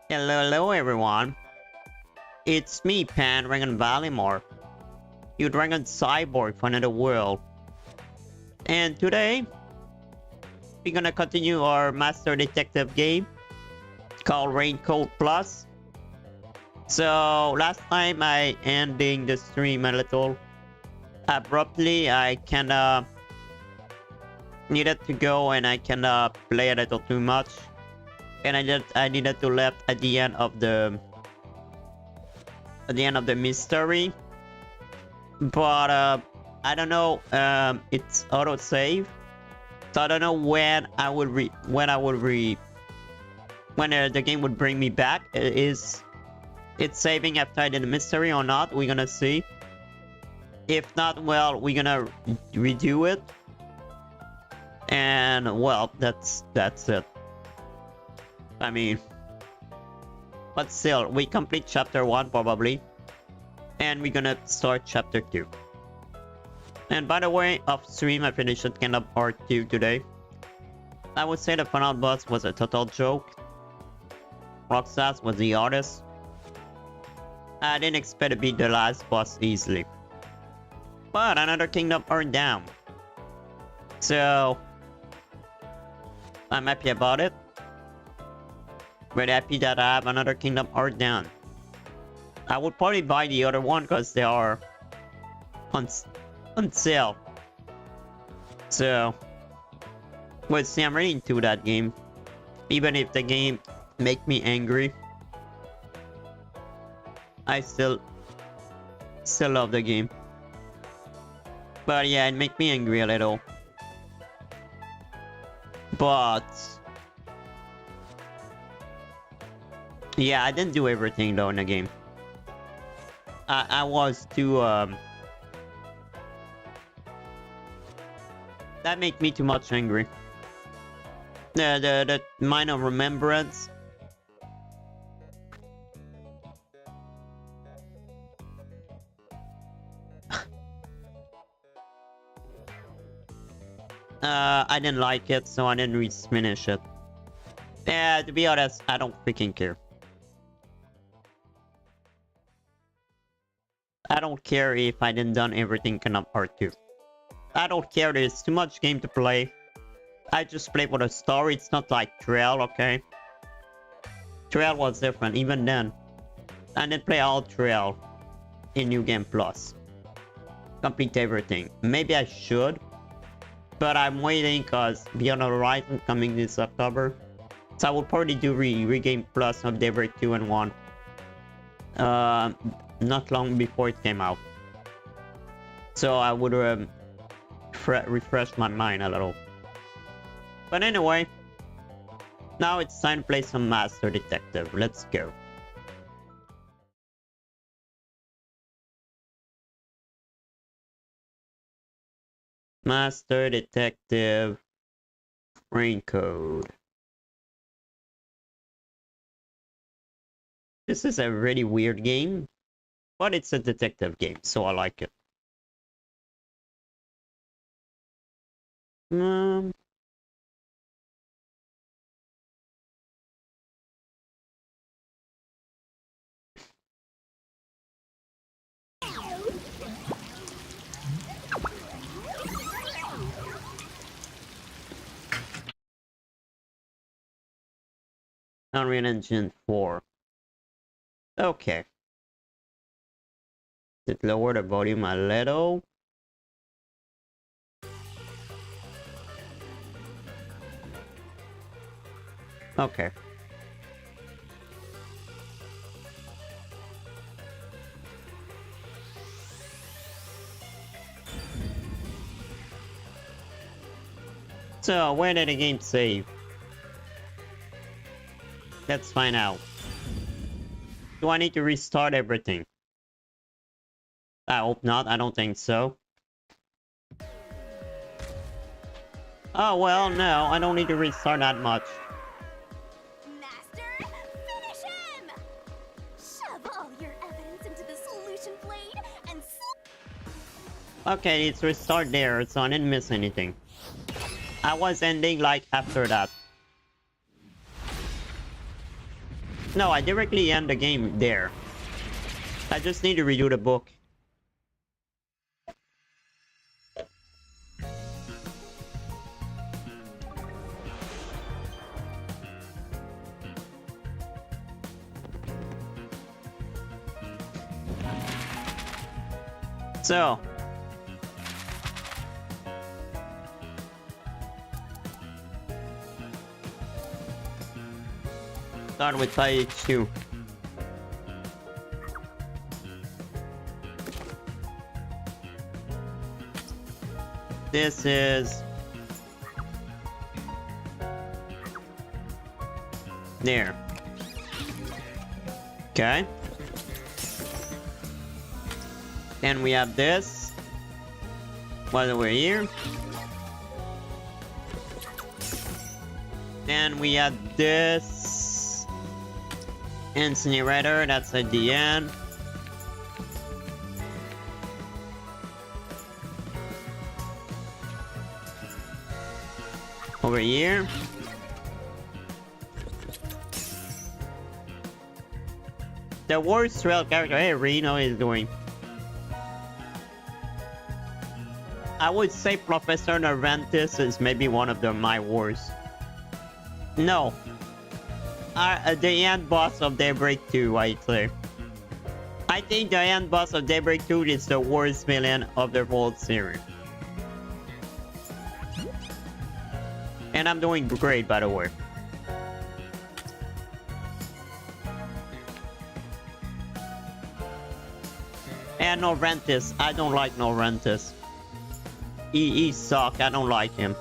Hello everyone. It's me, Pandragon Valimar, your dragon cyborg from another world. And today, we're gonna continue our Master Detective game called Raincoat Plus. So, last time I ending the stream a little abruptly. I kinda needed to go and I kinda play a little too much. And I needed to left at the end of the mystery, but I don't know. It's auto save, so I don't know when the game would bring me back. Is it saving after I did the mystery or not? We're gonna see. If not, well, we're gonna redo it, and well, that's it. I mean, but still, we complete chapter 1 probably. And we're gonna start chapter 2. And by the way, off stream I finished Kingdom Part 2 today. I would say the final boss was a total joke. Roxas was the artist. I didn't expect to beat the last boss easily. But another Kingdom Hearts down. So I'm happy about it. Very happy that I have another Kingdom Hearts down. I would probably buy the other one because they are on sale. So we'll see. I'm really into that game. Even if the game make me angry, I still love the game. But yeah, it make me angry a little. But yeah, I didn't do everything though in the game. I was too that made me too much angry. The Mine of Remembrance. I didn't like it, so I didn't finish it. Yeah, to be honest, I don't freaking care. I don't care if I didn't done everything in part 2. I don't care, there's too much game to play. I just play for the story, it's not like Trail, okay? Trail was different, even then. I didn't play all Trail in New Game Plus. Complete everything. Maybe I should. But I'm waiting cause Beyond the Horizon coming this October. So I will probably do Regame Plus of Daybreak 2 and 1. Not long before it came out. So I would refresh my mind a little. But anyway, now it's time to play some Master Detective. Let's go. Master Detective Raincoat. This is a really weird game, but it's a detective game, so I like it. Unreal Engine 4. Okay. Let's lower the volume a little. Okay. So, where did the game save? Let's find out. Do I need to restart everything? I hope not, I don't think so. Oh well, no, I don't need to restart that much. Master, finish him! Shove all your evidence into the solution blade and okay, it's restart there, so I didn't miss anything. I was ending like after that. No, I directly end the game there. I just need to redo the book. So start with page 2. This is there. Okay. And we have this while we're here. Then we have this incinerator, that's at the end. Over here. The worst trail character, hey Reno is doing. I would say Professor Narantis is maybe one of my worst. No. The end boss of Daybreak 2, I'd say. I think the end boss of Daybreak 2 is the worst villain of the whole series. And I'm doing great, by the way. And Narantis, I don't like Narantis. He sucks, I don't like him.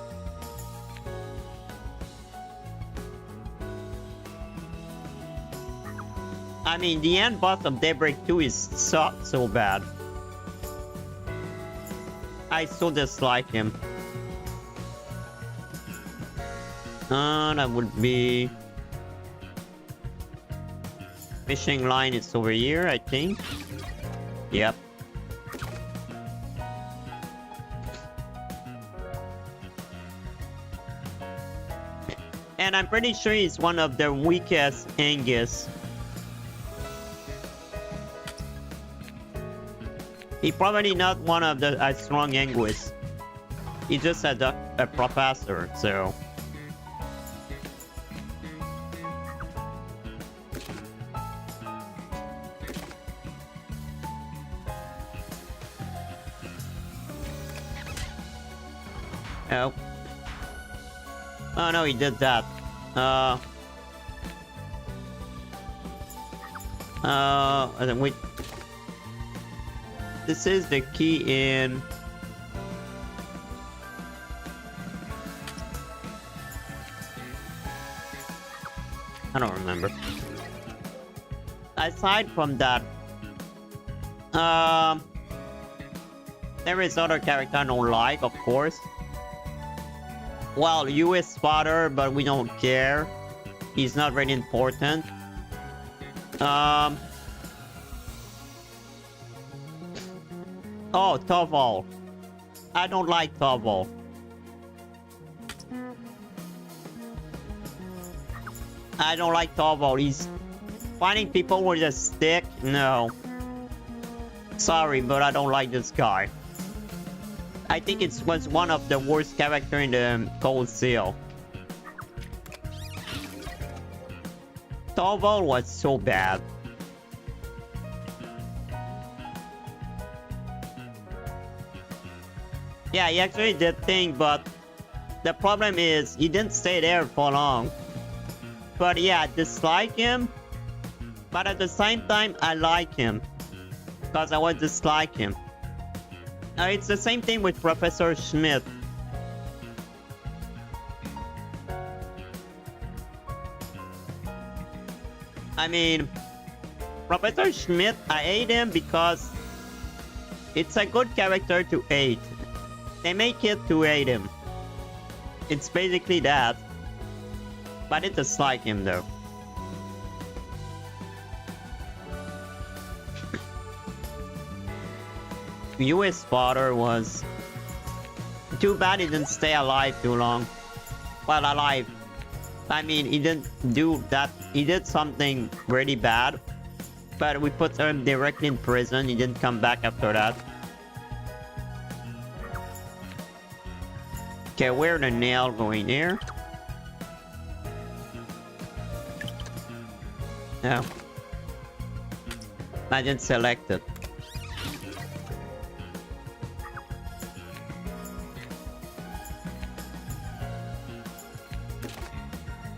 I mean, the end boss of Daybreak 2 is so bad. I so dislike him. That would be... Fishing line is over here, I think. Yep. And I'm pretty sure he's one of the weakest Angus. He's probably not one of the strong Angus. He's just a professor, so... Oh. Oh no, he did that. And then wait. This is the key in... I don't remember. Aside from that, there is other character I don't like, of course. Well, US father, but we don't care. He's not very important. Oh, Toval. I don't like Toval. I don't like Toval. He's fighting people with a stick. No. Sorry, but I don't like this guy. I think it was one of the worst characters in the Cold Seal. Toval was so bad. Yeah, he actually did thing, but the problem is he didn't stay there for long. But yeah, I dislike him. But at the same time, I like him. Because I would dislike him. It's the same thing with Professor Schmidt. I mean, Professor Schmidt, I hate him because it's a good character to hate. They make it to hate him. It's basically that. But I dislike him though. US father was... Too bad he didn't stay alive too long. Well, alive. I mean, he didn't do that. He did something really bad, but we put him directly in prison. He didn't come back after that. Okay, where the nail going here? No. I didn't select it.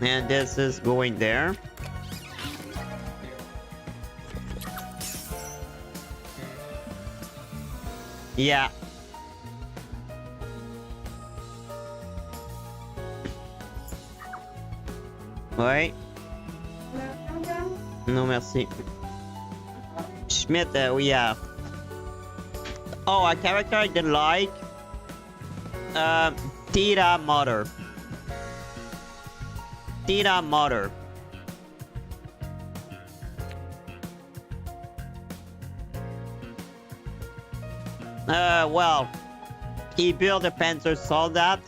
And this is going there. Yeah. Ouais. Non, merci. Schmidt, yeah. Oh, a character I didn't like. Tita Mother. Tita Mother. Well, he built a Panzer Soldat.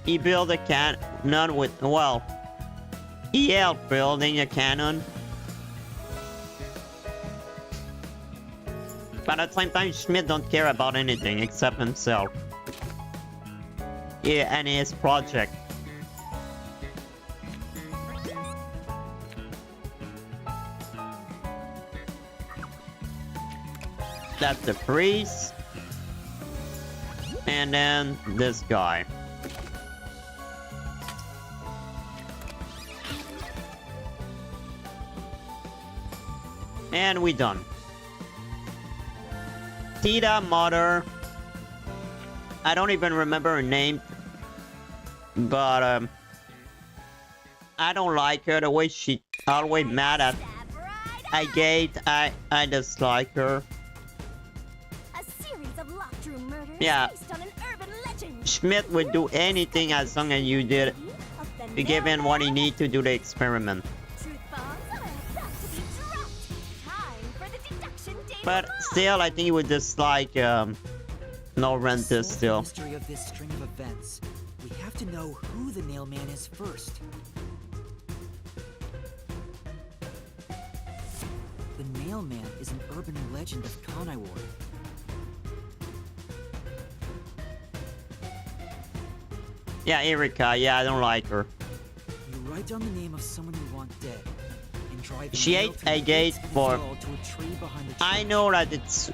He built a cannon with, well, he helped building a cannon. But at the same time, Schmidt don't care about anything except himself. Yeah, and his project. That's the priest. And then this guy. And we done. Tita Mother. I don't even remember her name. But I don't like her, the way she always mad at Agate. I dislike her. A series of locked room murders Yeah. based on an urban legend. Schmidt would do anything as long as you did. Of the You give him what he mailman. needs to do the experiment. Truth bombs are about to be dropped. Time for the deduction data But bomb. still, I think he would dislike Laurentis To solve the still. mystery of this string of events, we have to know who the Nailman is first. The Nailman is an urban legend of Kanai Ward. Yeah, Erika. Yeah, I don't like her. You write down the name of someone you want dead, and drive the She nail ate through the Agate gates and for- wall to a tree behind the I tree. know that it's...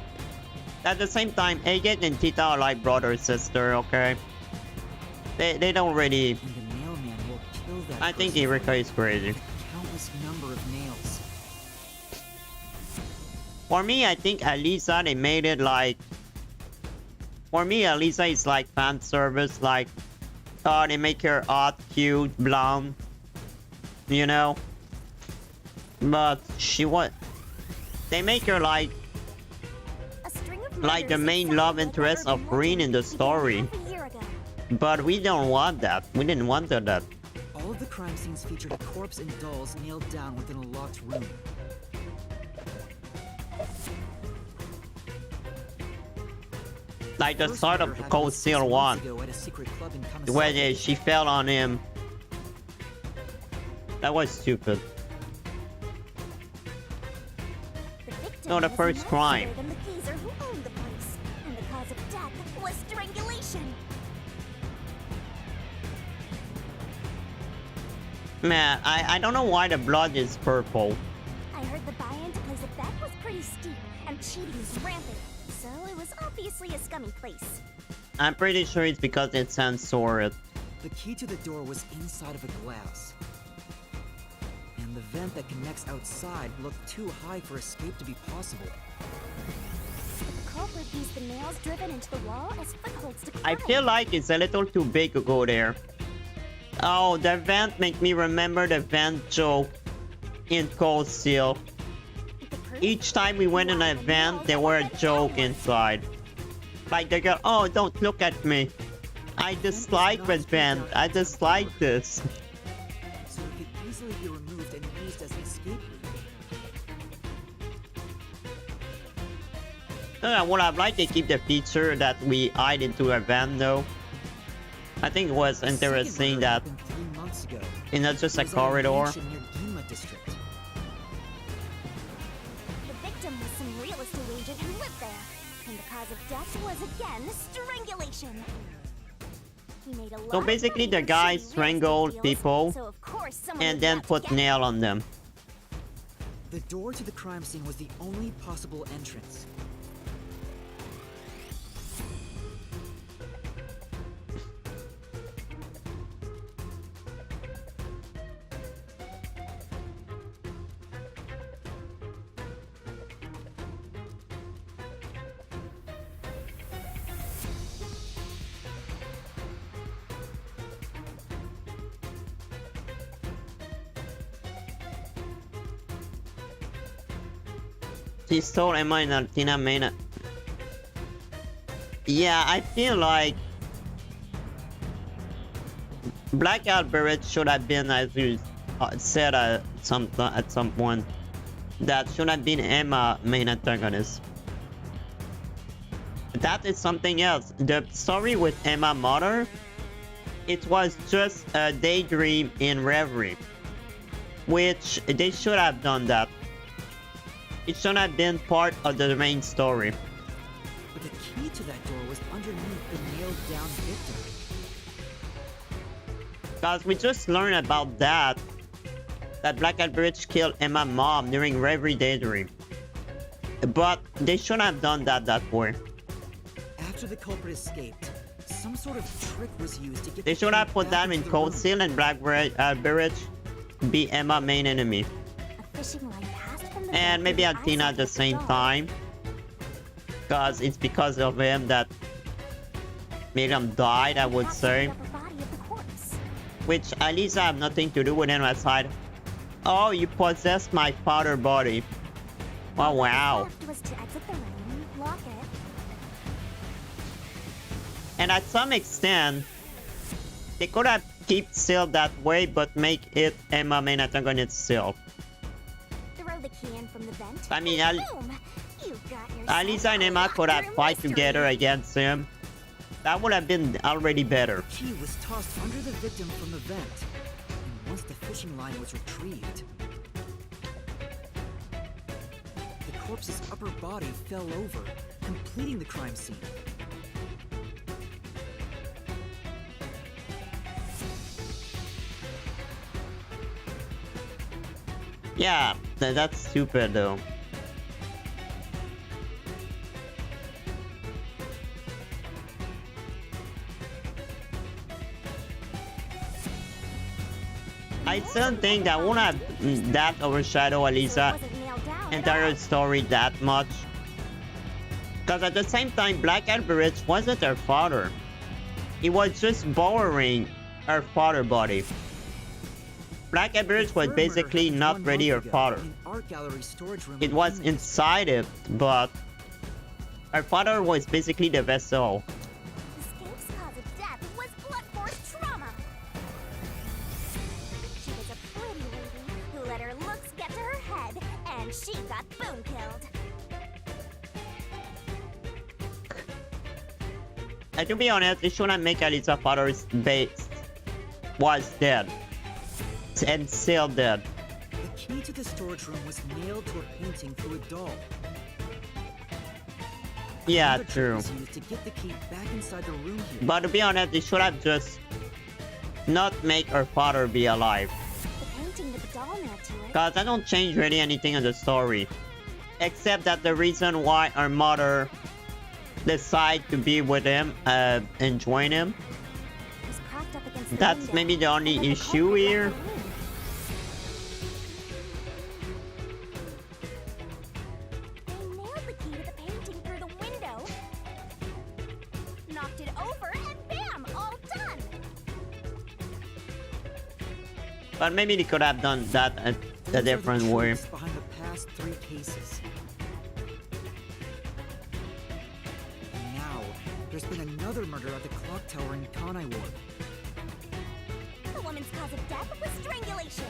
At the same time, Agate and Tita are like brother sister, okay? They don't really... And the Nailman will kill that I think person Erika is crazy. with a countless number of nails. For me, I think Alisa, they made it like... For me, Alisa is like fan service, like... Oh, they make her hot, cute, blonde. You know? But she what? They make her like... A string of like the murders main exactly love like interest the of urban Green in the legend began story. half a year ago. But we don't want that. We didn't want that. All of the crime scenes featured a corpse and dolls nailed down within a locked room. Like the First start murder of happened Cold 6 Steel months 1. ago at a secret club in When Kamisaki. she fell on him. That was stupid. The victim No, the was first none crime. other than the geezer who owned the place, and the cause of death was strangulation. Man, I don't know why the blood is purple. I heard the buy-in to place a bet was pretty steep, and cheating was rampant, so it was obviously a scummy place. I'm pretty sure it's because it's censored. The key to the door was inside of a glass. And the vent that connects outside looked too high for escape to be possible. The culprit used the nails driven into the wall as footholds to climb. I feel like it's a little too big to go there. Oh, the vent make me remember the vent joke in Cold Steel. The proof? Each time we went in an event, there were a joke inside. Like the girl, oh, don't look at me. I dislike red vent. I dislike this. So it could easily be removed and used as an escape route. I would have liked to keep the feature that we hide into a van though. I think it was The second interesting murder that happened 3 months ago. And that's just It a was at a corridor. mansion near Ginma district. The victim was some real estate agent who lived there, and the cause of death was again strangulation. He made a lot So of basically money the from guy shady real estate strangled deals, people so of course someone and was then out to put get him. nail on them. The door to the crime scene was the only possible entrance. He stole Emma and Altina Mena. Yeah, I feel like Blackout Barrett should have been, as you said at some point, that should have been Emma main antagonist. That is something else. The story with Emma mother, it was just a daydream in Reverie, which they should have done that. It should have been part of the main story. But the key to that door was underneath the nailed down victim. Because we just learned about that Blackout Bridge killed Emma's mom during Reverie Daydream. But they should have done that way. After the culprit escaped, some sort of trick was used to get They the should have key put back that in into the Cold room. Seal and Bridge be Emma's main enemy. A fishing line passed from the And maybe vent through the Athena eyesight at the of same dog. time. Because it's because of him that Miriam died, I would Perhaps say. the upper body of the corpse. Which at least I have nothing to do with him aside. Oh, you possessed my father body. Oh, wow. Left was to exit the room, lock it. And at some extent, they could have kept Seal that way, but make it Emma main antagonist still. Throw the key in from the vent. I mean, and boom! You got yourself Alisa and Emma could have a fight mystery. together against him. That would have been already better. The key was tossed under the victim from the vent. And once the fishing line was retrieved, the corpse's upper body fell over, completing the crime scene. Yeah, that's stupid though. I still think that won't have that overshadow Alisa Wasn't nailed down at entire all. story that much. Because at the same time, Blackhead Bridge wasn't her father. He was just borrowing her father body. Blackhead Bridge was The third basically murder not happened 1 really her month ago father. in an art gallery storage room It in was Ginma inside it, but her father was basically the vessel. The scape's cause of death was blunt force trauma. She was a pretty lady who let her looks get to her head, and she got boom killed. And to be honest, it shouldn't make Alisa's father's base was dead. And still dead. The key to the storage room was nailed to a painting through a doll. Yeah, Another trick true. was used to get the key back inside the room here. But to be honest, they should have just not make her father be alive. The painting with the doll nailed to it. Cause I don't change really anything in the story. Except that the reason why her mother decide to be with him and join him. Was propped up against the That's window, maybe the only so that the issue culprit left here. the room. They nailed the key to the painting through the window, knocked it over, and bam, all done. But maybe they could have done that a Those are the different way. truths behind the past 3 cases. And now, there's been another murder at the clock tower in Kanai Ward. The woman's cause of death was strangulation.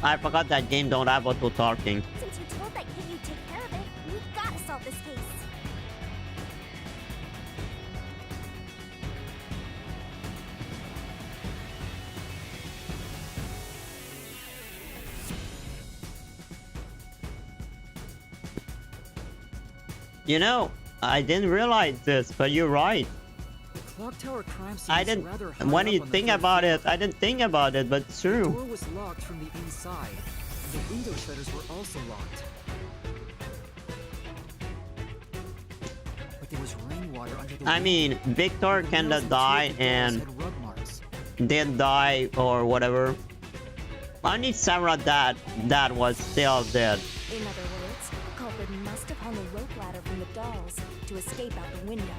I forgot that game don't have auto talking. Since you told that kid you'd take care of it, we've got to solve this case. You know, I didn't realize this, but you're right. The clock tower crime scene I is didn't. rather high When up you on the think third about floor. it, I didn't think about it, but it's The true. door was locked from the inside, and the window shutters were also locked. But there was rainwater under the I window. mean, Victor The kinda windows and two of died the doors and had rug marks. did die or whatever. Only Sarah that was still dead. In other words, the culprit must have hung a rope ladder from the dolls to escape out the window.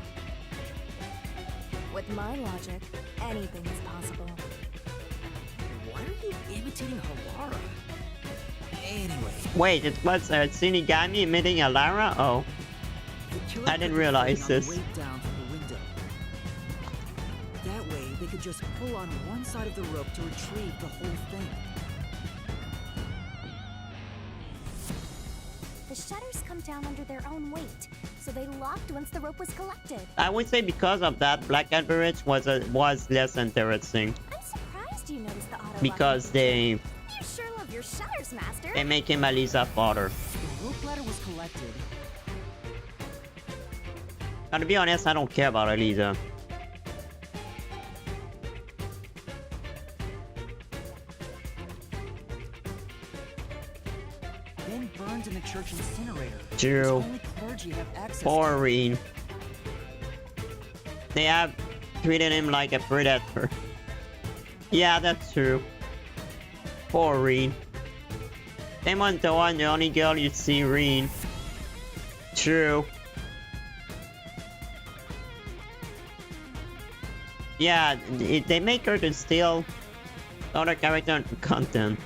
With my logic, anything is possible. Why are you imitating Halara? Anyway, Wait, it was Shinigami emitting a Lara? Oh, the killer I didn't put the realize thing on this. the way down from the window. That way, they could just pull on one side of the rope to retrieve the whole thing. The shutters come down under their own weight, so they locked once the rope was collected. I would say because of that, Black Average was less interesting I'm surprised you noticed the auto because lock. they You sure love your shutters, Master. make him a Lisa father. The rope ladder was collected. Now, to be honest, I don't care about Elisa. Then burned in the church incinerator. True. Which only clergy have access to. Poor Reen. They have treated him like a predator. Yeah, that's true. Poor Reen. Demon's the one, the only girl you see, Reen. True. Yeah, they make her to steal other character content.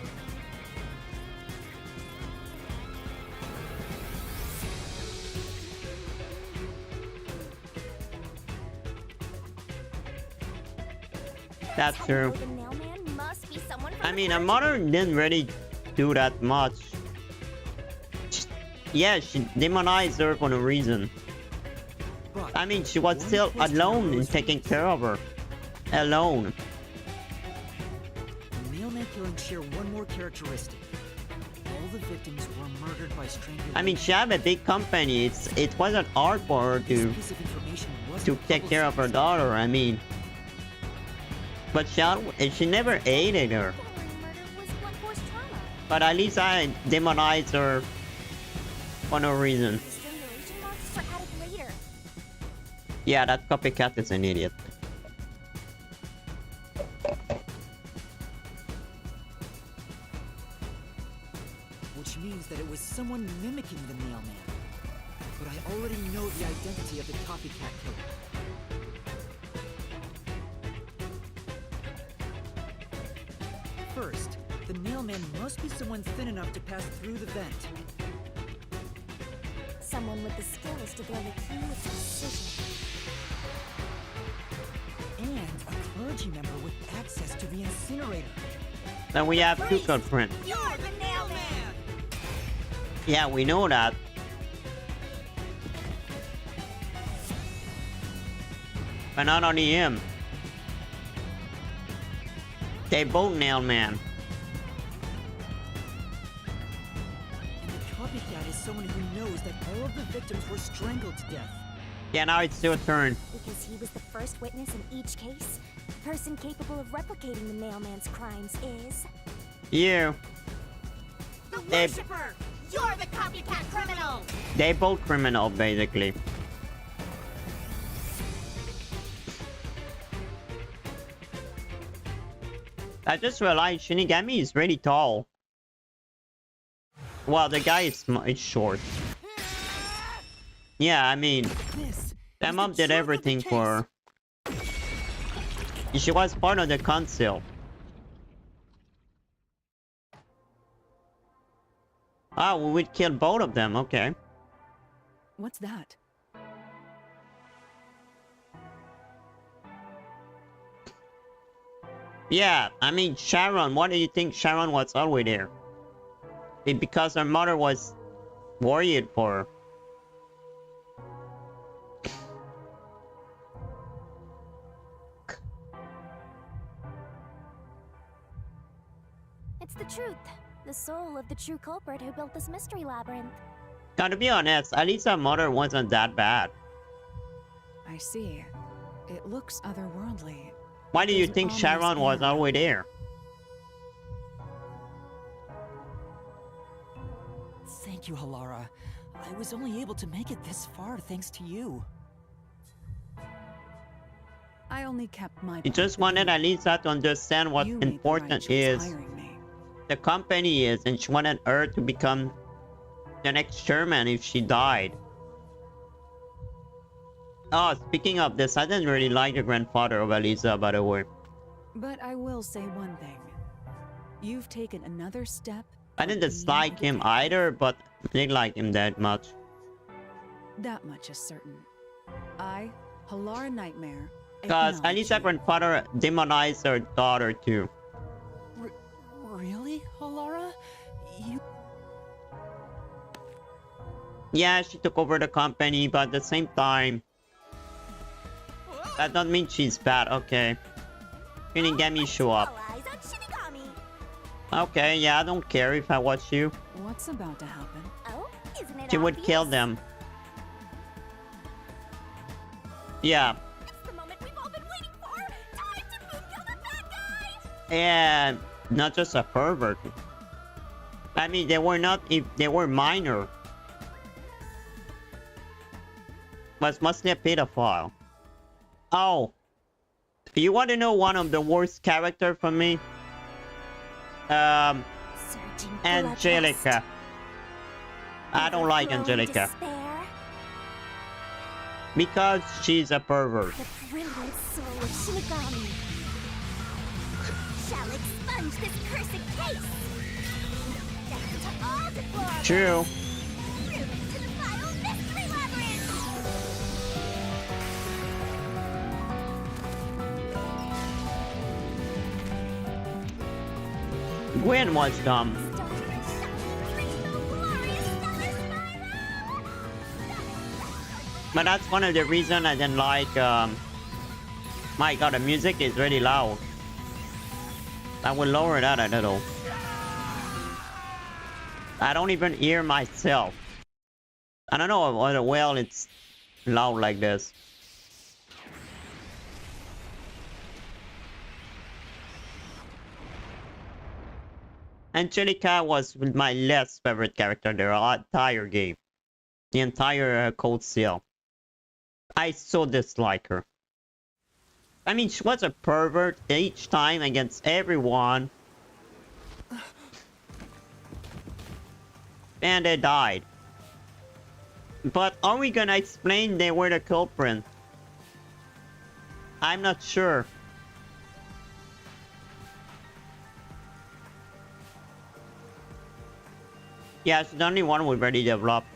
That's How true. The mailman must be someone from I the mean, a clergy. mother didn't really do that much. Yeah, she demonized her for no reason. But I mean, she was one still question alone in arose from taking it. care of her. Alone. The mailman killing share one more characteristic. All the victims were murdered by strangulation. I mean, she had a big company. It wasn't hard for her This to piece of information to wasn't take care of her publicized. daughter. I mean, but she never aided her. Following murder was blunt force trauma. But at least I demonized her for no reason. The strangulation marks were added later. Yeah, that copycat is an idiot. Which means that it was someone mimicking the mailman. But I already know the identity of the copycat killer. First, the mailman must be someone thin enough to pass through the vent. Someone with the skills to throw the key with precision. And a clergy member with access to the incinerator. Then we have two culprits. You're the mailman! Yeah, we know that. But not only him. They both nailed man. And the copycat is someone who knows that all of the victims were strangled to death. Yeah, now it's your turn. Because he was the first witness in each case, the person capable of replicating the mailman's crimes is... You. The They- Worshipper! You're the copycat criminal! They both criminal, basically. I just realized Shinigami is really tall. Well, the guy is short. Yeah, I mean, This that is mom the did truth of the everything case. for her. She was part of the council. Ah, we would kill both of them, okay. What's that? Yeah, I mean, Sharon, why do you think Sharon was always there? Because her mother was worried for her. It's the truth. The soul of the true culprit who built this mystery labyrinth. Gotta be honest, at least her mother wasn't that bad. I see. It looks otherworldly. Why do you There's an think ominous Sharon was air. always there? Thank you, Halara. I was only able to make it this far thanks to you. I only kept my. You just wanted Alisa to understand what You made the right important choice is, hiring me. the company is, and she wanted her to become the next Sherman if she died. Oh, speaking of this, I didn't really like the grandfather of Alisa, by the way. But I will say one thing. You've taken another step. I didn't toward dislike being him the either, but I didn't like him that much. That much is certain. I, Halara Nightmare. Because acknowledge Alisa you. grandfather demonized her daughter too. Really, Halara? You... Yeah, she took over the company, but at the same time, that don't mean she's bad. Okay, you didn't get me show up. All eyes on Shinigami. Okay, yeah, I don't care if I watch you. What's about to happen? Oh, isn't it She would obvious? kill them. Yeah, It's the moment we've all been waiting for. Time to boom kill the bad guy. and not just a pervert. I mean, they were not. If they were minor, was mostly a pedophile. Oh, you want to know one of the worst character for me? Surging Angelica. I don't like Angelica Despair, because she's a pervert. the brilliant soul of Shinigami shall expunge this cursed case. Death to all deplorables. True. Root to the vile mystery labyrinth. Gwen was dumb. But that's one of the reasons I didn't like, my god, the music is really loud. I will lower that a little. I don't even hear myself. I don't know whether well it's loud like this. Angelica was my least favorite character in the entire game. The entire Cold Seal. I so dislike her. I mean, she was a pervert each time against everyone. And they died. But are we gonna explain they were the culprit? I'm not sure. Yeah, she's the only one we've already developed.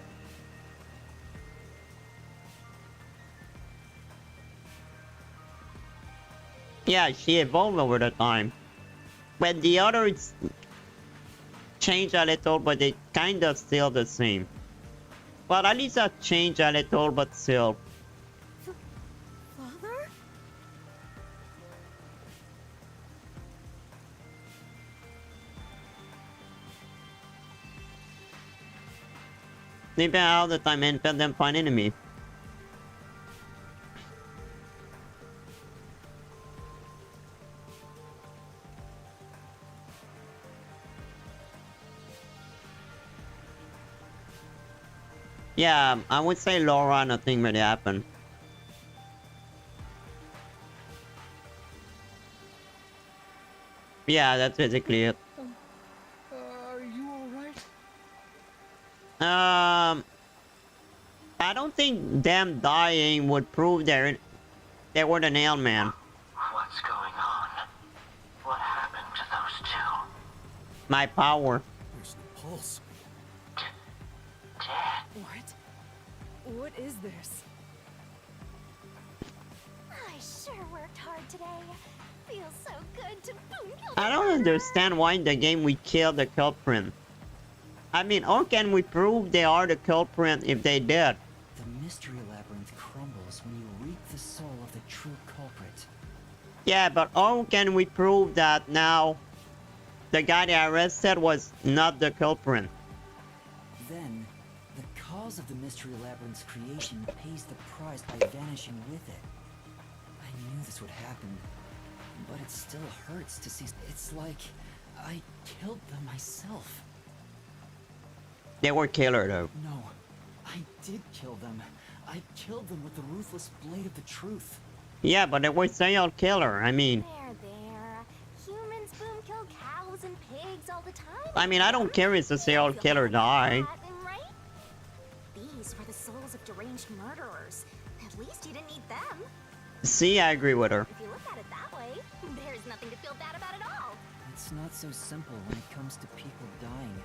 Yeah, she evolved over the time. But the others changed a little, but they kind of still the same. But at least that changed a little, but still. Father? They been all the time and let them find enemy. Yeah, I would say Laura, nothing really happened. Yeah, that's basically it. Are you alright? I don't think them dying would prove they were the nail man. What's going on? What happened to those two? My power. There's no pulse. Dead? What? What is this? I sure worked hard today. Feels so good to boom kill I the don't murderer. understand why in the game we kill the culprit. I mean, how can we prove they are the culprit if they did? The mystery labyrinth crumbles when you reap the soul of the true culprit. Yeah, but how can we prove that now the guy they arrested was not the culprit? Then, the cause of the Mystery Labyrinth's creation pays the price by vanishing with it. I knew this would happen, but it still hurts to see. It's like I killed them myself. They were killer though. No, I did kill them. I killed them with the ruthless blade of the truth. Yeah, but they were serial killer. I mean, There. Humans boom kill cows and pigs all the time. I mean, I don't care if it's a serial killer die. Right? These were the souls of deranged murderers. At least you didn't eat them. See, I agree with her. If you look at it that way, there's nothing to feel bad about at all. It's not so simple when it comes to people dying.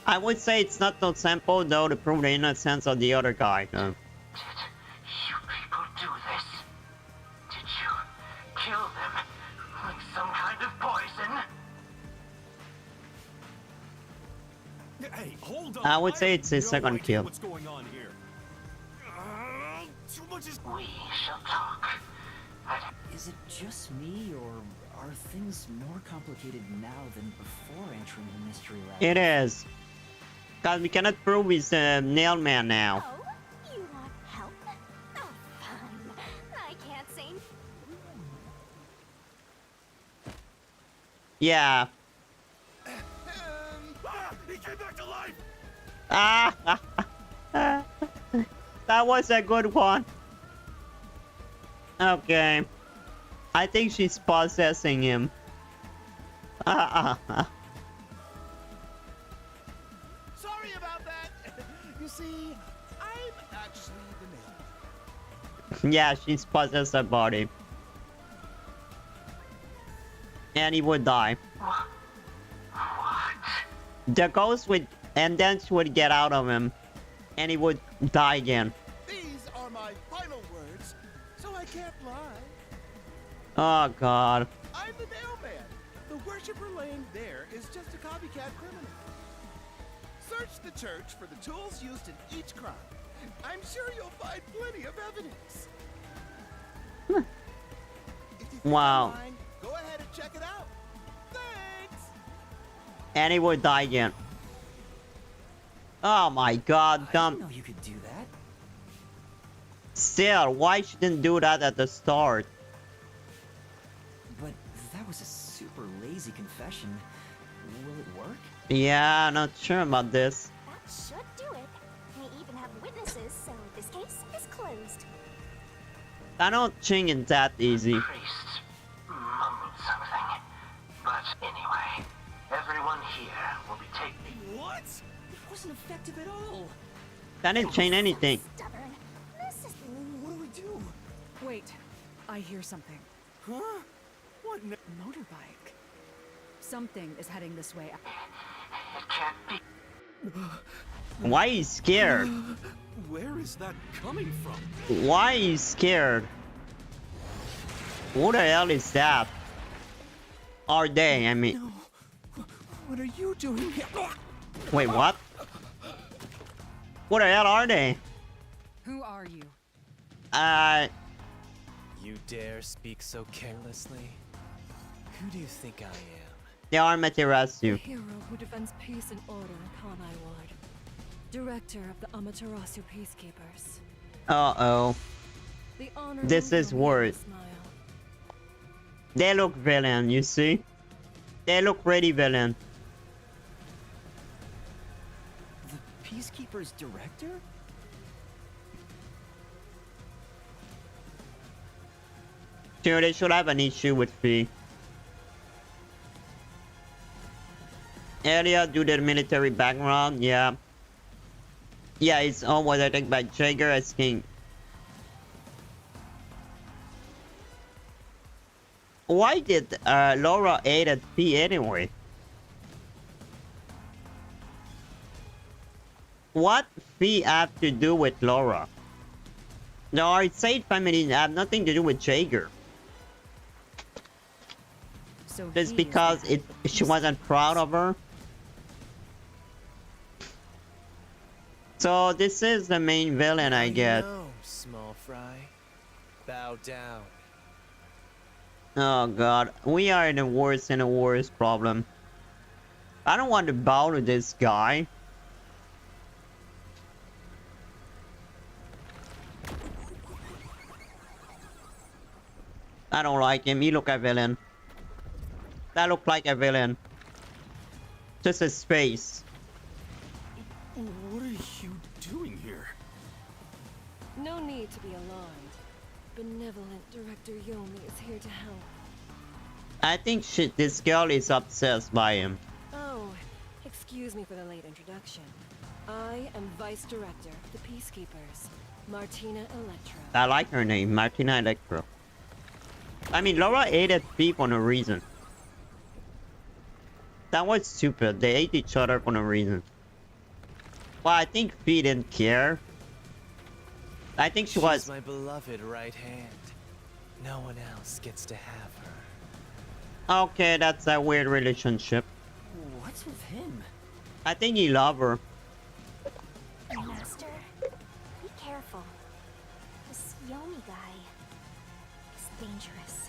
I would say it's not so simple though to prove the innocence of the other guy. Did you people do this? Did you kill them with some kind of poison? Hey, hold on. I would say it's his No second idea kill. What's going on here? Too much is. We shall talk. Is it just me, or are things more complicated now than before entering the Mystery Labyrinth? It is. Cause we cannot prove he's a nail man now. Oh, you want help? Oh, fine. I can't say. Yeah. He came back to life. Ah. That was a good one. Okay. I think she's possessing him. Sorry about that. You see, I'm actually the nail. Yeah, she's possessed her body. And he would die. What? The ghost would, and then she would get out of him. And he would die again. These are my final words, so I can't lie. Oh god. I'm the mailman. The worshiper laying there is just a copycat criminal. Search the church for the tools used in each crime. I'm sure you'll find plenty of evidence. If you think I'm Wow. lying, go ahead and check it out. Thanks. And he would die again. Oh my god, I didn't dumb. know you could do that. Still, why she didn't do that at the start? But that was a super lazy confession. Will it work? Yeah, not sure about this. That should do it. We even have witnesses, so this case is closed. I don't think it's that easy. Priest mumbled something. But anyway, everyone here will be taken. What? It wasn't effective at all. That didn't change anything. Stubborn. This is What do we do? Wait, I hear something. Huh? What? Motorbike. Something is heading this way. It can't be. Why is he scared? Where is that coming from? Why is he scared? Who the hell is that? Are they? I mean, No. What are you doing here? wait, what? What the hell are they? Who are you? You dare speak so carelessly? Who do you think I am? They are Materasu. Hero who defends peace and order in Kanai Ward. Director of the Amaterasu Peacekeepers. Uh-oh. The honor This is worth. Smile. They look villain, you see? They look really villain. The Peacekeeper's director? Sure, they should have an issue with Fee. Area due to the military background, yeah. Yeah, it's owned was I think by Jaeger as king. Why did Laura aid at Fee anyway? What Fee have to do with Laura? The Arcade family have nothing to do with Jaeger. So Just he is because the she wasn't proud of her. So this is the main villain, I guess. No, small fry. Bow down. Oh god, we are in the worst and the worst problem. I don't want to bow to this guy. I don't like him. He look like a villain. That look like a villain. Just his face. What are you doing here? No need to be alarmed. Benevolent Director Yomi is here to help. I think this girl is obsessed by him. Oh, excuse me for the late introduction. I am Vice Director of the Peacekeepers, Martina Electra. I like her name, Martina Electra. I mean, Laura hated Fi for no reason. That was stupid. They hate each other for no reason. Well, I think Fi didn't care. I think she was... She's my beloved right hand. No one else gets to have her. Okay, that's a weird relationship. What's with him? I think he loves her. Master, be careful. This Yomi guy is dangerous.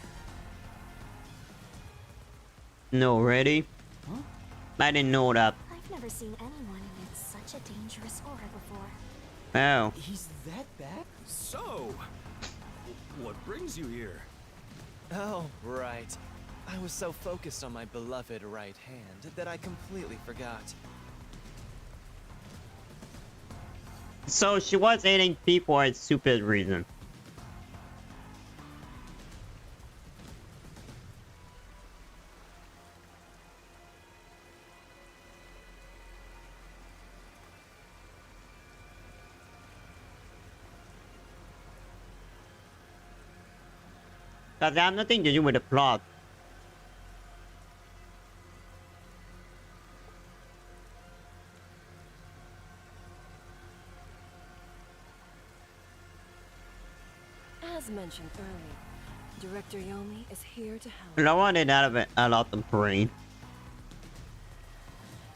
No, ready? Huh? I didn't know that. I've never seen anyone with such a dangerous aura before. Oh. He's that bad? So, what brings you here? Oh, right. I was so focused on my beloved right hand that I completely forgot. So she was hating Fi for a stupid reason. Cause I have nothing to do with the plot. As mentioned earlier, Director Yomi is here to help. Laura did have a lot of brain.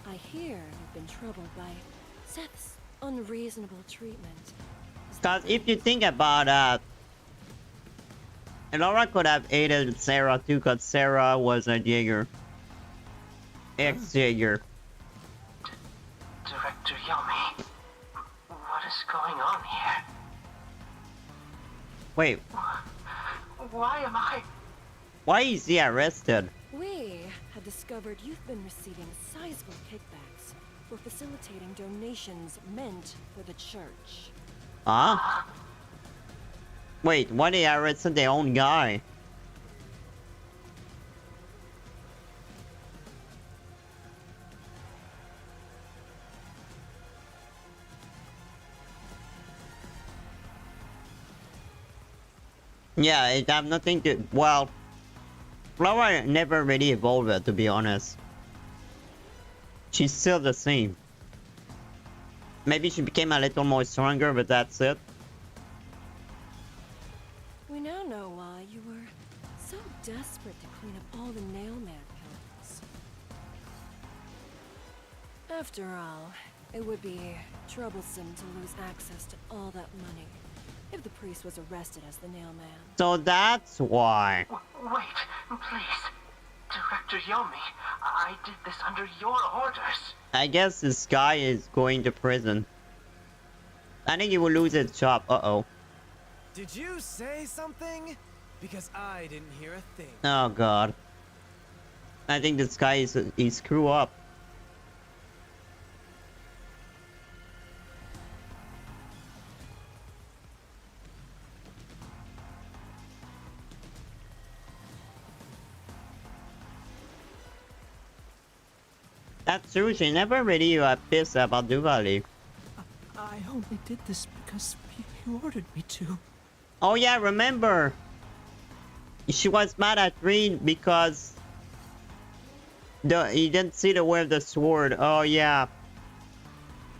I hear you've been troubled by Seth's unreasonable treatment. Is that Cause if you think about that, Laura could have hated Sarah too, cause Sarah was a Jaeger. Ex-Jaeger. Director Yomi, what is going on here? Wait, Why am I... why is he arrested? We have discovered you've been receiving sizable kickbacks for facilitating donations meant for the church. Huh? Wait, why they arrested their own guy? Yeah, it have nothing to... Well, Laura never really evolved, to be honest. She's still the same. Maybe she became a little more stronger, but that's it. We now know why you were so desperate to clean up all the Nailman killings. After all, it would be troublesome to lose access to all that money if the priest was arrested as the Nailman. So that's why. Wait, please. Director Yomi, I did this under your orders. I guess this guy is going to prison. I think he will lose his job. Uh-oh. Did you say something? Because I didn't hear a thing. Oh god. I think this guy is he screw up. That's true, she never really pissed about Diwali. I only did this because you ordered me to. Oh yeah, remember. She was mad at Reed because he didn't see the way of the sword. Oh yeah.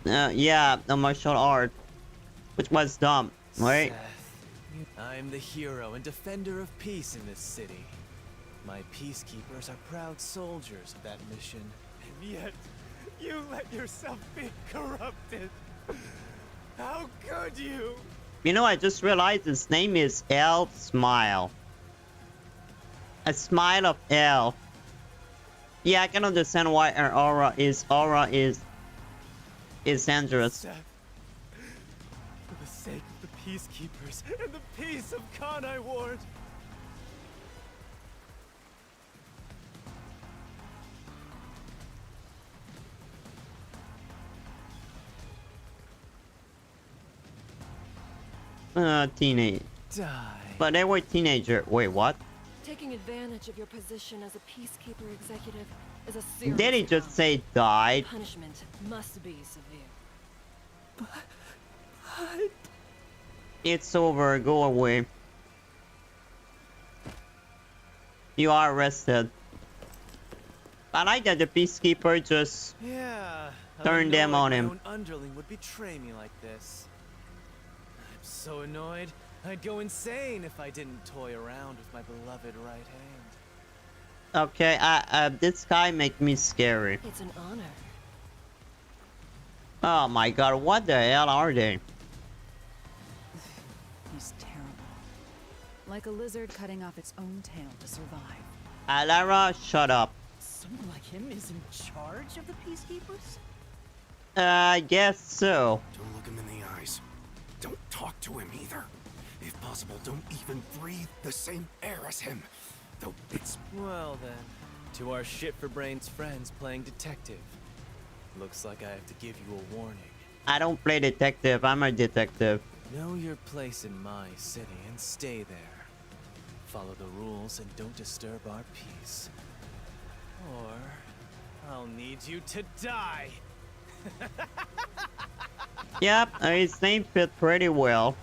Yeah, the martial art. Which was dumb, right? Seth, I'm the hero and defender of peace in this city. My peacekeepers are proud soldiers of that mission. And yet, you let yourself be corrupted. How could you? You know, I just realized his name is El Smile. A smile of El. Yeah, I can understand why her aura is dangerous. Seth, for the sake of the peacekeepers and the peace of Kanai Ward, Teenage. Die. But they were teenager. Wait, what? Taking advantage of your position as a peacekeeper executive is a serious Did he just crime. say died? Punishment must be severe. It's over. Go away. You are arrested. I like that the peacekeeper just Yeah. Turn them on him. My own underling would betray me like this. I'm so annoyed. I'd go insane if I didn't toy around with my beloved right hand. okay. This guy make me scary. It's an honor. Oh my god, what the hell are they? He's terrible. Like a lizard cutting off its own tail to survive. Alara, shut up. Someone like him is in charge of the Peacekeepers? I guess so. Don't look him in the eyes. Don't talk to him either. If possible, don't even breathe the same air as him. Though it's... Well then, to our shit-for-brains friends playing detective. Looks like I have to give you a warning. I don't play detective. I'm a detective. Know your place in my city and stay there. Follow the rules and don't disturb our peace. Or I'll need you to die. Yep, his name fit pretty well.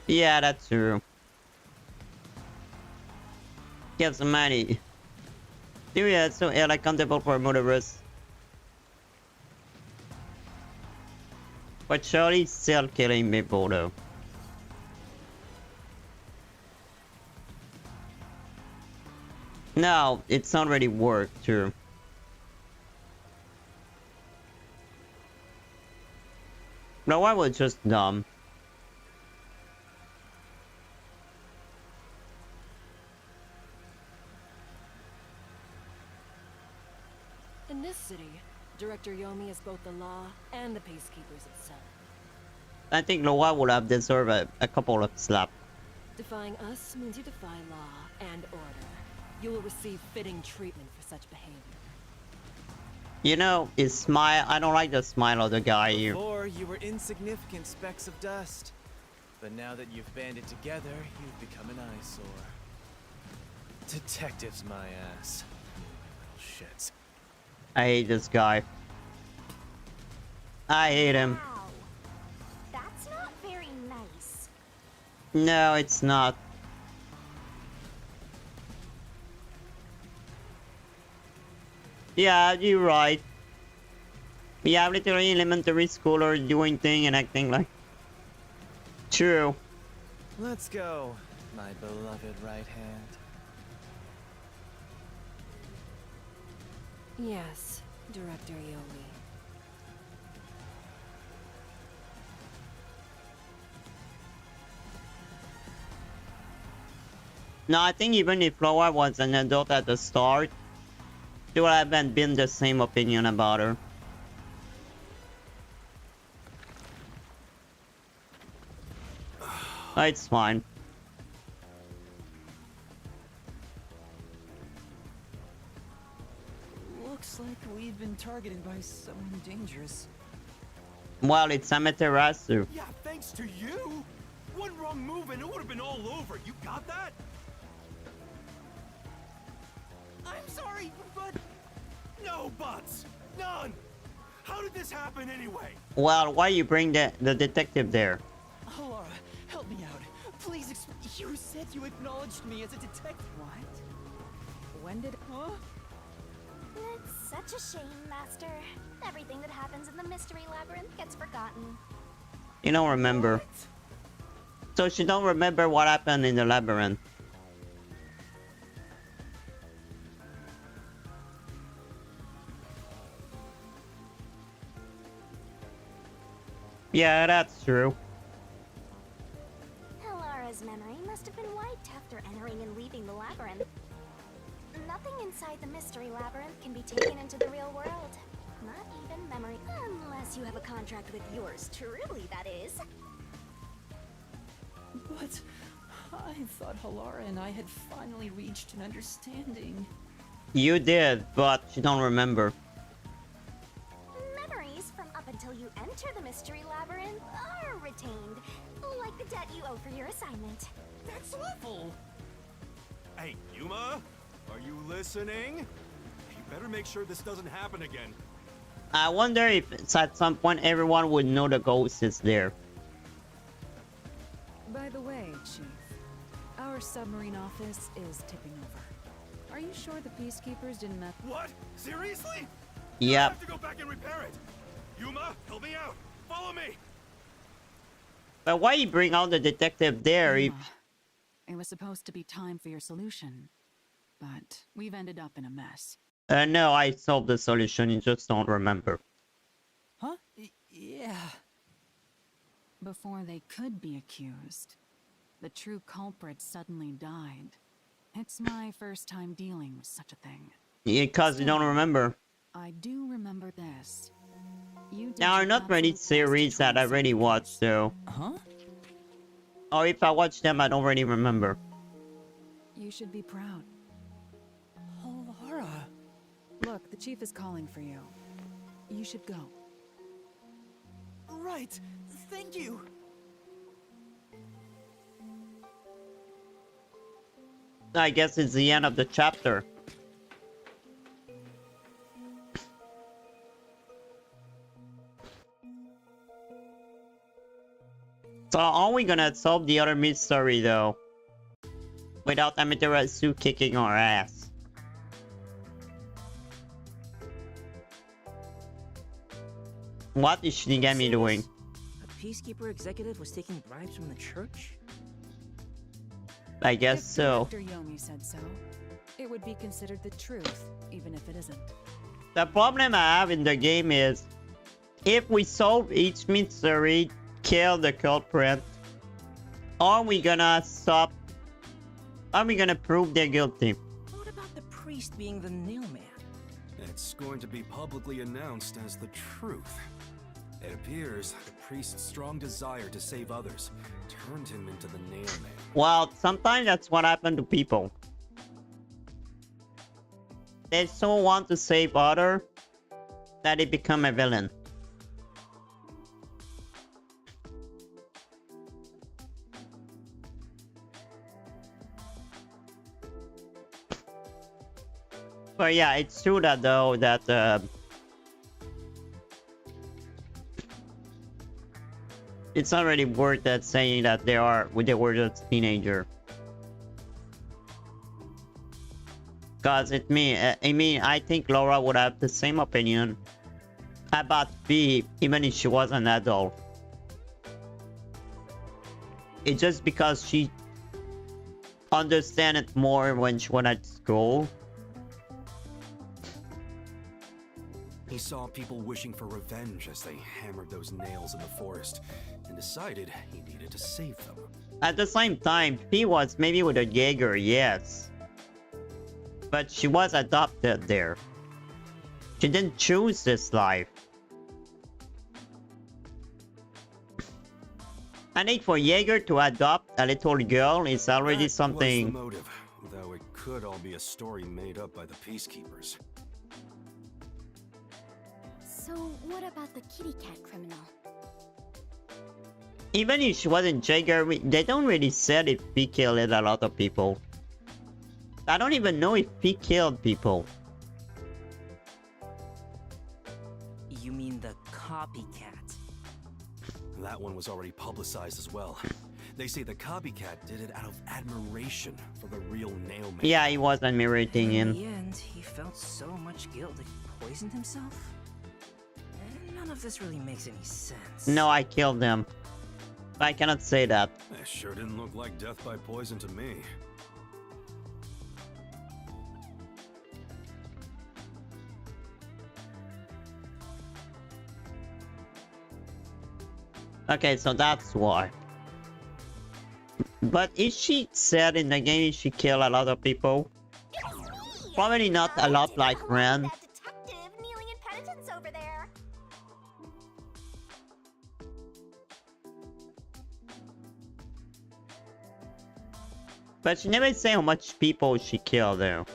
Yeah, that's true. Get some money. Yeah, so held accountable for murderers. But Charlie's still killing people though. No, it's already worked too. No, I was just dumb. In this city, Director Yomi is both the law and the peacekeepers itself. I think Loa would have deserved a couple of slaps. Defying us means you defy law and order. You will receive fitting treatment for such behavior. You know, his smile, I don't like the smile of the guy here. Before, you were insignificant specks of dust. But now that you've banded together, you've become an eyesore. Detectives, my ass. You little shits. I hate this guy. I hate him. Wow. That's not very nice. No, it's not. Yeah, you're right. We have literally elementary schoolers doing thing and acting like... True. Let's go, my beloved right hand. Yes, Director Yomi. No, I think even if Loa was an adult at the start, there would have been the same opinion about her. It's fine. Looks like we've been targeted by someone dangerous. Well, it's Amaterasu. Yeah, thanks to you. One wrong move and it would have been all over. You got that? I'm sorry, but... No buts. None. How did this happen anyway? Well, why you bring the detective there? Alara, help me out. Please you said you acknowledged me as a detective. What? When did... Huh? It's such a shame, Master. Everything that happens in the Mystery Labyrinth gets forgotten. You don't remember. So she don't remember what happened in the labyrinth. Yeah, that's true. Alara's memory must have been wiped after entering and leaving the labyrinth. Nothing inside the Mystery Labyrinth can be taken into the real world. Not even memory. Unless you have a contract with yours truly, that is. But I thought Halara and I had finally reached an understanding. You did, but you don't remember. Memories from up until you enter the Mystery Labyrinth are retained, like the debt you owe for your assignment. That's awful. Hey, Yuma? Are you listening? You better make sure this doesn't happen again. I wonder if it's at some point everyone would know the ghost is there. By the way, Chief, our submarine office is tipping over. Are you sure the Peacekeepers didn't mess? What? Seriously? I Yep. have to go back and repair it. Yuma, help me out. Follow me. But why you bring out the detective there if... It was supposed to be time for your solution, but we've ended up in a mess. No, I solved the solution, you just don't remember. Huh? Yeah. Before they could be accused, the true culprit suddenly died. It's my first time dealing with such a thing. Yeah, cause you don't remember. I do remember this. You did There are your not many absolute best to series try that I and really save watched, though. Huh? Or if I watch them, I don't really remember. You should be proud. Halara. Look, the chief is calling for you. You should go. Right. Thank you. I guess it's the end of the chapter. So are we gonna solve the other mystery though? Without Amaterasu kicking our ass. What is Shinigami doing? A Peacekeeper executive was taking bribes from the church? I guess so. Dr. Yomi said so. It would be considered the truth, even if it isn't. The problem I have in the game is, if we solve each mystery, kill the culprit, are we gonna stop? Are we gonna prove they're guilty? What about the priest being the nailman? It's going to be publicly announced as the truth. It appears the priest's strong desire to save others turned him into the nailman. Well, sometimes that's what happened to people. They so want to save others that they become a villain. But yeah, it's true that though that it's not really worth that saying that they were just teenager. Cause I mean I think Laura would have the same opinion about V even if she was an adult. It's just because she understand it more when she was at school. He saw people wishing for revenge as they hammered those nails in the forest, and decided he needed to save them. At the same time, he was maybe with a Jaeger, yes. But she was adopted there. She didn't choose this life. I think for Jaeger to adopt a little girl is already That something. was the motive, though it could all be a story made up by the Peacekeepers. So, what about the kitty cat criminal? Even if she wasn't Jaeger, they don't really say if he killed a lot of people. I don't even know if he killed people. You mean the copycat? That one was already publicized as well. They say the copycat did it out of admiration for the real nailman. Yeah, he was admirating In him. the end, he felt so much guilt that he poisoned himself? None of this really makes any sense. No, I killed him. I cannot say that. That sure didn't look like death by poison to me. Okay, so that's why. But is she said in the game she killed a lot of people? Probably not a lot like Ren. That detective kneeling in penitence over there. But she never say how much people she killed though.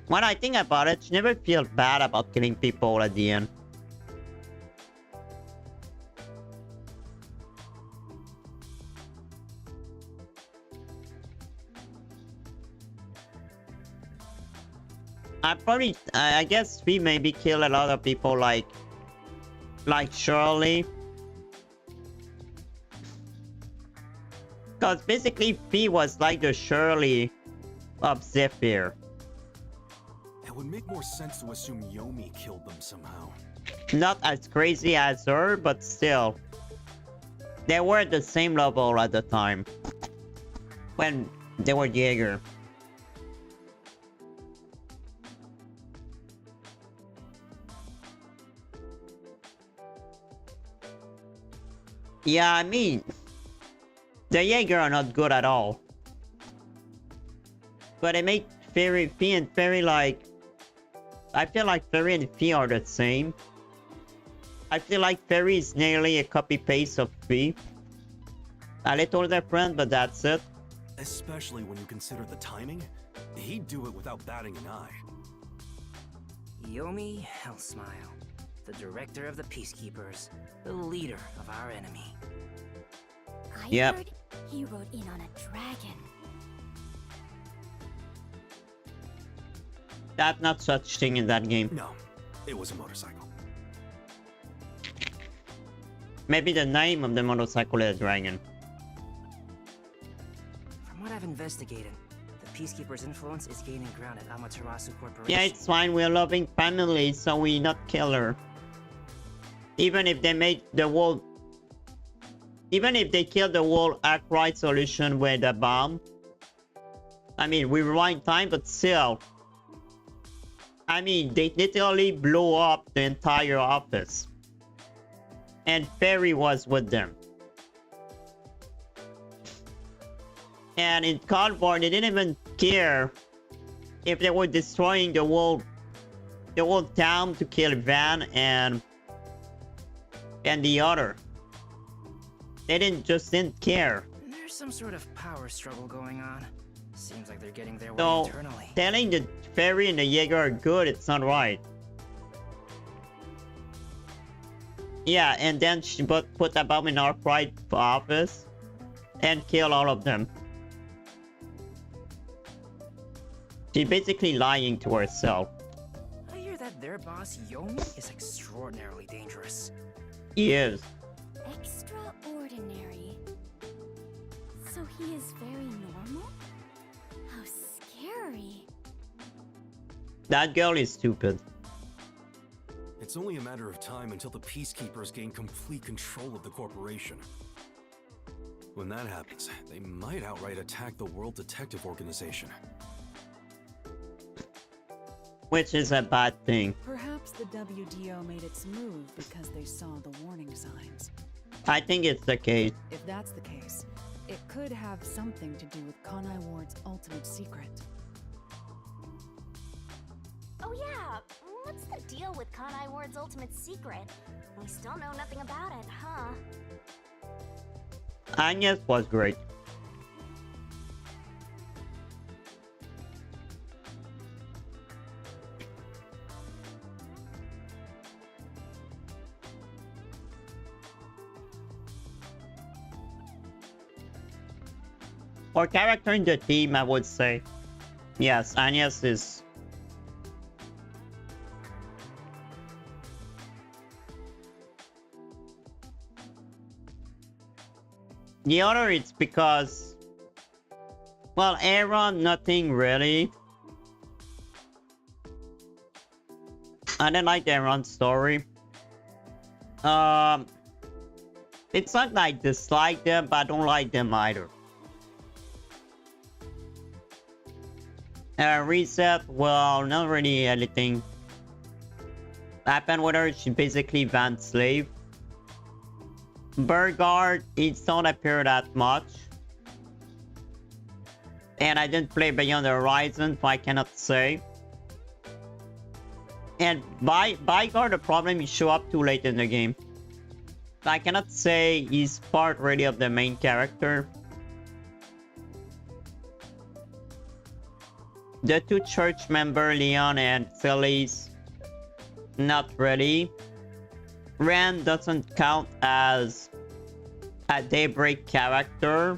When I think about it, she never feel bad about killing people at the end. I guess we maybe kill a lot of people like Shirley. Because basically Fi was like the Shirley of Zephyr. It would make more sense to assume Yomi killed them somehow. Not as crazy as her, but still. They were at the same level at the time. When they were Jaeger. Yeah, I mean, the Jaeger are not good at all. But they make Fi and Fairy like... I feel like Fairy and Fi are the same. I feel like Fairy is nearly a copy-paste of Fi. A little different, but that's it. Especially when you consider the timing. He'd do it without batting an eye. Yomi Hellsmile, the director of the Peacekeepers, the leader of our enemy. I heard he rode in on a dragon. That's not such thing in that game. No, it was a motorcycle. Maybe the name of the motorcycle is Dragon. From what I've investigated, the Peacekeepers' influence is gaining ground at Amaterasu Corporation. Yeah, it's fine. We're loving family, so we not kill her. Even if they made the whole... Even if they kill the whole Arkwright solution with a bomb. I mean, we rewind time, but still. I mean, they literally blew up the entire office. And Fairy was with them. And in Cold War, they didn't even care if they were destroying the whole town to kill Van and the other. They didn't care. There's some sort of power struggle going on. Seems like they're getting their way So internally. telling the Fairy and the Jaeger are good, it's not right. Yeah, and then she put a bomb in our pride office and kill all of them. She's basically lying to herself. I hear that their boss Yomi is extraordinarily dangerous. He is. Extraordinary. So he is very normal? How scary. That girl is stupid. It's only a matter of time until the Peacekeepers gain complete control of the corporation. When that happens, they might outright attack the World Detective Organization. Which is a bad thing. Perhaps the WDO made its move because they saw the warning signs. I think it's the case. If that's the case, it could have something to do with Kanai Ward's ultimate secret. Oh yeah, what's the deal with Kanai Ward's ultimate secret? We still know nothing about it, huh? Agnes was great. Or character in the team, I would say. Yes, Agnes is... The other it's because... Well, Aaron, nothing really. I didn't like Aaron's story. It's not like I dislike them, but I don't like them either. Reset, well, not really anything happened with her. She basically Van's slave. Burgard, it don't appear that much. And I didn't play Beyond the Horizon, so I cannot say. And Bygard, the problem is show up too late in the game. I cannot say he's part really of the main character. The two church member Leon and Phyllis, not really. Ren doesn't count as a Daybreak character.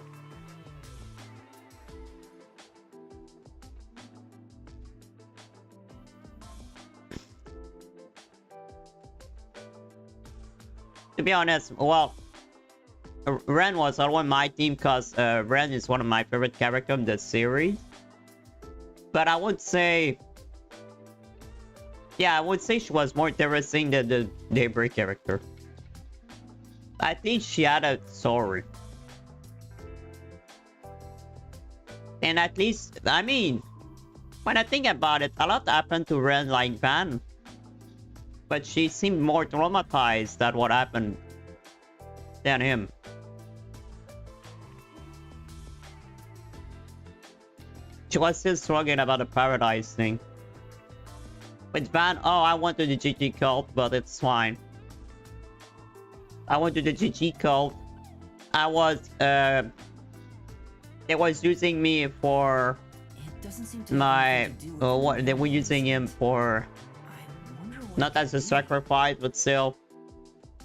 To be honest, well, Ren was on my team because Ren is one of my favorite characters in the series. But I would say, yeah, I would say she was more interesting than the Daybreak character. I think she had a story. And at least, I mean, when I think about it, a lot happened to Ren like Van. But she seemed more traumatized than what happened than him. She was still struggling about the paradise thing. With Van, oh, I went to the GG cult, but it's fine. I went to the GG cult. I was, they was using me for my, what, they were using him for, not as a sacrifice, but still.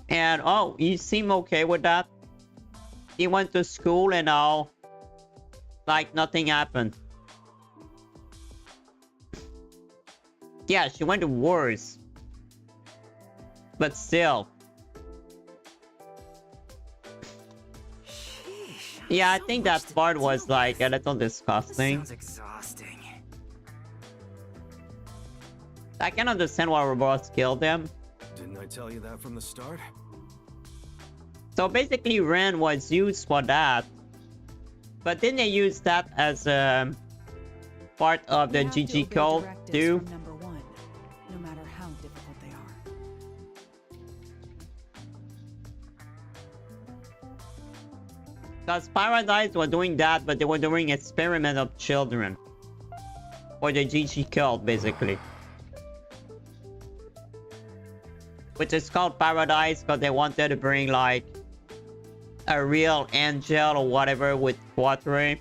And, oh, he seemed okay with that. He went to school and all, like nothing happened. Yeah, she went to wars. But still. Yeah, I think that part was like a little disgusting. Sounds exhausting. I can understand why robots killed them. Didn't I tell you that from the start? So basically Ren was used for that. But then they used that as a part of the GG code too. No matter how difficult they are. Because Paradise were doing that, but they were doing experiment of children. Or the GG cult, basically. Which is called Paradise because they wanted to bring like a real angel or whatever with Quatre.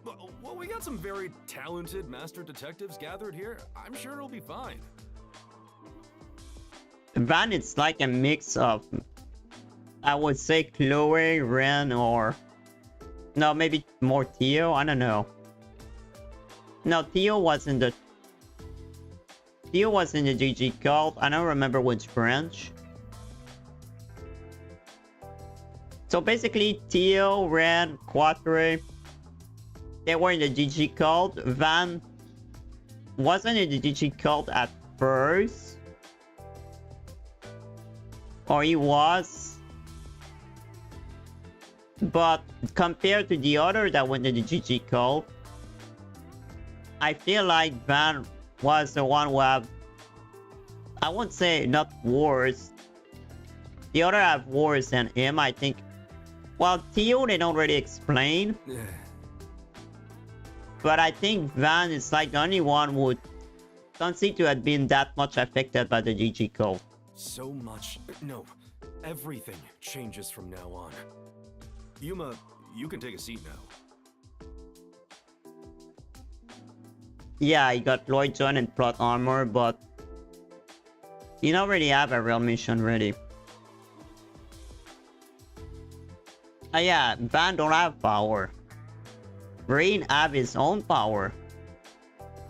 Well, we got some very talented master detectives gathered here. I'm sure it'll be fine. Van, it's like a mix of, I would say, Chloe, Ren, or no, maybe more Theo. I don't know. No, Theo was in the GG cult. I don't remember which branch. So basically, Theo, Ren, Quatre, they were in the GG cult. Van wasn't in the GG cult at first. Or he was. But compared to the other that went to the GG cult, I feel like Van was the one who have, I won't say not worse. The other have worse than him, I think. Well, Theo, they don't really explain. But I think Van is like the only one who don't seem to have been that much affected by the GG code. So much. No, everything changes from now on. Yuma, you can take a seat now. Yeah, you got Lloyd John and plot armor, but you don't really have a real mission ready. Yeah, Van don't have power. Rain have his own power.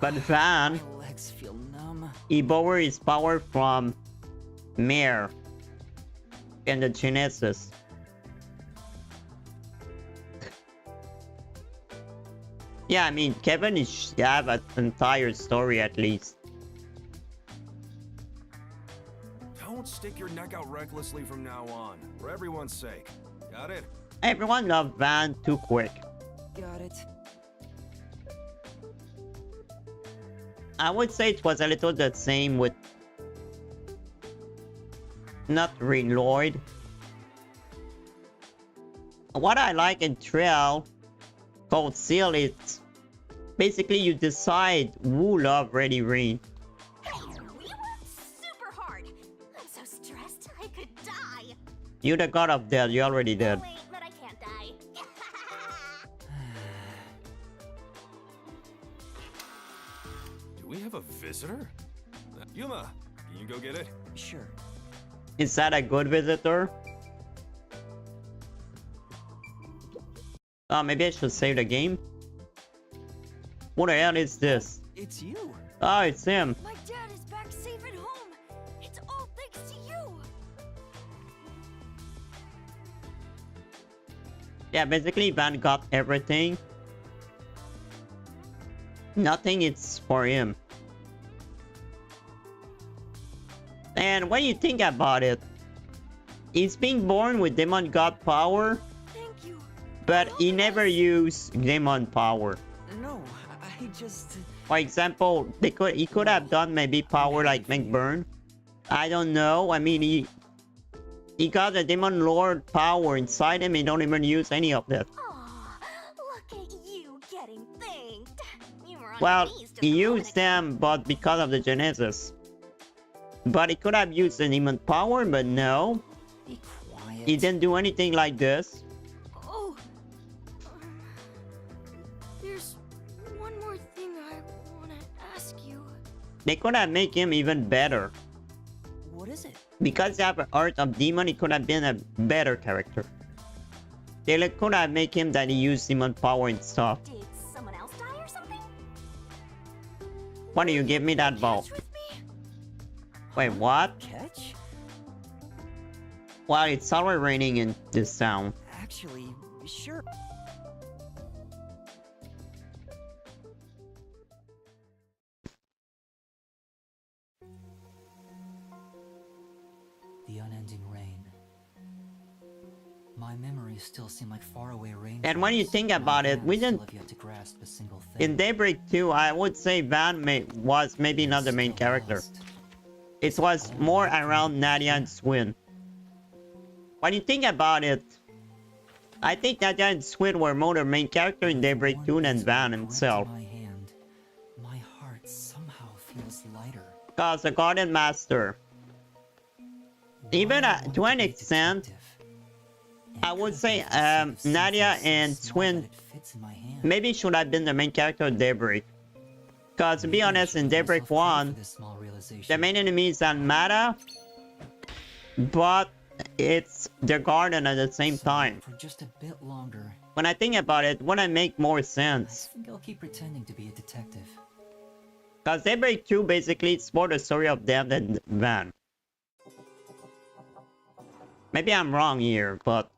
But Van, My legs feel numb. he borrowed his power from Mare in the Genesis. Yeah, I mean, Kevin is have an entire story at least. Don't stick your neck out recklessly from now on, for everyone's sake. Got it? Everyone loved Van too quick. Got it. I would say it was a little the same with not really Lloyd. What I like in Trail called Seal is basically you decide who love Reddy Rain. Hey, we worked super hard. You're the god of death. You already Oh, dead. wait, but I can't die. Do we have a visitor? Yuma, can you go get it? Sure. Is that a good visitor? Maybe I should save the game. What the hell is this? It's you. Oh, it's him. My dad is back safe at home. It's all thanks to you. Yeah, basically Van got everything. Nothing is for him. And when you think about it, he's being born with demon god power, Thank you. but he never used demon power. No, I just... For example, he could have done maybe power like McBurn. I don't know. I mean, he got the demon lord power inside him. He don't even use any of that. Aw, look at you getting thanked. You were on Well, your knees just he a moment used ago. them, but because of the Genesis. But he could have used the demon power, but no. Be quiet. He didn't do anything like this. Oh. There's one more thing I want to ask you. They could have made him even better. What is it? Because they have an art of demon, he could have been a better character. They could have made him that he used demon power and stuff. Did someone else die or something? Why do you give me that ball? Catch with me? Wait, what? Catch? Well, it's already raining in this town. Actually, sure. The unending rain. My memories still seem like faraway rain. And when you think about it, we didn't... Have yet to grasp a single thing. In Daybreak 2, I would say Van was maybe not the main character. It was more around Nadia and Swin. When you think about it, I think Nadia and Swin were more the main character in Daybreak 2 than Van himself. My hand. My heart somehow feels lighter. Because the Garden Master, even to an extent, I would say Nadia and Swin maybe should have been the main character of Daybreak. Because to be honest, in Daybreak 1, the main enemy is Almada, but it's the Garden at the same time. For just a bit longer, When I think about it, wouldn't make more I sense. think I'll keep pretending to be a detective. Because Daybreak 2 basically it's more the story of them than Van. Maybe I'm wrong here, but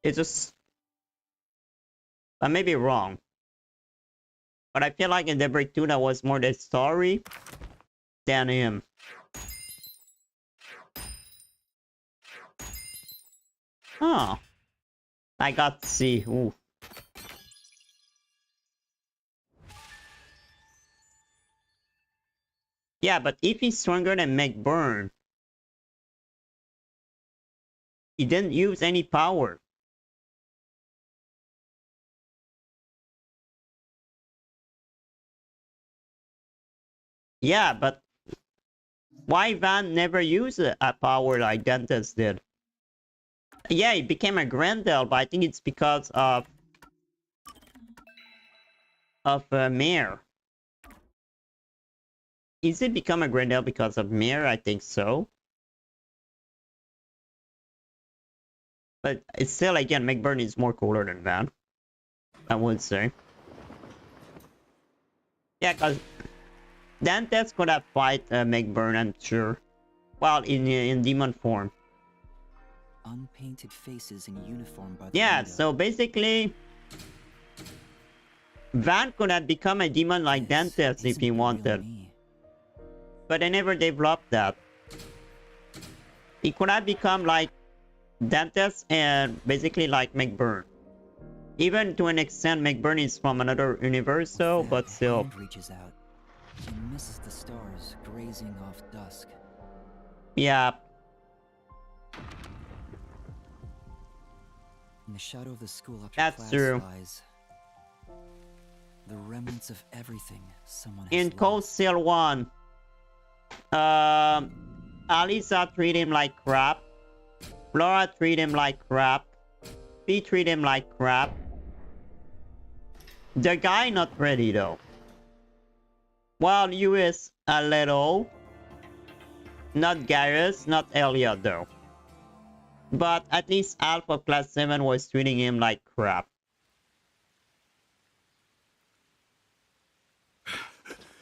it's just... I may be wrong. But I feel like in Daybreak 2 that was more the story than him. Huh. I got to see. Ooh. Yeah, but if he's stronger than McBurn, he didn't use any power. Yeah, but why Van never used a power like Dentist did? Yeah, he became a Grendel, but I think it's because of Mare. Is it become a Grendel because of Mare? I think so. But it's still, again, McBurn is more cooler than Van, I would say. Yeah, because Dantes could have fight McBurn, I'm sure. Well, in demon form. Unpainted faces in uniform by the Yeah, window. so basically, Van could have become a demon like This Dantes if isn't he real wanted. me. But they never developed that. He could have become like Dantes and basically like McBurn. Even to an extent, McBurn is from another universe, so, That but still. hand reaches out and misses the stars grazing off dusk. Yeah, In the shadow of the school upper That's class true. lies the remnants of everything someone has in Cold lost. Steel 1, Alisa treated him like crap. Laura treat him like crap. P treat him like crap. The guy not ready though. Well, you is a little. Not Garrus, not Elliot though. But at least Alpha Class 7 was treating him like crap.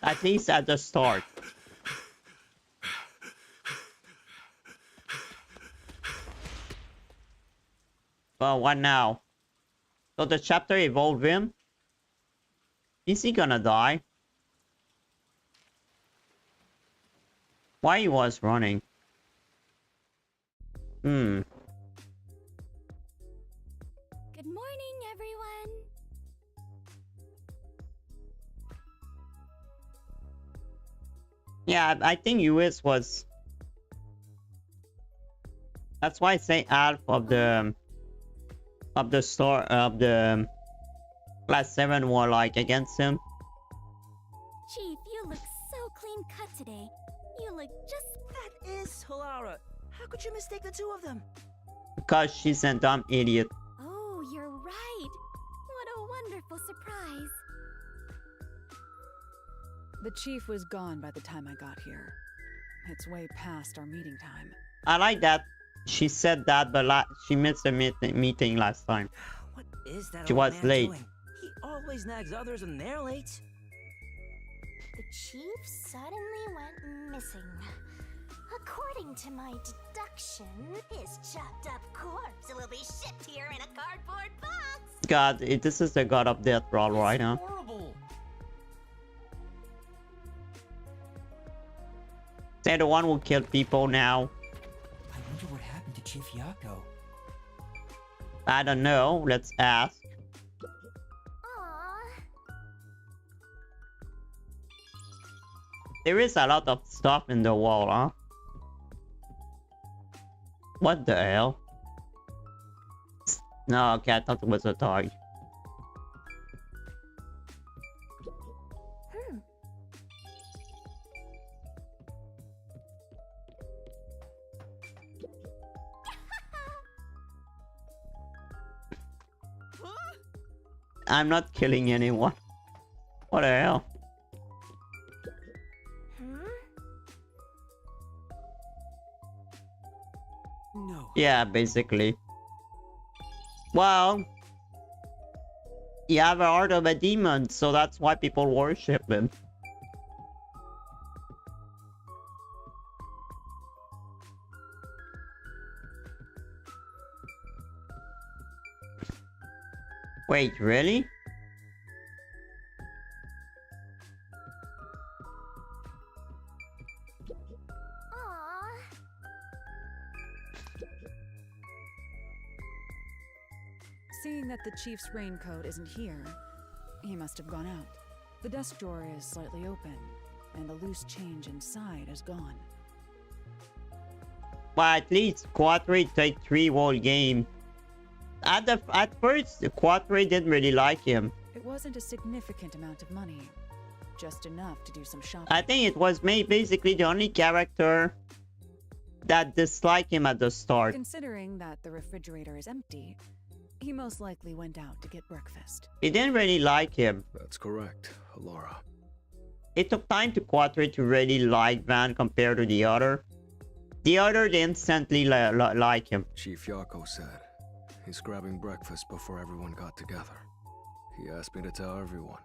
At least at the start. Well, what now? So the chapter evolved him? Is he gonna die? Why he was running? Good morning, everyone. Yeah, I think US was... That's why I say Alpha of the store of the Class 7 were like against him. Chief, you look so clean cut today. You look just... That is Halara. How could you mistake the two of them? Because she's a dumb idiot. Oh, you're right. What a wonderful surprise. The chief was gone by the time I got here. It's way past our meeting time. I like that she said that, but she missed the meeting last time. What is that She old was man late. doing? He always nags others when they're late. The chief suddenly went missing. According to my deduction, his chopped up corpse will be shipped here in a cardboard box. God, this is the God of Death role, right? Huh? Horrible. They're the one who killed people now. I wonder what happened to Chief Yako. I don't know. Let's ask. Aww. There is a lot of stuff in the wall, huh? What the hell? No, okay, I thought it was a dog. I'm not killing anyone. What the hell? No. Yeah, basically. Well, you have a heart of a demon, so that's why people worship him. Wait, really? Seeing that the chief's raincoat isn't here, he must have gone out. The desk drawer is slightly open, and the loose change inside is gone. But at least Quattro take 3 whole game. At first, Quattro didn't really like him. It wasn't a significant amount of money, just enough to do some shopping. I think it was basically the only character that disliked him at the start. Considering that the refrigerator is empty, he most likely went out to get breakfast. He didn't really like him. That's correct, Alara. It took time to Quattro to really like Van compared to the other. The other instantly like him. Chief Yako said he's grabbing breakfast before everyone got together. He asked me to tell everyone.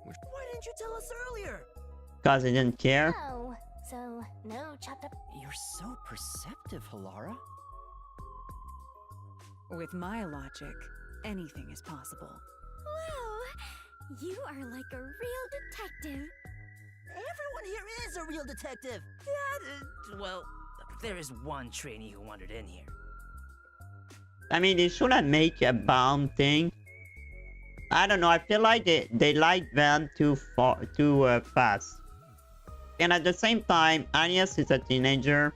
Why didn't you tell us earlier? Because he didn't care. Oh, so no chopped up. You're so perceptive, Halara. With my logic, anything is possible. Wow, you are like a real detective. Everyone here is a real detective. Well, there is one trainee who wandered in here. I mean, they shouldn't make a bomb thing. I don't know. I feel like they like Van too fast. And at the same time, Agnes is a teenager.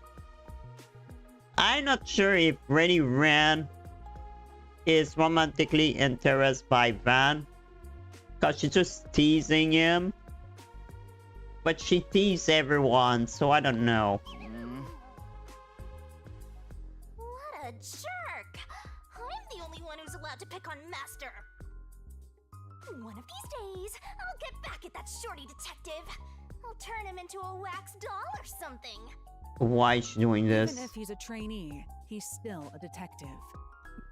I'm not sure if Reddy Ran is romantically interested by Van, because she's just teasing him. But she teases everyone, so I don't know. What a jerk! I'm the only one who's allowed to pick on Master. One of these days, I'll get back at that shorty detective. I'll turn him into a wax doll or something. Why is she doing this? Even if he's a trainee, he's still a detective.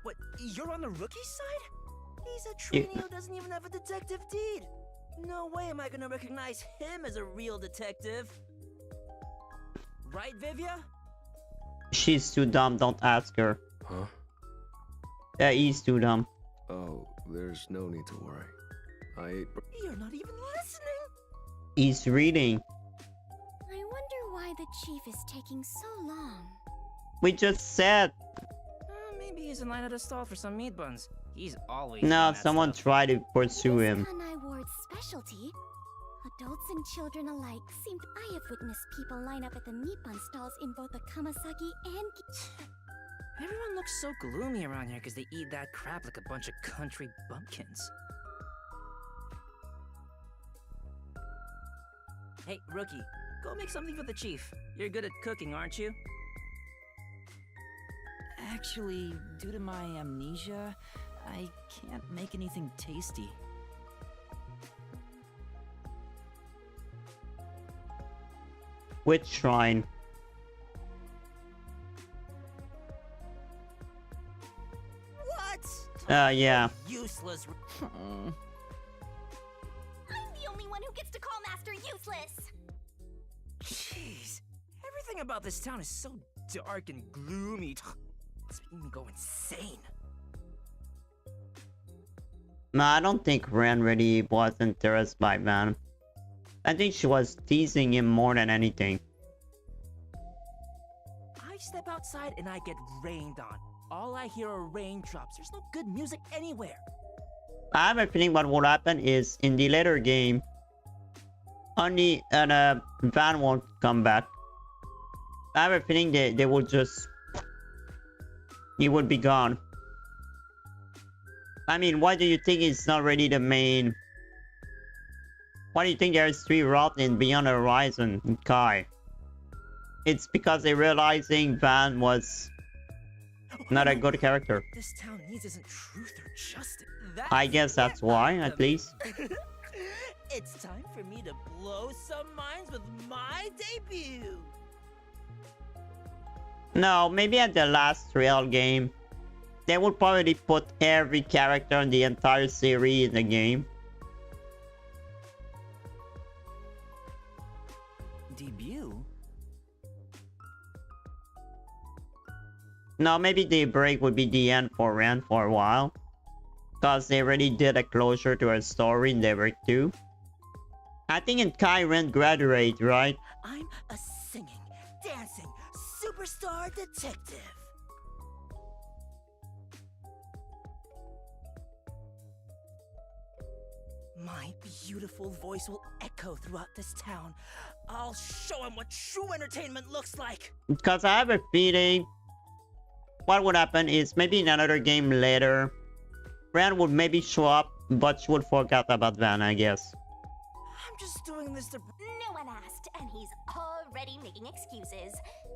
What, you're on the rookie side? He's a trainee who doesn't even have a detective deed. No way am I gonna recognize him as a real detective. Right, Vivia? She's too dumb, don't ask her. Huh? Yeah, he's too dumb. Oh, there's no need to worry. I ate. You're not even listening. He's reading. I wonder why the chief is taking so long. We just said. Maybe he's in line at a stall for some meat buns. He's always. No, doing that someone stuff. tried to pursue him. Kanai Ward's specialty. Adults and children alike seemed I have witnessed people line up at the meat bun stalls in both the Kamasaki and Everyone looks so gloomy around here because they eat that crap like a bunch of country bumpkins. Hey, rookie, go make something for the chief. You're good at cooking, aren't you? Actually, due to my amnesia, I can't make anything tasty. Which shrine? What? Yeah. Useless. I'm the only one who gets to call Master useless. Jeez, everything about this town is so dark and gloomy. It's making me go insane. No, I don't think Ren really was interested by Van. I think she was teasing him more than anything. I step outside and I get rained on. All I hear are raindrops. There's no good music anywhere. I have a feeling what will happen is in the later game, only Van won't come back. I have a feeling they will just... He would be gone. I mean, why do you think it's not really the main... Why do you think there's 3 routes in Beyond the Horizon in Kai? It's because they're realizing Van was not a good character. This town needs isn't truth or justice. I guess that's why, at least. It's time for me to blow some minds with my debut. No, maybe at the last Trail game, they would probably put every character in the entire series in the game. Debut? No, maybe Daybreak would be the end for Ren for a while. Because they already did a closure to her story in Daybreak 2. I think in Kai Ren graduate, right? I'm a singing, dancing, superstar detective. My beautiful voice will echo throughout this town. I'll show him what true entertainment looks like. Because I have a feeling what would happen is maybe in another game later, Ren would maybe show up, but she would forget about Van, I guess. I'm just doing this to... No one asked, and he's already making excuses.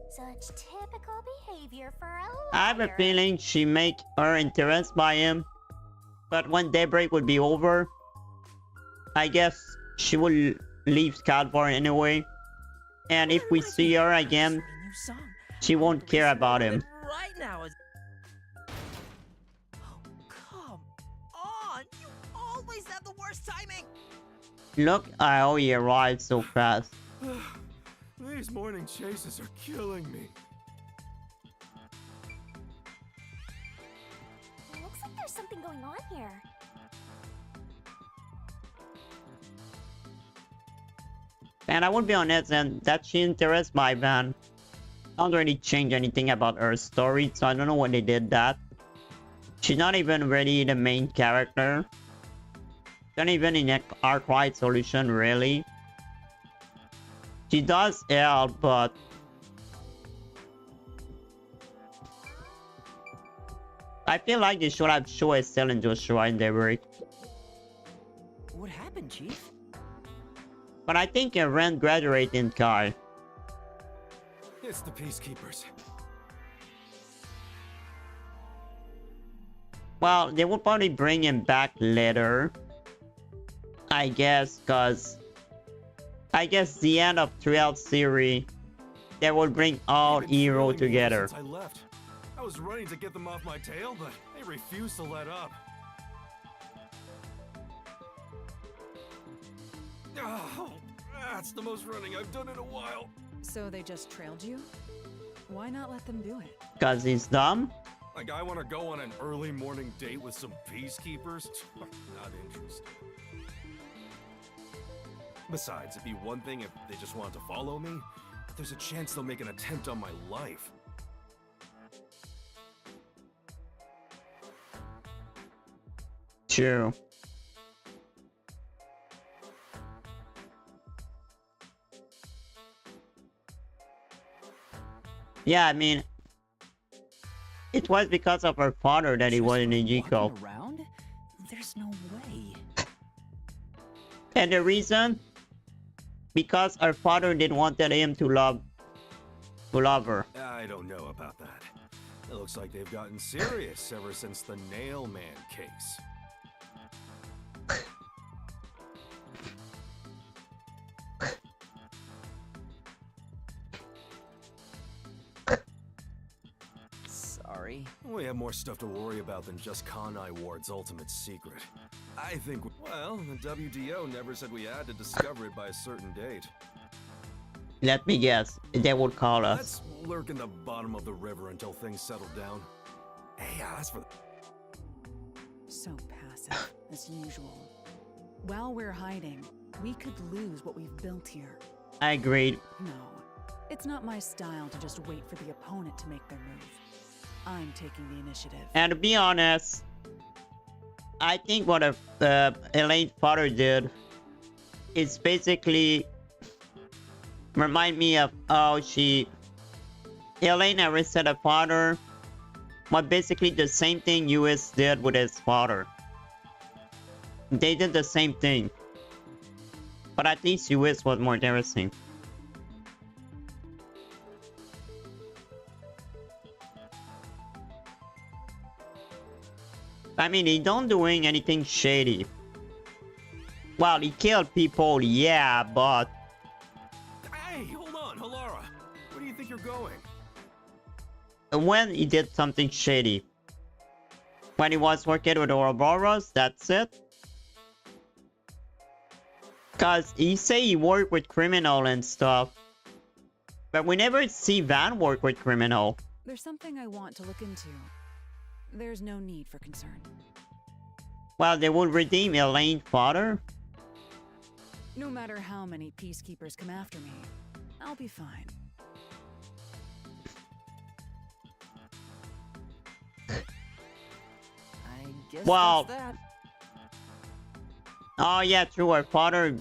Such typical behavior for a lawyer. I have a feeling she make her interest by him, but when Daybreak would be over, I guess she will leave Scalvar anyway. And if we see her again, she won't care about him. Right now is... Oh, come on! You always have the worst timing! Look how he arrived so fast. These morning chases are killing me. Looks like there's something going on here. And I would be honest, and that she interested by Van don't really change anything about her story, so I don't know why they did that. She's not even really the main character. Not even in Arkwright Solution, really. She does help, but... I feel like they should have shown Estelle and Joshua in Daybreak. What happened, Chief? But I think Ren graduated in Kai. It's the Peacekeepers. Well, they will probably bring him back later. I guess, cause I guess the end of 12th series, they will bring all They've been heroes trailing me ever together. since I left. I was running to get them off my tail, but they refused to let up. Oh, that's the most running I've done in a while. So they just trailed you? Why not let them do it? Cause he's dumb? Like I want to go on an early morning date with some peacekeepers? Not interested. Besides, it'd be one thing if they just wanted to follow me, but there's a chance they'll make an attempt on my life. True. Yeah, I mean, it was because of her father that he was in the G-Code. Walking around? There's no way. And the reason? Because her father didn't want him to love her. I don't know about that. It looks like they've gotten serious ever since the Nail Man case. Sorry. We have more stuff to worry about than just Kanai Ward's ultimate secret. I think, well, the WDO never said we had to discover it by a certain date. Let me guess, they would call us. Let's lurk in the bottom of the river until things settle down. Hey, as for the... So passive, as usual. While we're hiding, we could lose what we've built here. I agreed. No, it's not my style to just wait for the opponent to make their move. I'm taking the initiative. And to be honest, I think what Elaine's father did is basically remind me of how Elaine arrested her father, but basically the same thing US did with his father. They did the same thing, but at least US was more interesting. I mean, he don't doing anything shady. Well, he killed people, yeah, but... Hey, hold on, Halara. Where do you think you're going? When he did something shady. When he was working with Ouroboros, that's it. Cause he say he worked with criminal and stuff. But we never see Van work with criminal. There's something I want to look into. There's no need for concern. Well, they will redeem Elaine's father. No matter how many peacekeepers come after me, I'll be fine. I guess Well, that's that. Oh yeah, true. Her father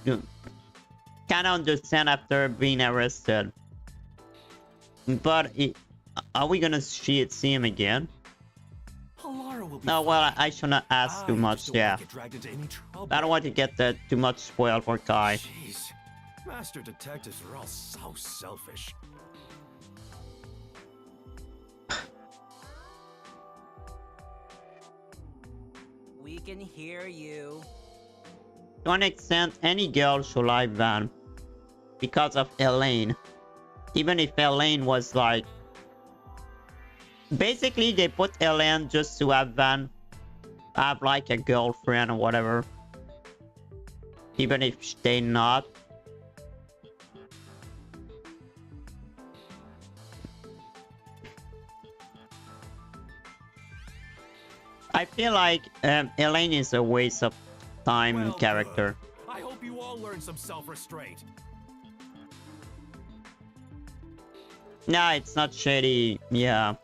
kind of understand after being arrested. But are we gonna see him again? Halara will be No, well, I should not ask too much. Yeah, I don't want to get too much spoiled for Kai. Jeez, master detectives are all so selfish. We can hear you. To an extent, any girl should like Van because of Elaine. Even if Elaine was like... Basically, they put Elaine just to have Van have like a girlfriend or whatever. Even if they not. I feel like Elaine is a waste of time character. I hope you all learn some self-restraint. No, it's not shady. Yeah.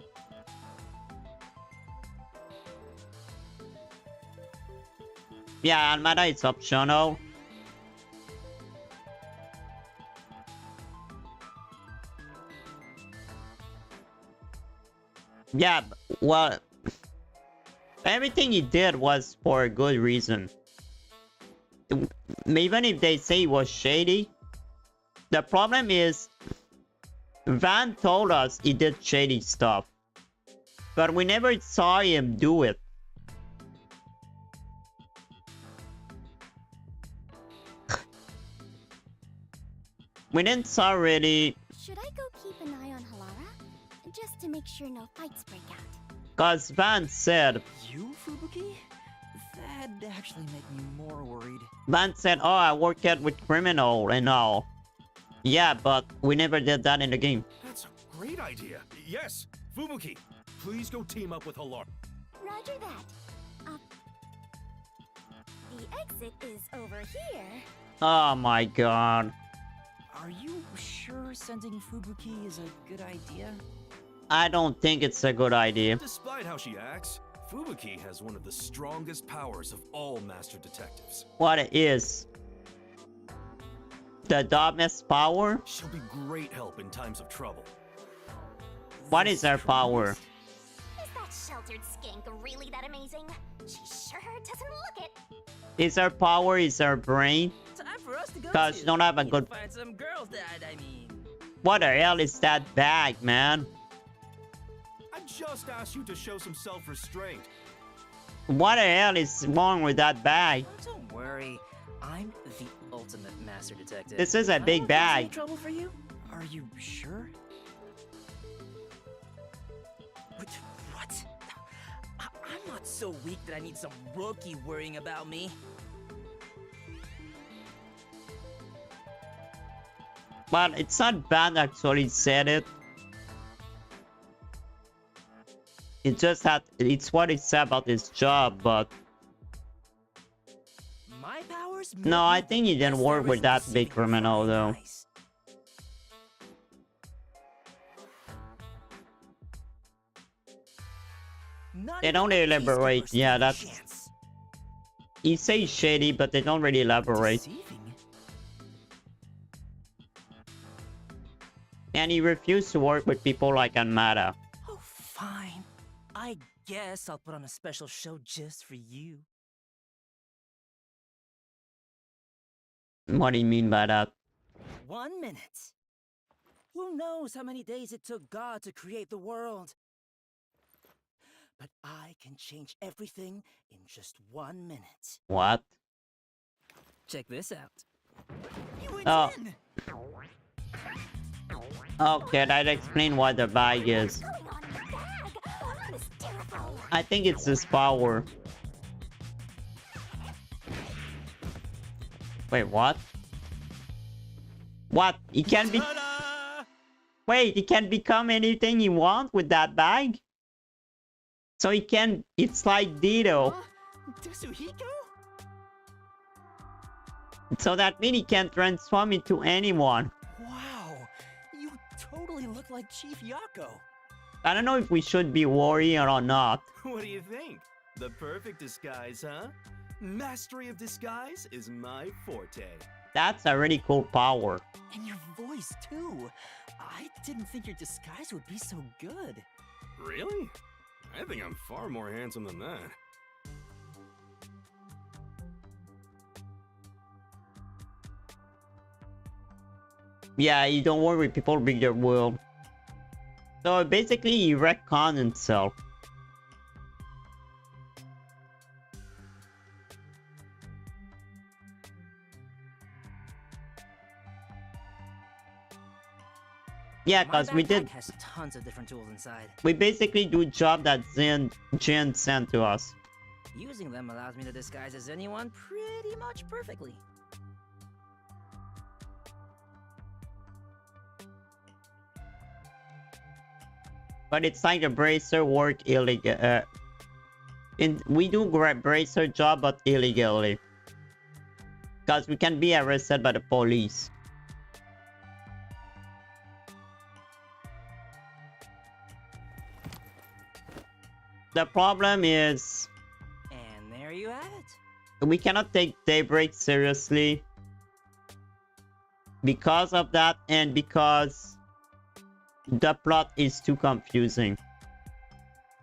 Yeah, Almada, it's optional. Yeah, well, everything he did was for a good reason. Even if they say it was shady, the problem is Van told us he did shady stuff, but we never saw him do it. We didn't already, Should I go keep an eye on Halara? Just to make sure no fights break out. cause Van said, You, Fubuki? That'd actually make me more worried. oh, I work out with criminal and all. Yeah, but we never did that in the game. That's a great idea. Yes, Fubuki, please go team up with Halara. Roger that. The exit is over here. Oh my god. Are you sure sending Fubuki is a good idea? I don't think it's a good idea. Despite how she acts, Fubuki has one of the strongest powers of all master detectives. What it is? The Dominus power? She'll be great help in times of trouble. What is her power? Is that sheltered skink really that amazing? She sure doesn't look it. Is her power, is her brain? Time for us to go. Cause you don't have a Need to good... find some girls that I mean. What the hell is that bag, man? I just asked you to show some self-restraint. What the hell is wrong with that bag? Don't worry, I'm the ultimate master detective. This is a I big won't cause any bag. trouble for you? Are you sure? What? I'm not so weak that I need some rookie worrying about me. But it's not bad actually said it. It just had, it's what it said about his job, but... My powers No, I think he didn't work with that big criminal though. They don't elaborate. Yeah, that's... He says shady, but they don't really elaborate. And he refused to work with people like Anmata. Oh, fine. I guess I'll put on a special show just for you. What do you mean by that? 1 minute. Who knows how many days it took God to create the world? But I can change everything in just 1 minute. What? Check this out. You Oh. win! Okay, that explains what the bag is. I think it's his power. Wait, what? What? He can be... Wait, he can become anything he wants with that bag? So he can... It's like Dido. Tetsuhiko? So that means he can transform into anyone. Wow, you totally look like Chief Yako. I don't know if we should be worried or not. What do you think? The perfect disguise, huh? Mastery of disguise is my forte. That's a really cool power. And your voice, too. I didn't think your disguise would be so good. Really? I think I'm far more handsome than that. Yeah, you don't worry with people big their world. So basically he retconned himself. Yeah, My cause we backpack did. has tons of different tools inside. We basically do job that Jin sent to us. Using them allows me to disguise as anyone pretty much perfectly. But it's like the bracer work illegal. We do bracer job, but illegally. Cause we can be arrested by the police. The problem is And there you have it. we cannot take Daybreak seriously because of that, and because the plot is too confusing.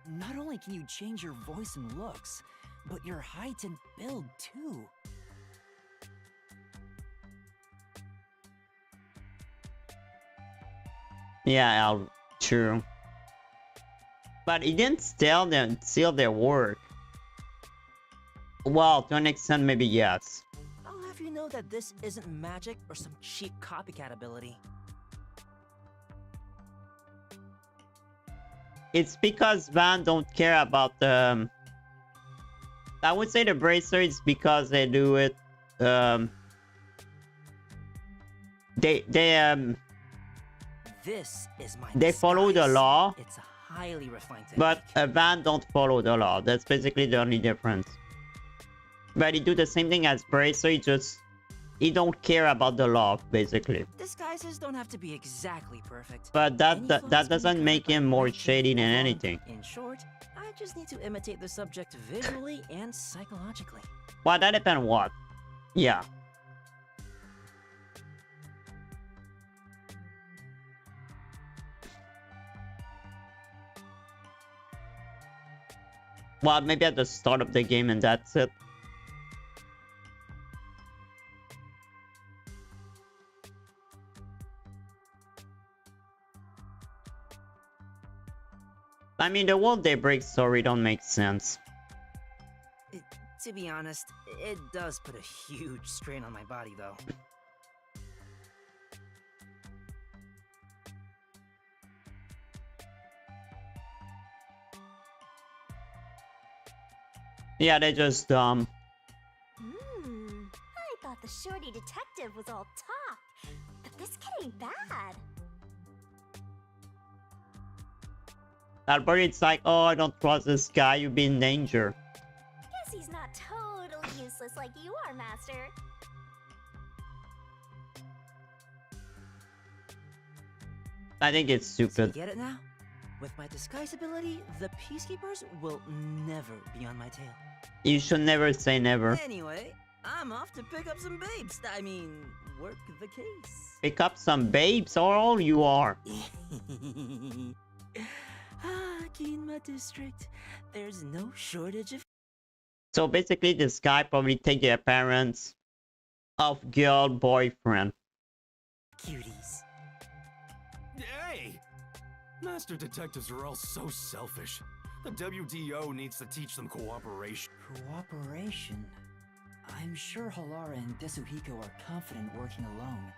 Not only can you change your voice and looks, but your height and build too. Yeah, true. But it didn't steal their work. Well, to an extent, maybe yes. I'll have if you know that this isn't magic or some cheap copycat ability? It's because Van don't care about the... I would say the bracer is because they do it... This is my they follow the disguise. law, It's a highly refined technique. but Van don't follow the law. That's basically the only difference. But he do the same thing as bracer, he don't care about the law, basically. Disguises don't have to be exactly perfect. But Any that flaws can be doesn't make covered by him more great shady than perform. anything. In short, I just need to imitate the subject visually and psychologically. Well, that depends what. Yeah. Well, maybe at the start of the game and that's it. I mean, the whole Daybreak story don't make sense. To be honest, it does put a huge strain on my body, though. Yeah, they're just dumb. I thought the shorty detective was all talk, but this kid ain't bad. Albert, it's like, oh, I don't trust this guy, you'll be in danger. Guess he's not totally useless like you are, Master. I think it's So you stupid. get it now? With my disguise ability, the Peacekeepers will never be on my tail. You should never say never. Anyway, I'm off to pick up some babes. I mean, work the case. Pick up some babes, or all you are. Kinma district. There's no shortage of So basically, this guy probably take the appearance of girl boyfriend. cuties. Hey! Master detectives are all so selfish. The WDO needs to teach them cooperation. Cooperation? I'm sure Halara and Desuhiko are confident working alone.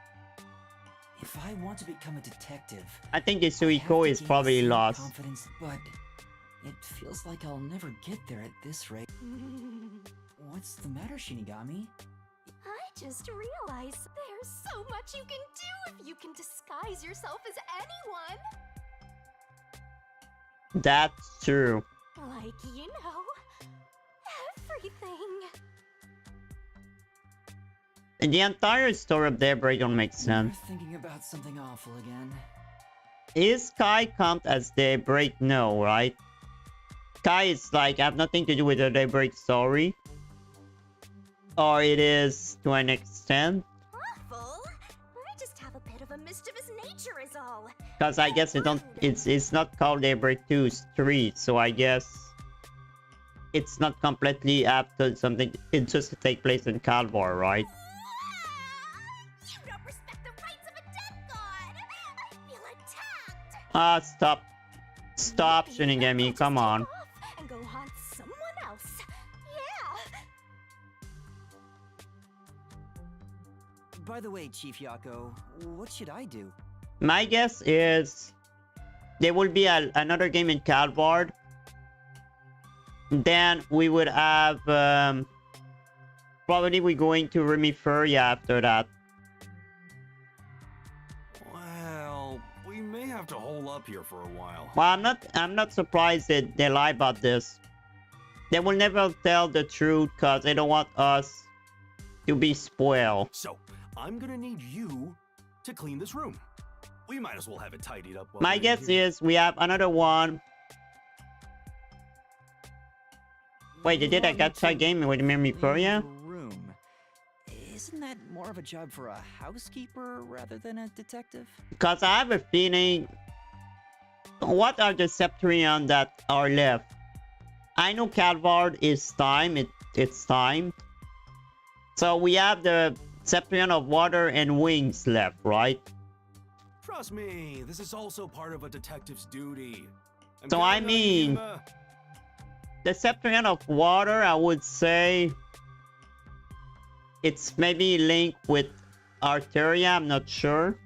If I want to become a detective, I think I have Isuiko to is gain probably some lost. confidence, but it feels like I'll never get there at this rate. What's the matter, Shinigami? I just realized there's so much you can do if you can disguise yourself as anyone. That's true. Like, you know, everything. And the entire story of Daybreak don't make You're sense. thinking about something awful again. Is Kai count as Daybreak? No, right? Kai is like, have nothing to do with the Daybreak story. Or it is to an extent. Awful? I just have a bit of a mischievous nature is all. Because I guess it's not called Daybreak 2, it's 3, so I guess it's not completely after something, it just take place in Calvar, right? You don't respect the rights of a dead god! I feel attacked! Ah, stop. Stop, Maybe Shinigami, I'll come just on. take off and go haunt someone else. Yeah! By the way, Chief Yako, what should I do? My guess is there will be another game in Calvard. Then we would have probably we're going to Remiferia after that. Well, we may have to hole up here for a while. Well, I'm not surprised that they lie about this. They will never tell the truth because they don't want us to be spoiled. So, I'm gonna need you to clean this room. We might as well have it tidied up. while My we're guess here. is we have another one. Wait, they did a gacha game with Remiferia? Room. Isn't that more of a job for a housekeeper rather than a detective? Because I have a feeling... What are the Septrion that are left? I know Calvard is time, it's time. So we have the Septrion of Water and Wings left, right? Trust me, this is also part of a detective's duty. I'm So counting I on mean- you, The Septrion of Water, I would say... it's maybe linked with Arteria, I'm not sure.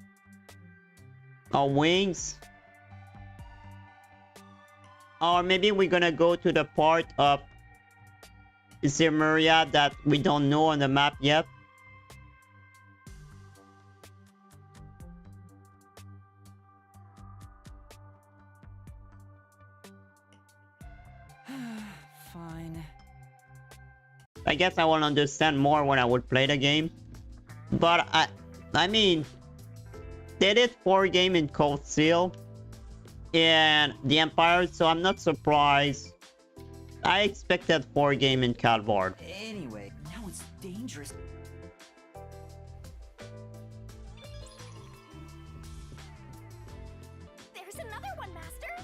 Or Wings. Or maybe we're gonna go to the part of Zemuria that we don't know on the map yet. Fine. I guess I will understand more when I would play the game. But I mean, they did 4 games in Cold Steel and the Empire, so I'm not surprised. I expected 4 games in Calvard. Anyway, now it's dangerous. There's another one, Master!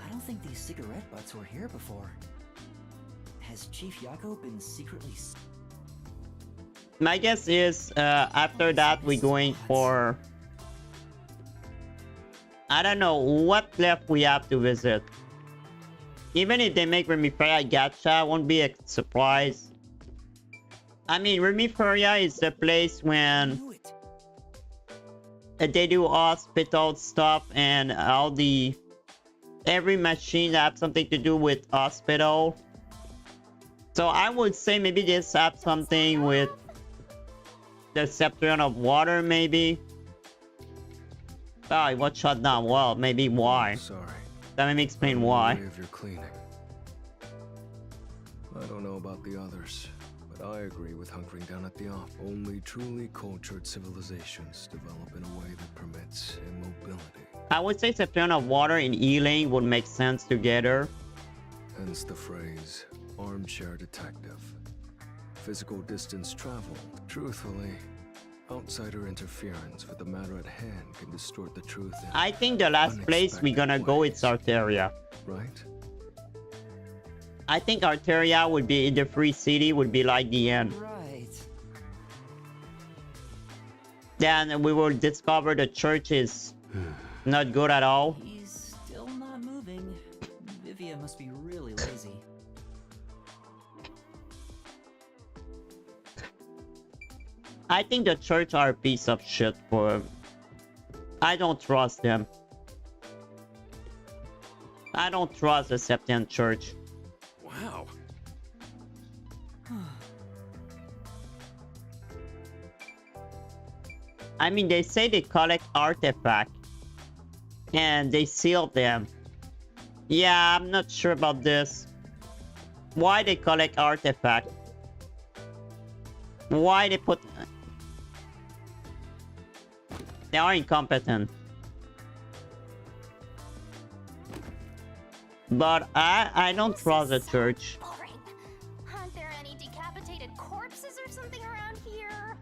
I don't think these cigarette butts were here before. Has Chief Yako been secretly... My guess is after that we're going for... I don't know what left we have to visit. Even if they make Remiferia Gacha, I won't be surprised. I mean, Remiferia is the place when they do hospital stuff and all the... every machine that has something to do with hospital. So I would say maybe this has something with the Septrion of Water, maybe. Oh, it was shut down. Well, maybe why. Sorry. Let me explain why. If you're cleaning. I don't know about the others, but I agree with hunkering down at the off. Only truly cultured civilizations develop in a way that permits immobility. I would say Septrion of Water and Ealing would make sense together. Hence the phrase, armchair detective. Physical distance travel. Truthfully, outsider interference with the matter at hand can distort the truth in I think the last place we're gonna go is Arteria. right? I think Arteria would be in the free city, would be like the end. Right. Then we will discover the church is not good at all. He's still not moving. Vivia must be really lazy. I think the church are a piece of shit for... I don't trust them. I don't trust the Septian Church. Wow. I mean, they say they collect artifacts. And they seal them. Yeah, I'm not sure about this. Why they collect artifacts? Why they put... They are incompetent. But I don't trust the church. Boring. Aren't there any decapitated corpses or something around here?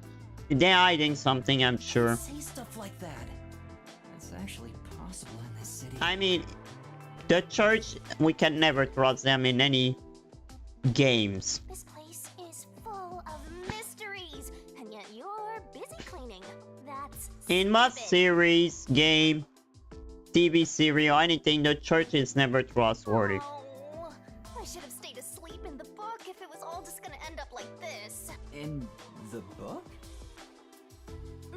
They're hiding something, I'm sure. Say stuff like that. That's actually possible in this city. I mean, the church, we can never trust them in any games. This place is full of mysteries, and yet you're busy cleaning. That's In most stupid. series, game, TV series, or anything, the church is never trustworthy. Oh, I should have stayed asleep in the book if it was all just gonna end up like this. In the book?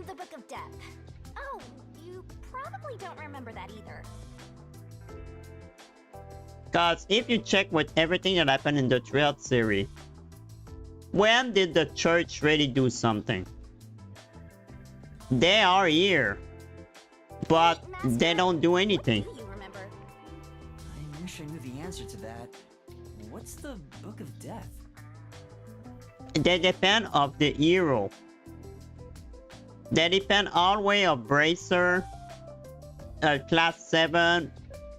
The Book of Death. Oh, you probably don't remember that either. Cause if you check with everything that happened in the Triad series, when did the church really do something? They are here, but they don't do anything. What do you remember? I wish I knew the answer to that. What's the Book of Death? They depend of the hero. They depend always of Bracer, Class 7,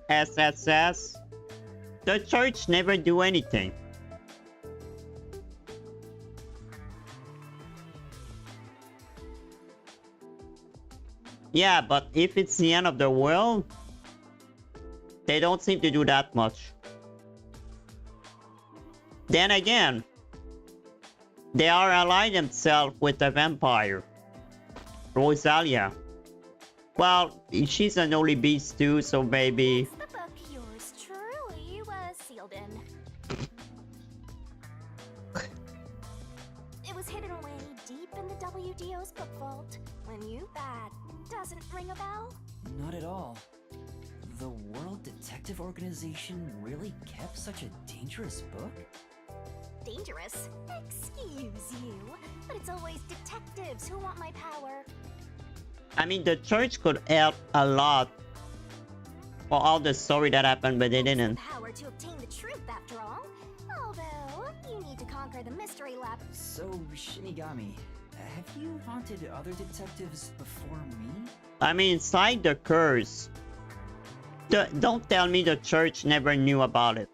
SSS. The church never do anything. Yeah, but if it's the end of the world, they don't seem to do that much. Then again, they are allied themselves with the vampire, Rosalia. Well, she's an holy beast too, so maybe... The book yours truly was sealed in. Dio's book vault. When you bad, doesn't ring a bell? Not at all. The World Detective Organization really kept such a dangerous book? Dangerous? Excuse you, but it's always detectives who want my power. I mean, the church could help a lot for all the story that happened, but they didn't. Power to obtain the truth, after all. Although, you need to conquer the mystery lab. So, Shinigami, have you haunted other detectives before me? I mean, inside the curse. Don't tell me the church never knew about it.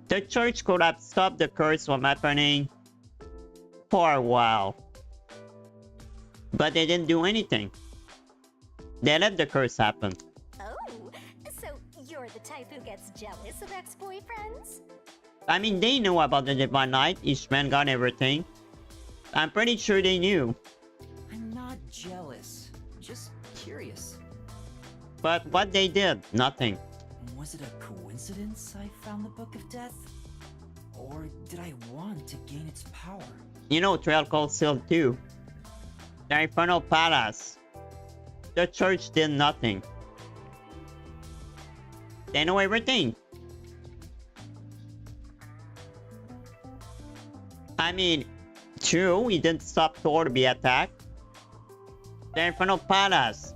The church could have stopped the curse from happening for a while. But they didn't do anything. They let the curse happen. Oh, so you're the type who gets jealous of ex-boyfriends? I mean, they know about the Divine Knight. Ishman got everything. I'm pretty sure they knew. I'm not jealous. Just curious. But what they did, nothing. Was it a coincidence I found the Book of Death? Or did I want to gain its power? You know, Trail called Seal 2. The Infernal Palace. The church did nothing. They know everything. I mean, true, he didn't stop Thor to be attacked. The Infernal Palace.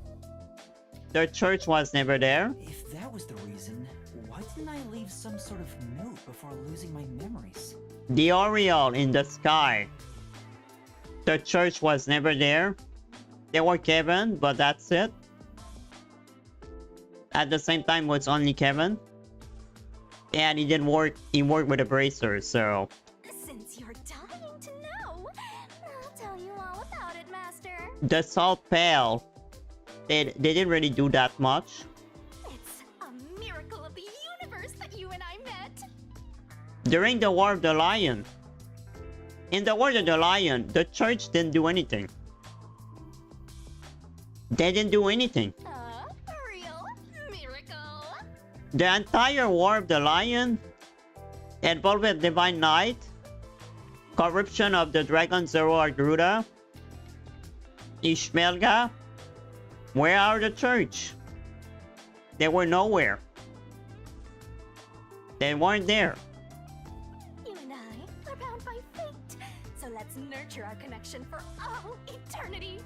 The church was never there. If that was the reason, why didn't I leave some sort of note before losing my memories? The Oriole in the sky. The church was never there. There were Kevin, but that's it. At the same time, it was only Kevin. And he didn't work. He worked with a bracer, so. Since you're dying to know, I'll tell you all about it, Master. The Salt Pail. They didn't really do that much. It's a miracle of the universe that you and I met. During the War of the Lion. In the War of the Lion, the church didn't do anything. They didn't do anything. A real miracle. The entire War of the Lion involved the Divine Knight, corruption of the Dragon Zero Agruda, Ishmelga. Where are the church? They were nowhere. They weren't there. You and I are bound by fate, so let's nurture our connection for all eternity.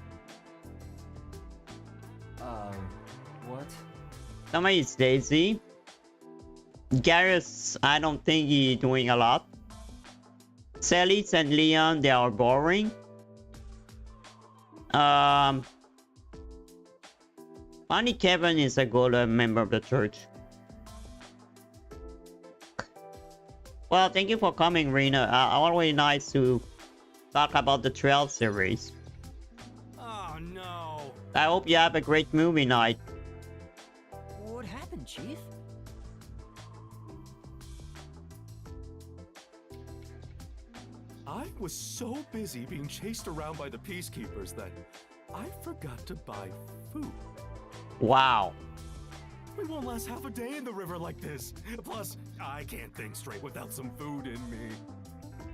What? Somebody's Daisy. Garrus, I don't think he's doing a lot. Celis and Leon, they are boring. Only Kevin is a good member of the church. Well, thank you for coming, Rena. Always nice to talk about the Trail series. Oh no! I hope you have a great movie night. What happened, Chief? I was so busy being chased around by the Peacekeepers that I forgot to buy food. Wow. We won't last half a day in the river like this. Plus, I can't think straight without some food in me.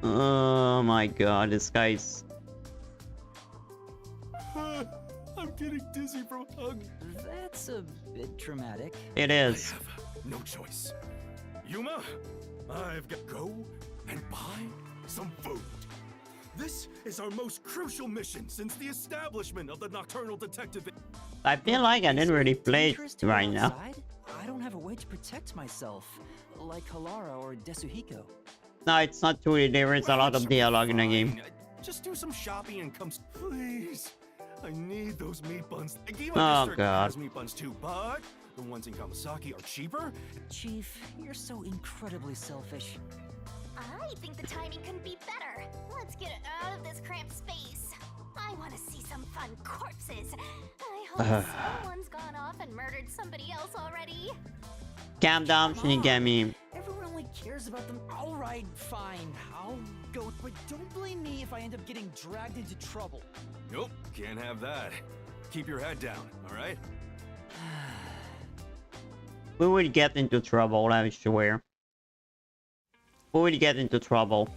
Oh my god, this guy's... I'm getting dizzy from hunger. That's a bit dramatic. It is. I have no choice. Yuma, I've got to go and buy some food. This is our most crucial mission since the establishment of the Nocturnal Detective. I feel like I didn't really play it right now. I don't have a way to protect myself, like Halara or Desuhiko. No, it's not true. There is a lot of dialogue in the game. Just do some shopping and come. Please, I need those meat buns. Oh god. Has meat buns too, but the ones in Kamasaki are cheaper. Chief, you're so incredibly selfish. I think the timing couldn't be better. Let's get out of this cramped space. I want to see some fun corpses. I hope someone's gone off and murdered somebody else already. Calm down, Shinigami. Everyone only cares about them. All right, fine. I'll go, but don't blame me if I end up getting dragged into trouble. Nope, can't have that. Keep your head down, all right? We will get into trouble, I swear. We will get into trouble.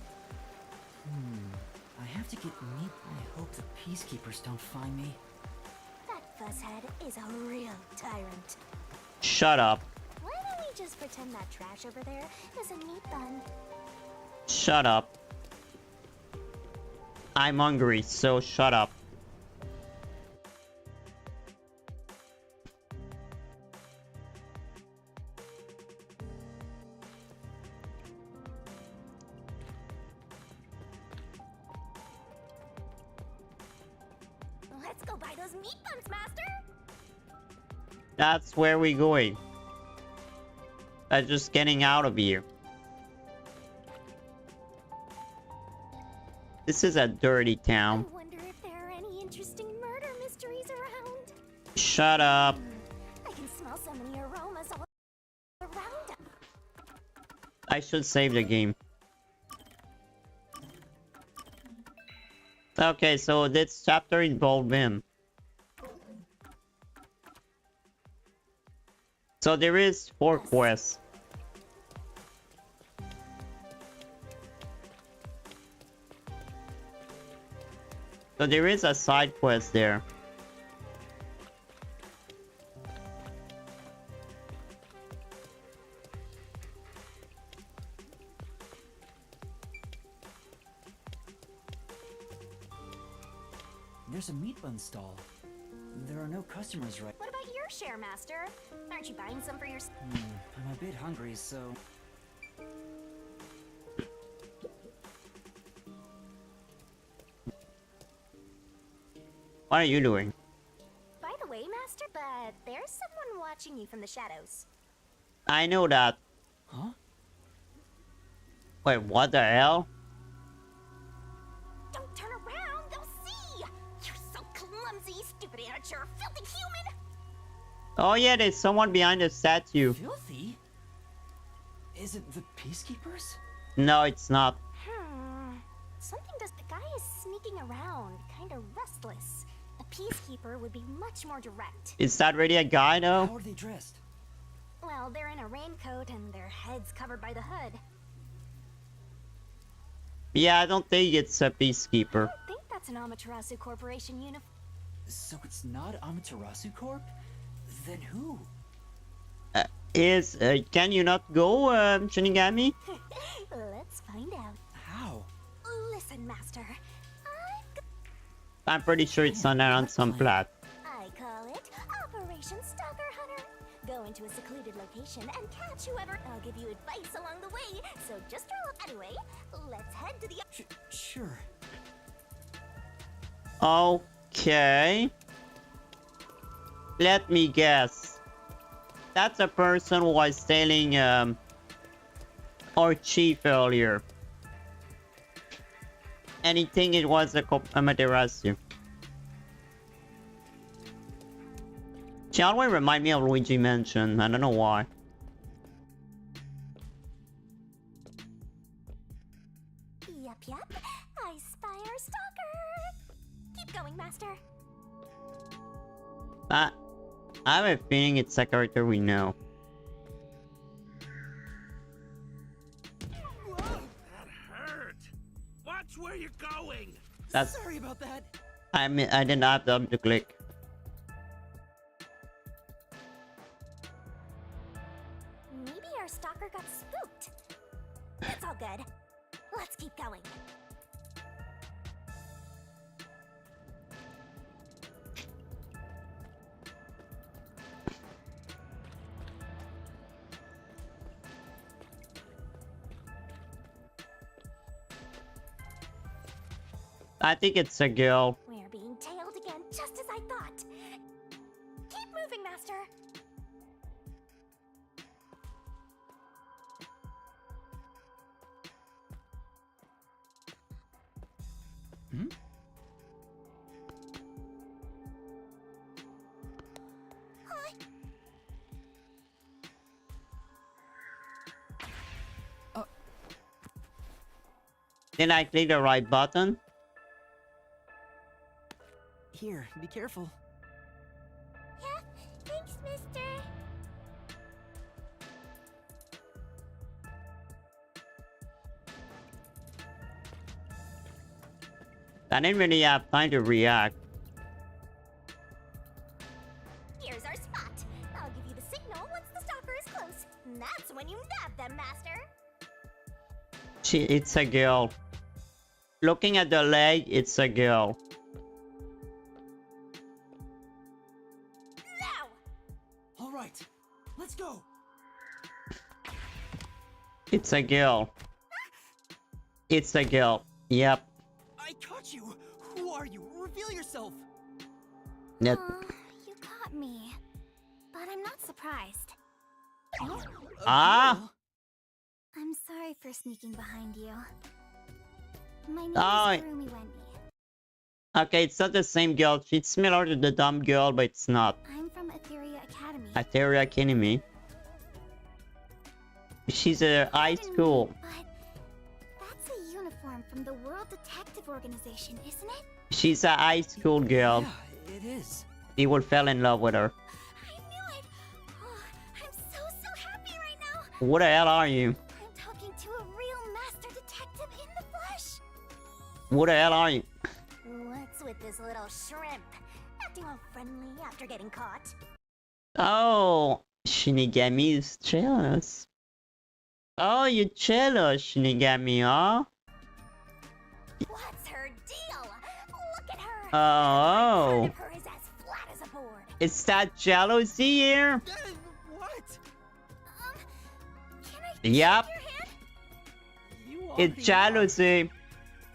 I have to get meat by hope the peacekeepers don't find me. That fuzzhead is a real tyrant. Shut up. Why don't we just pretend that trash over there is a meat bun? Shut up. I'm hungry, so shut up. Let's go buy those meat buns, Master! That's where we're going. I'm just getting out of here. This is a dirty town. I wonder if there are any interesting murder mysteries around. Shut up. I can smell so many aromas all around us. I should save the game. Okay, so this chapter involved him. So there is 4 quests. So there is a side quest there. There's a meat bun stall. There are no customers right. What about your share, Master? Aren't you buying some for your... I'm a bit hungry, so... What are you doing? By the way, Master, but there's someone watching you from the shadows. I know that. Huh? Wait, what the hell? Don't turn around, they'll see! You're so clumsy, stupid amateur, filthy human! Oh yeah, there's someone behind the statue. Filthy? Is it the peacekeepers? No, it's not. Something does... The guy is sneaking around, kinda restless. A peacekeeper would be much more direct. Is that really a guy though? How are they dressed? Well, they're in a raincoat and their heads covered by the hood. Yeah, I don't think it's a peacekeeper. I think that's an Amaterasu Corporation uniform. So it's not Amaterasu Corp? Then who? Can you not go, Shinigami? Let's find out. How? Listen, Master. I'm pretty sure it's on some plat. I call it Operation Stalker Hunter. Go into a secluded location and catch whoever. I'll give you advice along the way, so just roll up. Anyway, let's head to the... Sure. Okay. Let me guess. That's a person who was telling our chief earlier. And he think it was a Amaterasu. She always remind me of Luigi Mansion. I don't know why. Yup. I spy our stalker. Keep going, Master. I have a feeling it's a character we know. Whoa, that hurt. Watch where you're going. That's... Sorry about that. I mean, I didn't have them to click. Maybe our stalker got spooked. It's all good. Let's keep going. I think it's a girl. We're being tailed again, just as I thought. Keep moving, Master. Hmm? Did I click the right button? Here, be careful. Yeah, thanks, mister. I didn't really have time to react. Here's our spot. I'll give you the signal once the stalker is close. That's when you nab them, Master. It's a girl. Looking at the leg, it's a girl. Now! All right, let's go. It's a girl. It's a girl. Yep. I caught you. Who are you? Reveal yourself. That. You caught me. But I'm not surprised. Ah! I'm sorry for sneaking behind you. My name Oh. is Kurumi Wendy. Okay, it's not the same girl. It's similar to the dumb girl, but it's not. I'm from Etheria Academy. Ateria Academy. She's a high school. But that's a uniform from the World Detective Organization, isn't it? She's a high school girl. Yeah, it is. He will fall in love with her. I knew it! Oh, I'm so happy right now! What the hell are you? I'm talking to a real master detective in the flesh! What the hell are you? What's with this little shrimp? Acting all friendly after getting caught. Oh, Shinigami is jealous. Oh, you're jealous, Shinigami, huh? What's her deal? Look at her! Oh. Every part of her is as flat as a board. Is that jealousy here? What? Can I Yep. shake your hand? You It's already jealousy.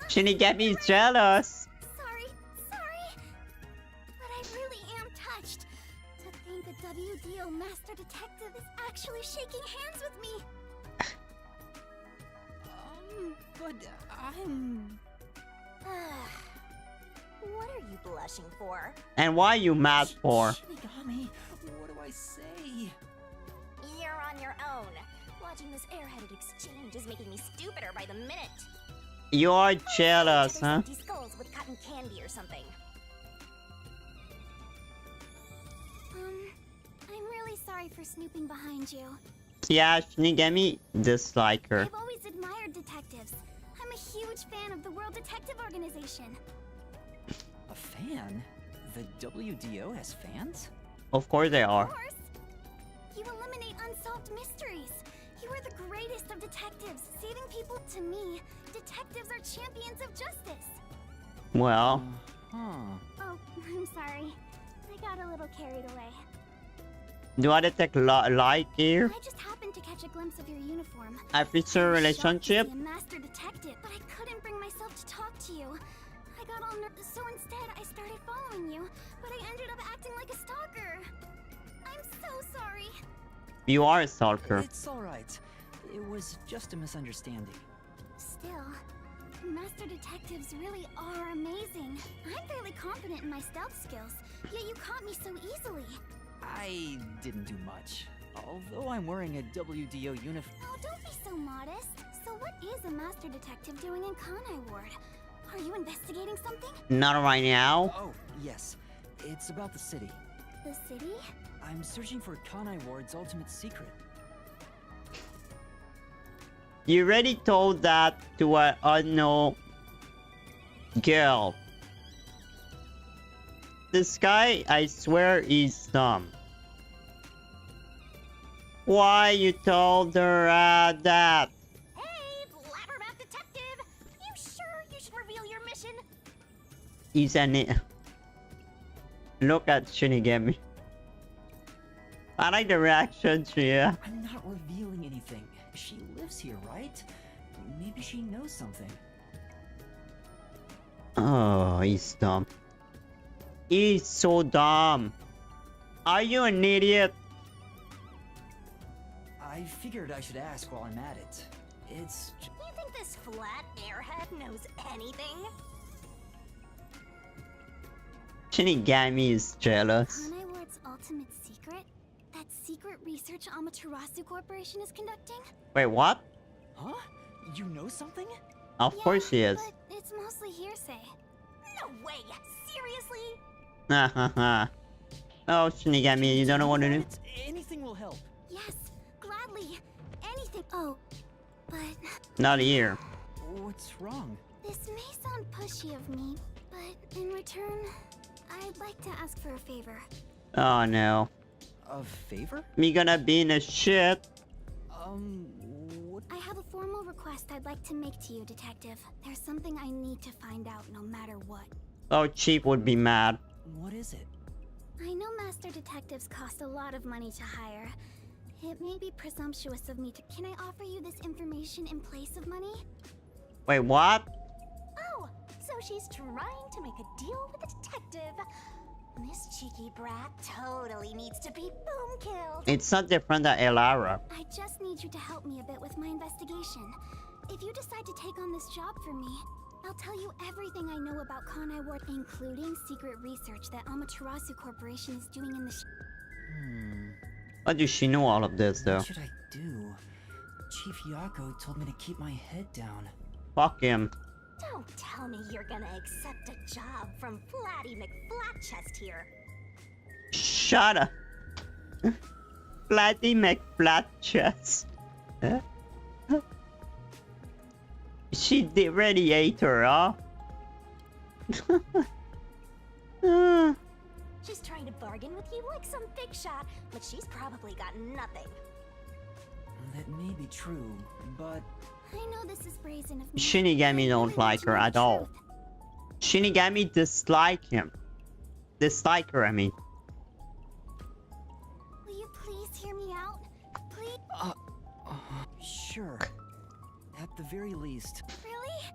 Shinigami is jealous. Sorry. But I really am touched. To think a WDO master detective is actually shaking hands with me. But I'm... What are you blushing for? And why you mad for? Shinigami, what do I say? You're on your own. Watching this airheaded exchange is making me stupider by the minute. You are jealous, There's huh? empty skulls with cotton candy or something. I'm really sorry for snooping behind you. Yeah, Shinigami dislike her. I've always admired detectives. I'm a huge fan of the World Detective Organization. A fan? The WDO has fans? Of course they are. Of course. You eliminate unsolved mysteries. You are the greatest of detectives. Saving people, to me, detectives are champions of justice. Well, Huh. Oh, I'm sorry. I got a little carried away. do I detect like here? I just happened to catch a glimpse of your uniform. A future I was shocked to relationship? see a master detective, but I couldn't bring myself to talk to you. I got all nervous, so instead I started following you, but I ended up acting like a stalker. I'm so sorry. You are a stalker. It's alright. It was just a misunderstanding. Still, master detectives really are amazing. I'm fairly confident in my stealth skills, yet you caught me so easily. I didn't do much. Although I'm wearing a WDO uniform. Oh, don't be so modest. So what is a master detective doing in Kanai Ward? Are you investigating something? Not right now. Oh, yes. It's about the city. The city? I'm searching for Kanai Ward's ultimate secret. You already told that to an unknown girl. This guy, I swear, is dumb. Why you told her that? Hey, Blabbermouth Detective! You sure you should reveal your mission? He's an... Look at Shinigami. I like the reaction, Chia. I'm not revealing anything. She lives here, right? Maybe she knows something. Oh, he's dumb. He's so dumb. Are you an idiot? I figured I should ask while I'm at it. It's... You think this flat airhead knows anything? Shinigami is jealous. Kanai Ward's ultimate secret? That secret research Amaterasu Corporation is conducting? Wait, what? Huh? You know something? Of course he is. But it's mostly hearsay. No way! Seriously? Hahaha. Oh, Shinigami, you don't know what to do? Anything will help. Yes, gladly. Anything. Oh, but Not here. What's wrong? This may sound pushy of me, but in return, I'd like to ask for a favor. Oh no. A favor? Me gonna be in a shit. What? I have a formal request I'd like to make to you, Detective. There's something I need to find out no matter what. Oh, Chief would be mad. What is it? I know Master Detectives cost a lot of money to hire. It may be presumptuous of me to... Can I offer you this information in place of money? Wait, what? Oh, so she's trying to make a deal with a detective. This cheeky brat totally needs to be boom killed. It's not different than Elara. I just need you to help me a bit with my investigation. If you decide to take on this job for me, I'll tell you everything I know about Kanai Ward, including secret research that Amaterasu Corporation is doing in the How does she know all of this, though? What should I do? Chief Yako told me to keep my head down. Fuck him. Don't tell me you're gonna accept a job from Flatty McFlatchest here. Shut up. Flatty McFlatchest. She did radiator, huh? She's trying to bargain with you like some big shot, but she's probably got nothing. That may be true, but I know this is brazen of me. Shinigami don't like her at all. Shinigami dislike him. Dislike her, I mean. Will you please hear me out? Please? Sure. At the very least. Really?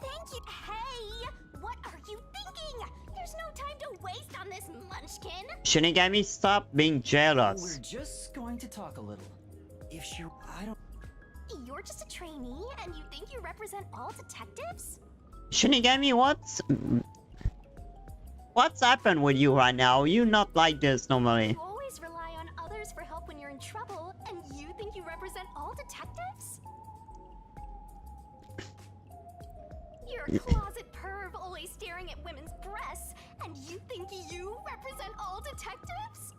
Thank you. Hey! What are you thinking? There's no time to waste on this munchkin. Shinigami, stop being jealous. We're just going to talk a little. If she... I don't... You're just a trainee and you think you represent all detectives? Shinigami, what's happened with you right now? You not like this normally. You always rely on others for help when you're in trouble, and you think you represent all detectives? You're a closet perv always staring at women's breasts, and you think you represent all detectives?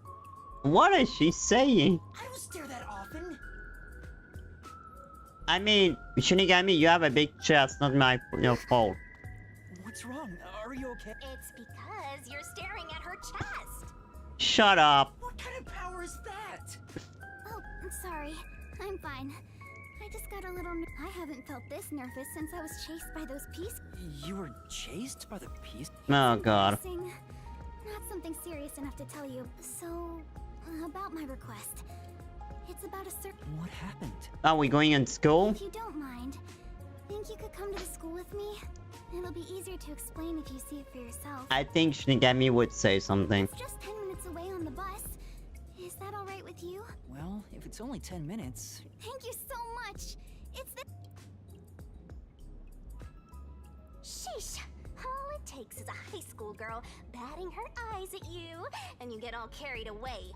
What is she saying? I don't stare that often. I mean, Shinigami, you have a big chest, not my fault. What's wrong? Are you okay? It's because you're staring at her chest. Shut up. What kind of power is that? Oh, I'm sorry. I'm fine. I just got a little... I haven't felt this nervous since I was chased by those peace... You were chased by the peace? Oh god. Not something serious enough to tell you. So, about my request. It's about a certain... What happened? Are we going in school? If you don't mind, think you could come to the school with me? It'll be easier to explain if you see it for yourself. I think Shinigami would say something. It's just 10 minutes away on the bus. Is that alright with you? Well, if it's only 10 minutes... Thank you so much! It's the... Sheesh! All it takes is a high school girl batting her eyes at you, and you get all carried away.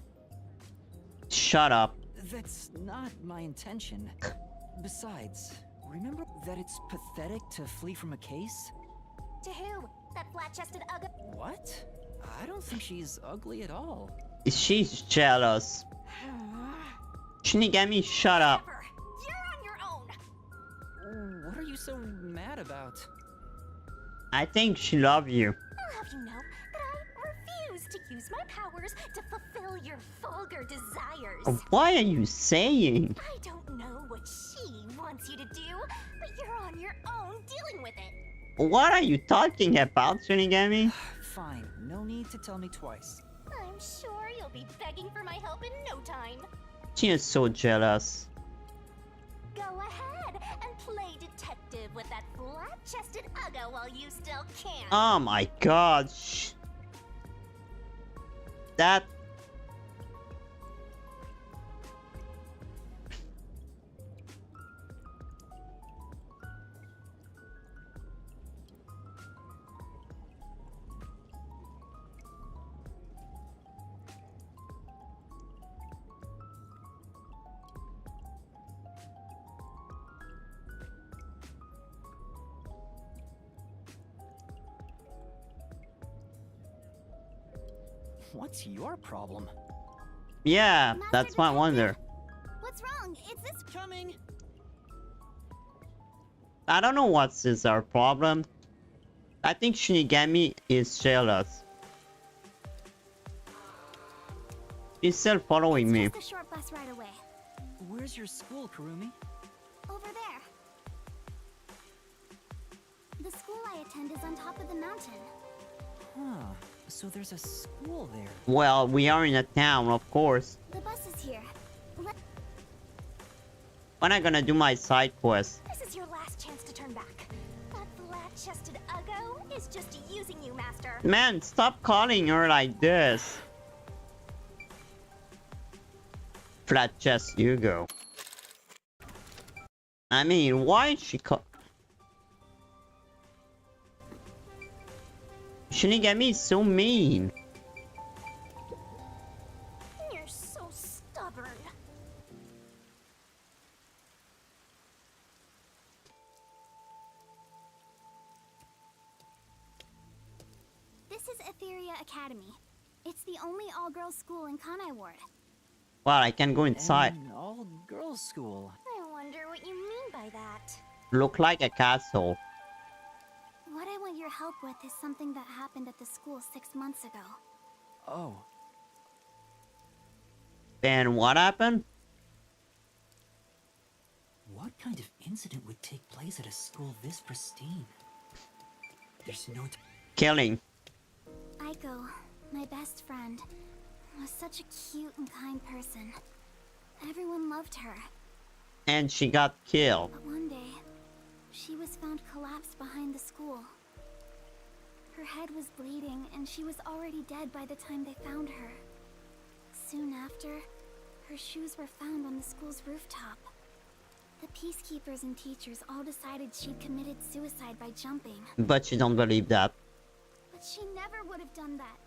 Shut up. That's not my intention. Besides, remember that it's pathetic to flee from a case? To who? That flat-chested ugly... What? I don't think she's ugly at all. She's jealous. Shinigami, shut up. You're on your own! What are you so mad about? I think she loves you. I'll have you know that I refuse to use my powers to fulfill your vulgar desires. What are you saying? I don't know what she wants you to do, but you're on your own dealing with it. What are you talking about, Shinigami? Fine, no need to tell me twice. I'm sure you'll be begging for my help in no time. She is so jealous. Go ahead and play detective with that flat-chested Ugga while you still can. Oh my god. That... What's your problem? Yeah, that's what I wonder. What's wrong? Is this... Coming! I don't know what is our problem. I think Shinigami is jealous. He's still following me. Just a short bus ride away. Where's your school, Kurumi? Over there. The school I attend is on top of the mountain. Huh. So there's a school there. Well, we are in a town, of course. The bus is here. When am I gonna do my side quest? This is your last chance to turn back. That flat-chested Uggo is just using you, Master. Man, stop calling her like this. Flat chest, you go. I mean, why is she call? Shinigami is so mean. You're so stubborn. This is Etheria Academy. It's the only all-girls school in Kanai Ward. Well, I can go inside. An all-girls school. I wonder what you mean by that. Look like a castle. What I want your help with is something that happened at the school 6 months ago. Oh. Then what happened? What kind of incident would take place at a school this pristine? There's no Killing. Aiko, my best friend, was such a cute and kind person. Everyone loved her. And she got killed. But one day, she was found collapsed behind the school. Her head was bleeding, and she was already dead by the time they found her. Soon after, her shoes were found on the school's rooftop. The peacekeepers and teachers all decided she'd committed suicide by jumping. But you don't believe that. But she never would have done that.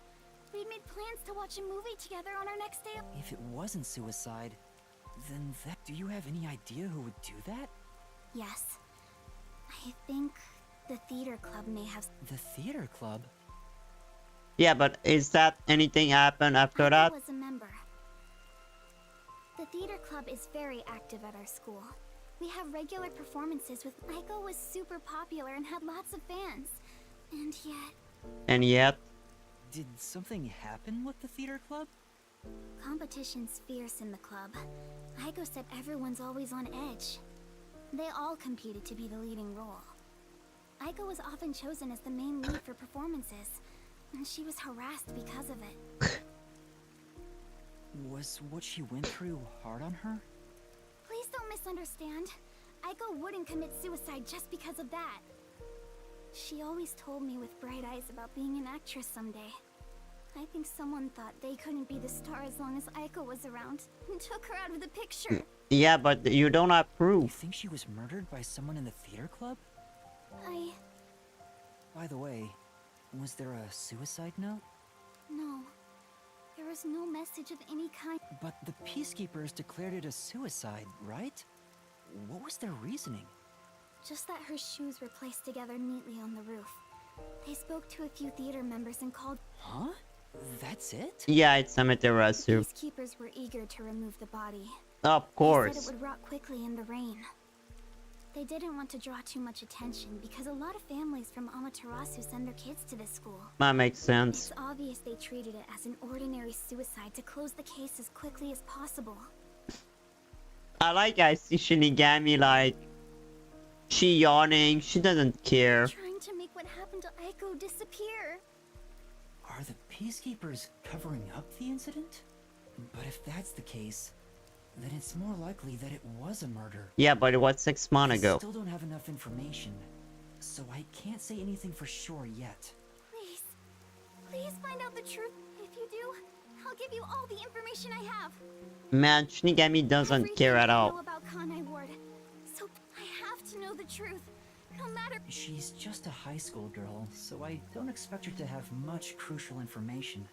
We'd made plans to watch a movie together on our next day. If it wasn't suicide, then do you have any idea who would do that? Yes. I think the theater club may have... The theater club? Yeah, but is that anything happened after Aiko that? was a member. The theater club is very active at our school. We have regular performances with... Aiko was super popular and had lots of fans. And yet... And yet... Did something happen with the theater club? Competition's fierce in the club. Aiko said everyone's always on edge. They all competed to be the leading role. Aiko was often chosen as the main lead for performances, and she was harassed because of it. Was what she went through hard on her? Please don't misunderstand. Aiko wouldn't commit suicide just because of that. She always told me with bright eyes about being an actress someday. I think someone thought they couldn't be the star as long as Aiko was around, and took her out of the picture. Yeah, but you don't have You proof. think she was murdered by someone in the theater club? By the way, was there a suicide note? No. There was no message of any kind. But the peacekeepers declared it a suicide, right? What was their reasoning? Just that her shoes were placed together neatly on the roof. They spoke to a few theater members and called... Huh? That's it? Yeah, it's Amaterasu. Peacekeepers were eager to remove the body. Of They course. said it would rot quickly in the rain. They didn't want to draw too much attention because a lot of families from Amaterasu send their kids to this school. That makes sense. It's obvious they treated it as an ordinary suicide to close the case as quickly as possible. I see Shinigami like... She yawning, she doesn't care. Trying to make what happened to Aiko disappear. Are the peacekeepers covering up the incident? But if that's the case, then it's more likely that it was a murder. Yeah, but it was 6 months I ago. still don't have enough information, so I can't say anything for sure yet. Please, please find out the truth. If you do, I'll give you all the information I have. Man, Shinigami doesn't Everything care at I all. know about Kanai Ward. So I have to know the truth. No matter... She's just a high school girl, so I don't expect her to have much crucial information.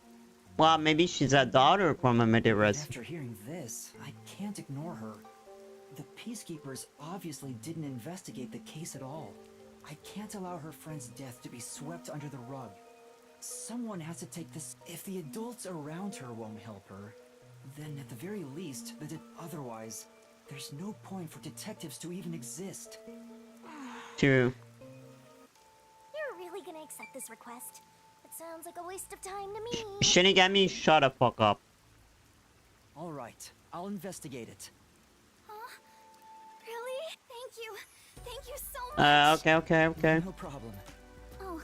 Well, maybe she's a daughter from Amaterasu. After hearing this, I can't ignore her. The peacekeepers obviously didn't investigate the case at all. I can't allow her friend's death to be swept under the rug. Someone has to take this. If the adults around her won't help her, then at the very least, otherwise, there's no point for detectives to even exist. True. You're really gonna accept this request? It sounds like a waste of time to me. Shinigami, shut the fuck up. All right, I'll investigate it. Huh? Really? Thank you. Thank you so much. Okay. No problem. Oh,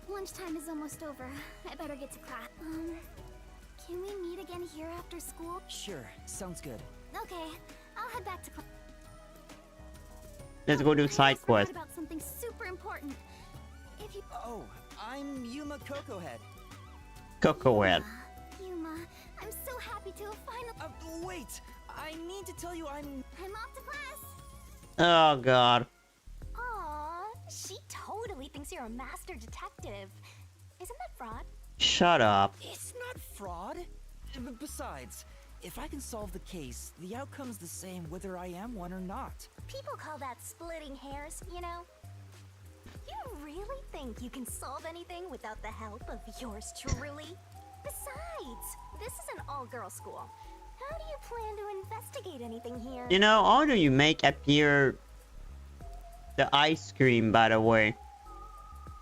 lunchtime is almost over. I better get to class. Can we meet again here after school? Sure, sounds good. Okay, I'll head back to class. Let's go do side quest. About something super important. If you. Oh, I'm Yuma Cocohead. Cocohead. Yuma, I'm so happy to have finally. Wait! I need to tell you I'm off to class. Oh god. Aw, she totally thinks you're a master detective. Isn't that fraud? Shut up. It's not fraud. Besides, if I can solve the case, the outcome's the same whether I am one or not. People call that splitting hairs, you know? You really think you can solve anything without the help of yours truly? Besides, this is an all-girl school. How do you plan to investigate anything here? You know, how do you make appear the ice cream, by the way?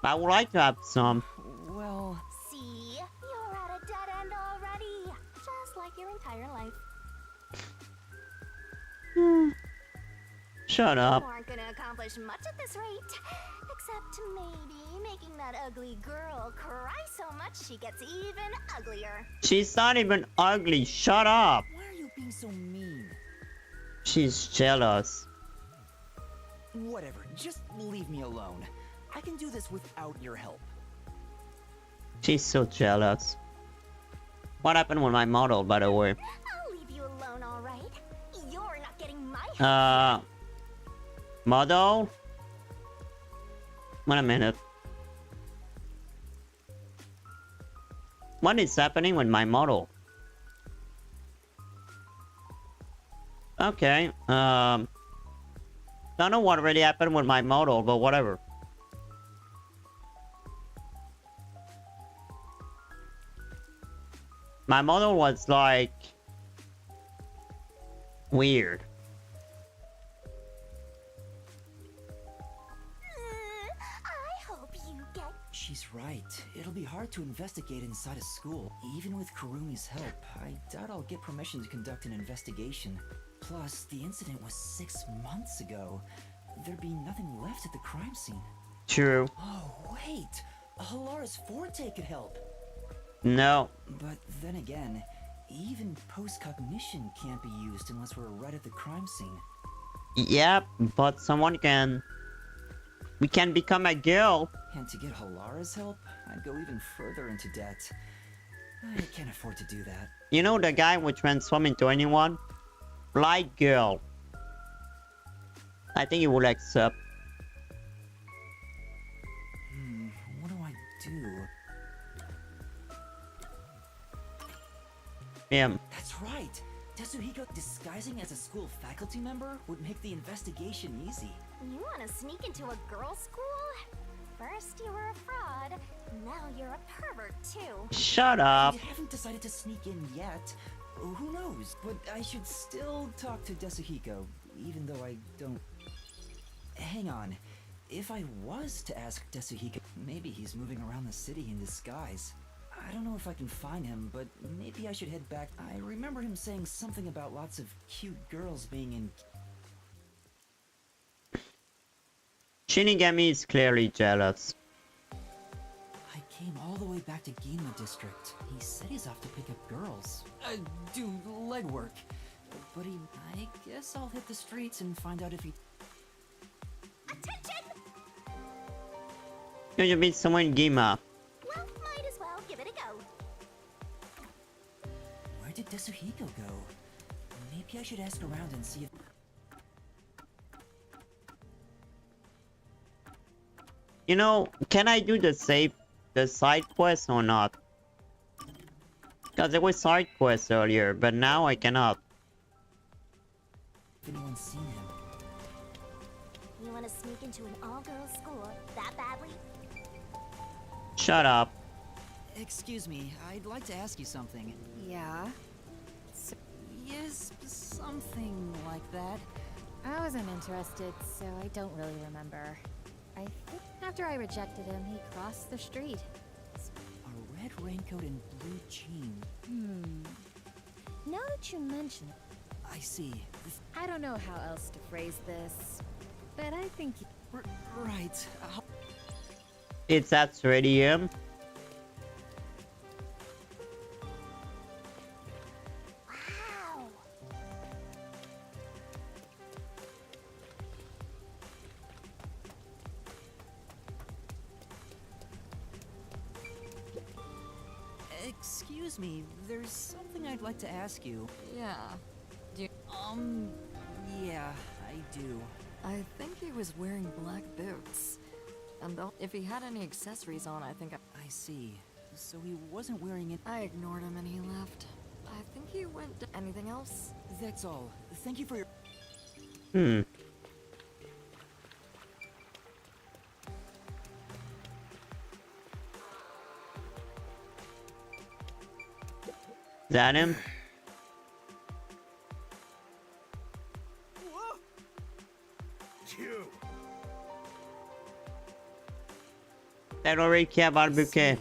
I would like to have some. Well... See? You're at a dead end already. Just like your entire life. Shut up. You aren't gonna accomplish much at this rate. Except maybe making that ugly girl cry so much she gets even uglier. She's not even ugly. Shut up. Why are you being so mean? She's jealous. Whatever, just leave me alone. I can do this without your help. She's so jealous. What happened with my model, by the way? I'll leave you alone, alright? You're not getting my help. Model? Wait a minute. What is happening with my model? Okay, don't know what really happened with my model, but whatever. My model was like weird. I hope you get. She's right. It'll be hard to investigate inside a school. Even with Kurumi's help, I doubt I'll get permission to conduct an investigation. Plus, the incident was 6 months ago. There'd be nothing left at the crime scene. True. Oh, wait! Hilara's Forte could help! No. But then again, even post-cognition can't be used unless we're right at the crime scene. Yep, but someone can... We can become a girl. And to get Hilara's help, I'd go even further into debt. I can't afford to do that. You know the guy would transform into anyone? Light girl. I think he will accept. What do I do? Him. That's right! Tetsuhiko disguising as a school faculty member would make the investigation easy. You want to sneak into a girls' school? First you were a fraud, now you're a pervert too. Shut up. I haven't decided to sneak in yet. Who knows? But I should still talk to Tetsuhiko, even though I don't... Hang on. If I was to ask Tetsuhiko, maybe he's moving around the city in disguise. I don't know if I can find him, but maybe I should head back. I remember him saying something about lots of cute girls being in... Shinigami is clearly jealous. I came all the way back to Ginma District. He said he's off to pick up girls. Do legwork. But I guess I'll hit the streets and find out if he... Attention! You meet someone in Gima. Well, might as well give it a go. Where did Tetsuhiko go? Maybe I should ask around and see if... You know, can I do the side quest or not? Because there was side quests earlier, but now I cannot. If anyone's seen him. You want to sneak into an all-girls school that badly? Shut up. Excuse me, I'd like to ask you something. Yeah? Yes, something like that. I wasn't interested, so I don't really remember. I think after I rejected him, he crossed the street. A red raincoat and blue jeans. Now that you mention it, I see. I don't know how else to phrase this, but I think Right. It's at Radium. Wow. Excuse me, there's something I'd like to ask you. Yeah. Yeah, I do. I think he was wearing black boots. And if he had any accessories on, I think I see. So he wasn't wearing it. I ignored him and he left. I think he went to anything else. That's all. Thank you for your. Is that him? You. I don't really care about bouquet.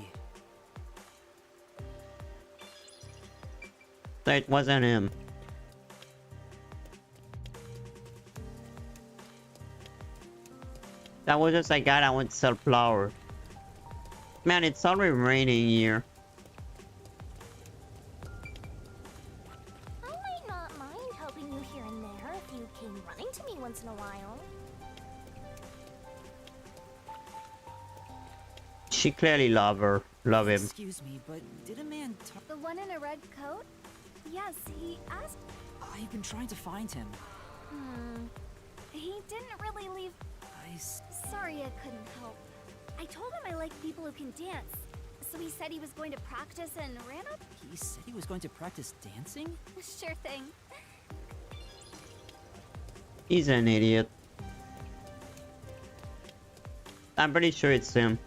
So it wasn't him. That was just a guy that went to sell flour. Man, it's already raining here. I might not mind helping you here and there if you came running to me once in a while. She clearly love him. Excuse me, but did a man talk? the one in a red coat? Yes, he asked. I've been trying to find him. He didn't really leave. Sorry I couldn't help. I told him I like people who can dance. So he said he was going to practice and ran up. He said he was going to practice dancing? Sure thing. He's an idiot. I'm pretty sure it's him.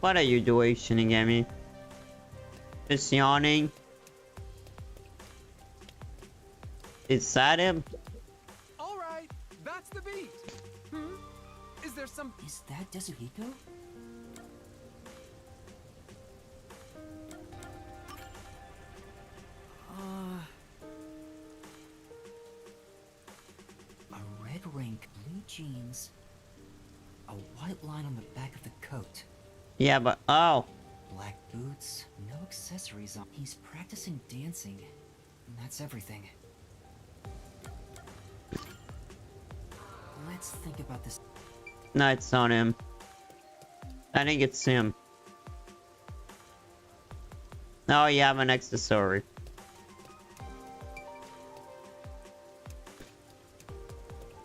What are you doing, Shinigami? Just yawning? Is that him? All right, that's the beat. Is there some? Is that Desuhiko? A red rank, blue jeans, a white line on the back of the coat. Yeah, but oh. Black boots, no accessories on. He's practicing dancing, and that's everything. Let's think about this. No, it's not him. I think it's him. Oh, you have an accessory.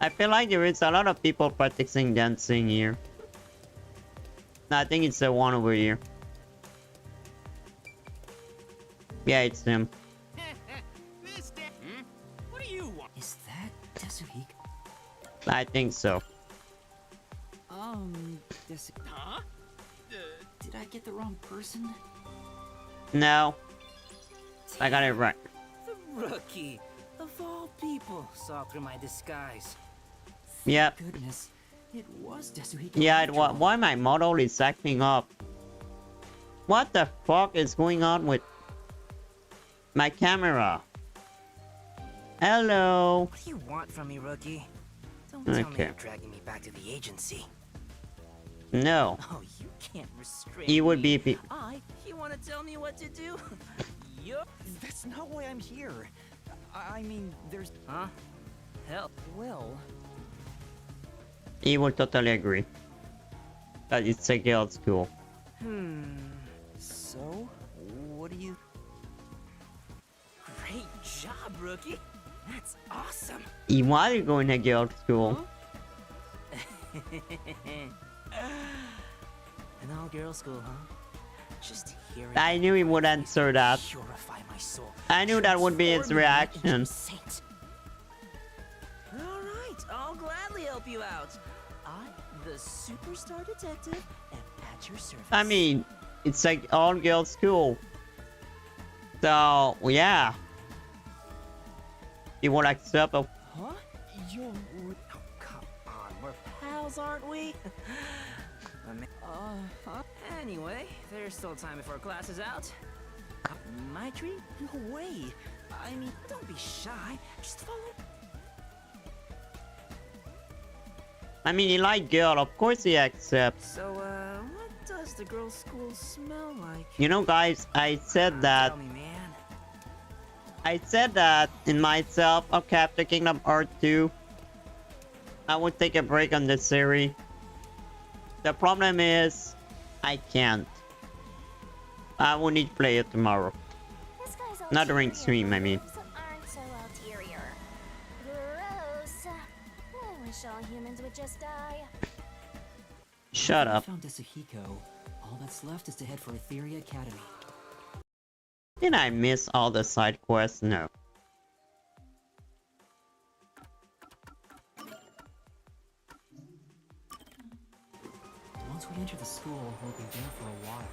I feel like there is a lot of people practicing dancing here. No, I think it's the one over here. Yeah, it's him. What do you want? Is that Desuhiko? I think so. Huh? Did I get the wrong person? No. I got it right. The rookie. Of all people, saw through my disguise. Yep. Goodness, it was Desuhiko. Yeah, after all. why my model is acting up? What the fuck is going on with my camera? Hello. What do you want from me, rookie? Don't tell me Okay. you're dragging me back to the agency. No. Oh, you can't restrain He would me. be. You want to tell me what to do? Yup. That's not why I'm here. I mean, there's. Huh? Hell. Well, He would totally agree. That it's a girls' school. so what do you? Great job, rookie. That's awesome. He was going to girls' school. An all-girl school, huh? Just hearing I knew he would answer that. purify my soul. I knew that would be his Transform me into reaction. a saint. All right, I'll gladly help you out. I, the superstar detective, am at your service. I mean, it's like all girls' school. So yeah. He would accept a. Huh? You're... Oh, come on. We're pals, aren't we? Anyway, there's still time before class is out. My treat? No way. I mean, don't be shy. Just follow. I mean, he like girl, of course he accepts. So, what does the girls' school smell like? You know, guys, I said that. Tell me, man. I said that in myself. Okay, after Kingdom Hearts 2, I would take a break on this series. The problem is, I can't. I will need to play it tomorrow. Not during stream, I mean. Aren't so ulterior. Gross. I wish all humans would just die. Shut I up. found Yasuhiko. All that's left is to head for Etheria Academy. Did I miss all the side quests? No. Once we enter the school, we'll be there for a while.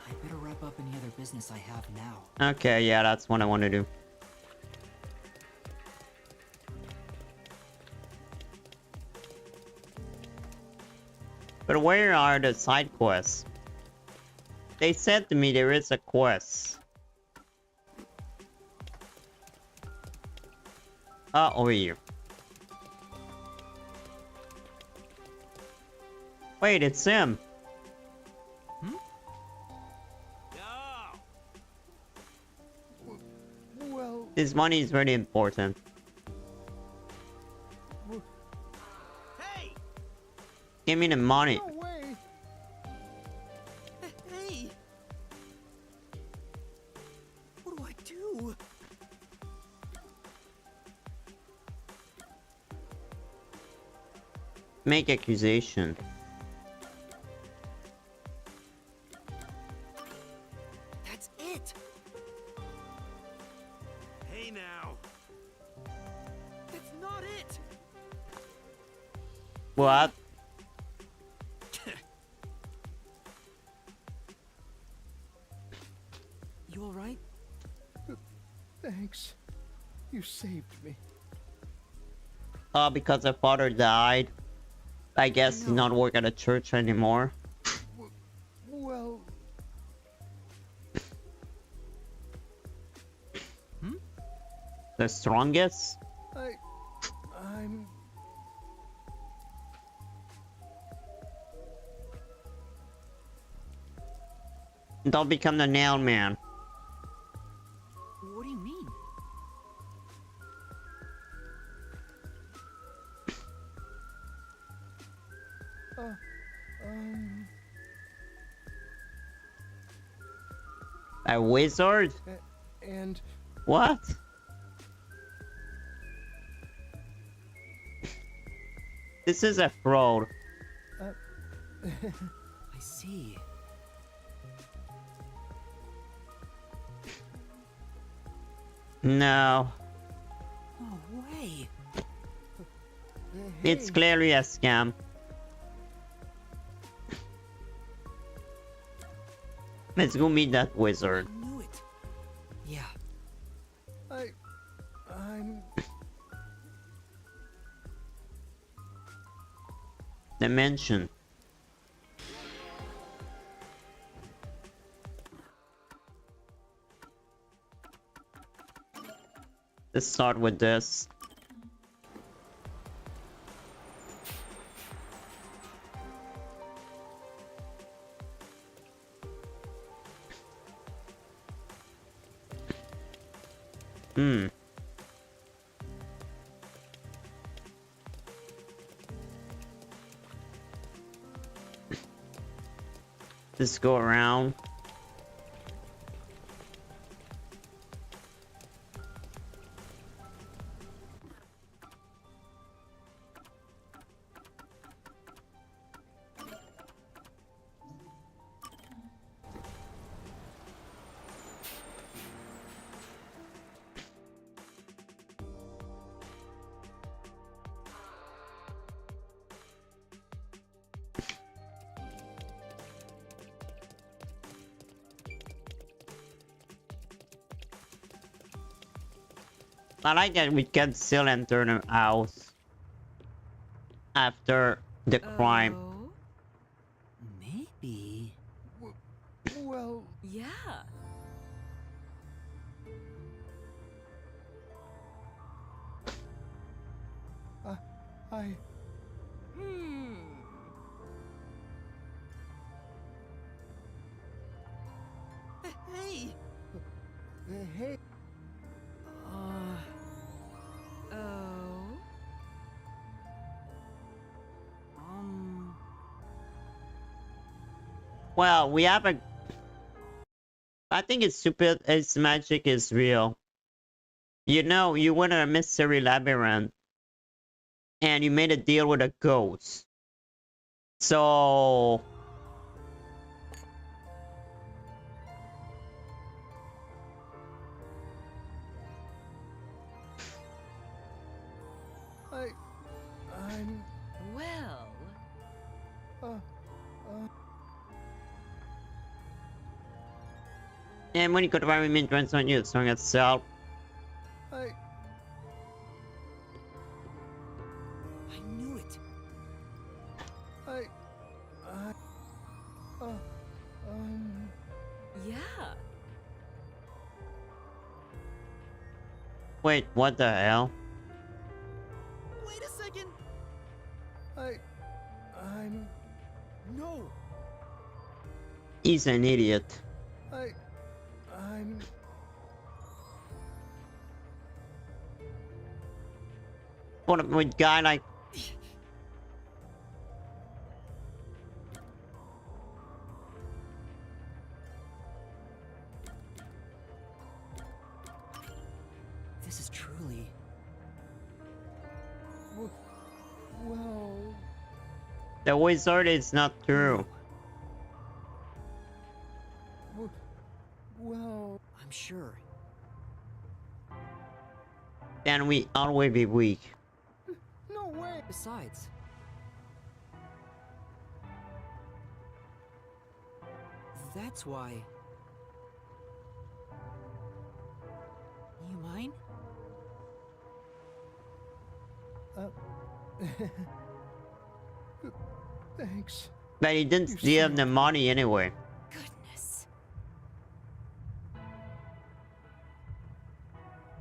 I better wrap up any other business I have now. Okay, yeah, that's what I want to do. But where are the side quests? They said to me there is a quest. Over here. Wait, it's him. Well, This money is very important. Hey! Give me the money. no way. Hey! What do I do? Make accusation. That's it! Hey now! That's not it! What? You alright? Thanks. You saved me. Because her father died. I guess he's not working at a church anymore. Well, The strongest? I'm... Don't become the nail man. What do you mean? A wizard? And... What? This is a fraud. I see. No. No way. It's clearly a scam. Let's go meet that wizard. I knew it. Yeah. I'm... Dimension. Let's start with this. Just go around. I like that we can still enter the house after the crime. Oh? Maybe. Well, Yeah. I... Hmm. Hey! Hey, Oh? Well, we have a... I think it's stupid. Its magic is real. You know, you went in a mystery labyrinth. And you made a deal with a ghost. So... I'm... Well... And when you go to buy me joints on you, song itself. I knew it. Yeah. Wait, what the hell? Wait a second! I'm... No! He's an idiot. I'm... What a guy like... This is truly... Well... The wizard is not true. Well... I'm sure. Then we always be weak. No way! Besides... That's why... You mind? Thanks. But he didn't give the money anyway. Goodness.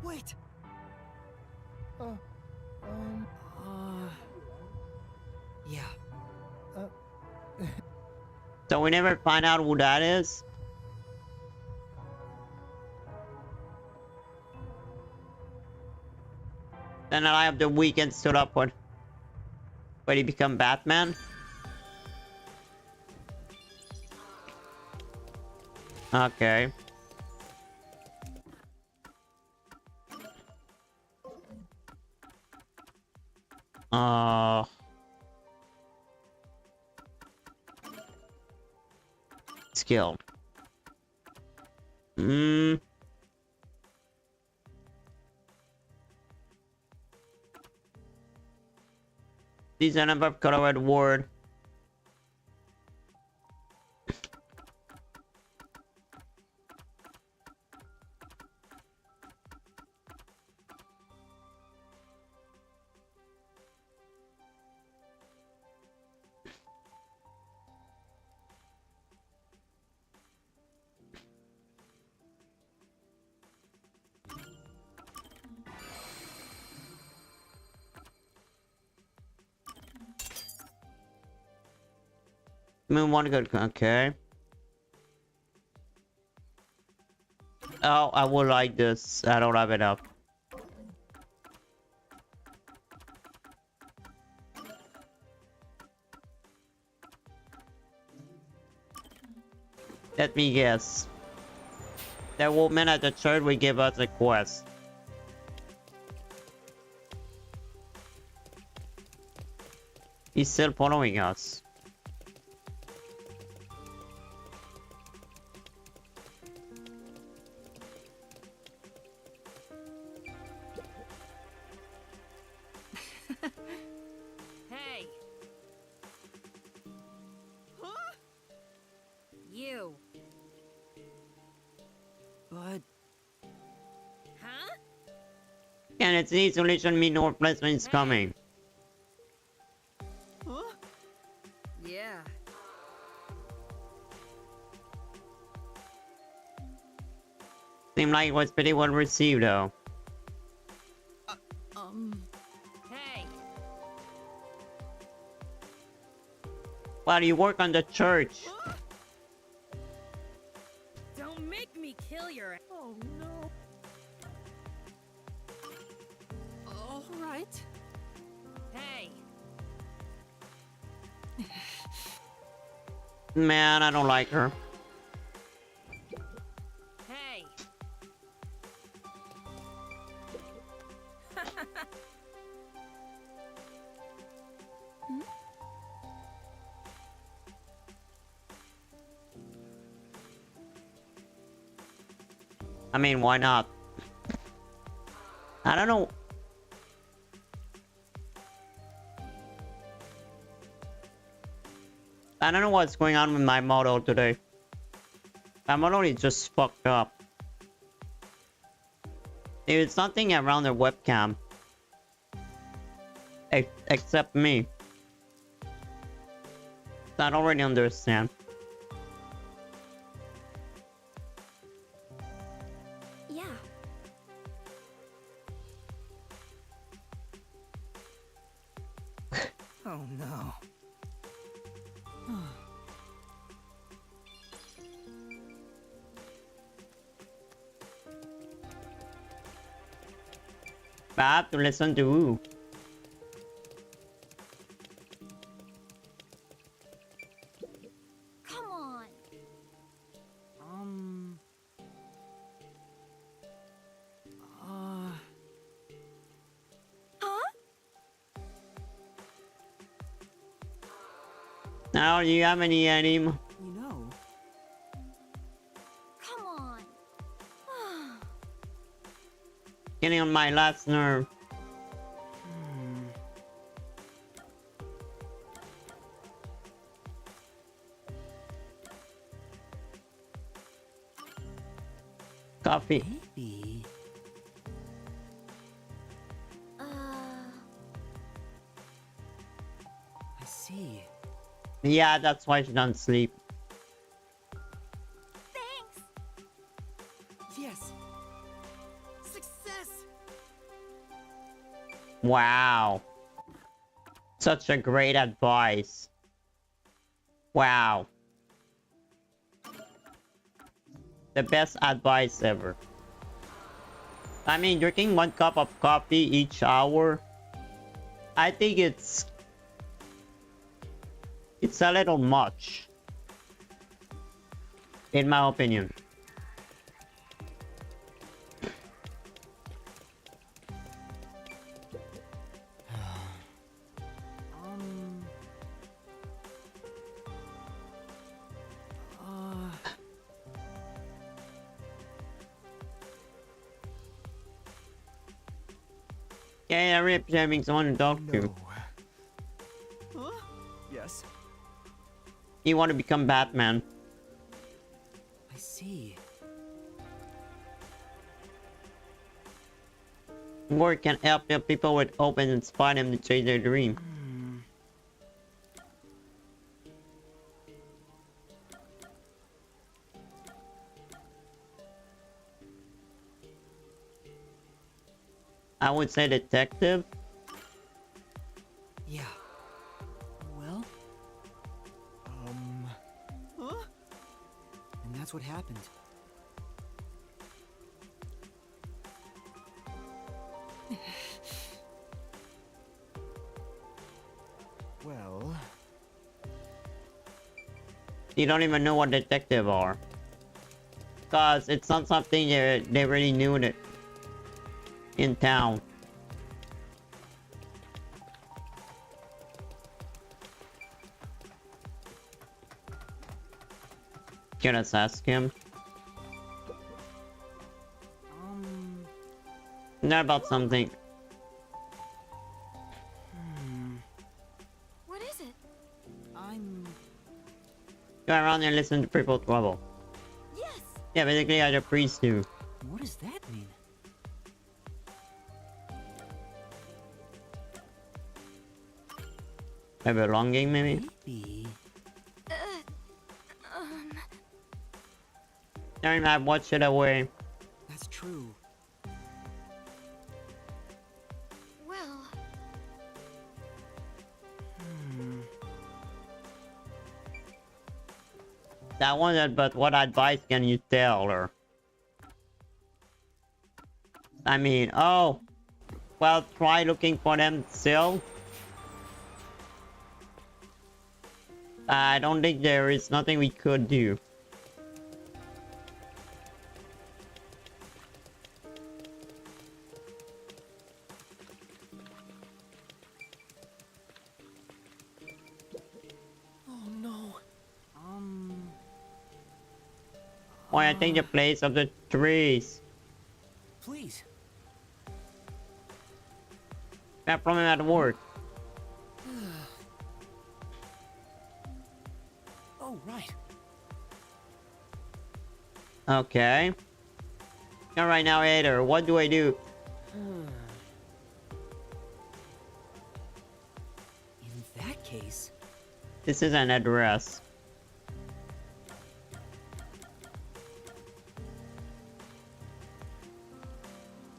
Wait! Yeah. So we never find out who that is? Then I have the weekend stood up when he become Batman. Okay. Skill. These are number of colored word. Moon one good. Okay. Oh, I would like this. I don't have it up. Let me guess. The woman at the church will give us a quest. He's still following us. Hey! Huh? You. But... Huh? And it's the isolation mean no replacement is coming. Huh? Yeah. Seemed like it was pretty well received though. Hey. Well, you work on the church. Don't make me kill your. Oh no. All right. Hey. Man, I don't like her. Hey. I mean, why not? I don't know. I don't know what's going on with my model today. My model is just fucked up. It's nothing around the webcam. Except me. I don't really understand. Yeah. Oh no. But I have to listen to who? Come on. Huh? Now, do you have any anime? You know, Come on. Getting on my last nerve. Coffee. maybe. I see. Yeah, that's why she doesn't sleep. Thanks. Yes. Success. Wow. Such a great advice. Wow. The best advice ever. I mean, drinking 1 cup of coffee each hour, I think it's a little much, in my opinion. Yeah, Rip having someone to talk to. Huh? Yes. You want to become Batman. I see. Work can help the people with hope and inspire them to chase their dream. I would say detective. Yeah. Well, Huh? and that's what happened. Well. You don't even know what detective are. Cause it's not something they really knew that in town. Can us ask him? Not about something. What is it? Go around and listen to people trouble. Yes. Yeah, basically as a priest do. What does that mean? A belonging, maybe? Maybe. Never mind, watch it away. That's true. Well, That one, but what advice can you tell her? I mean, oh, well, try looking for them still. I don't think there is nothing we could do. Oh no. Why, I think the place of the trees. Please. That problem at work. Oh, right. Okay. Alright, now, Ader, what do I do? In that case... This is an address.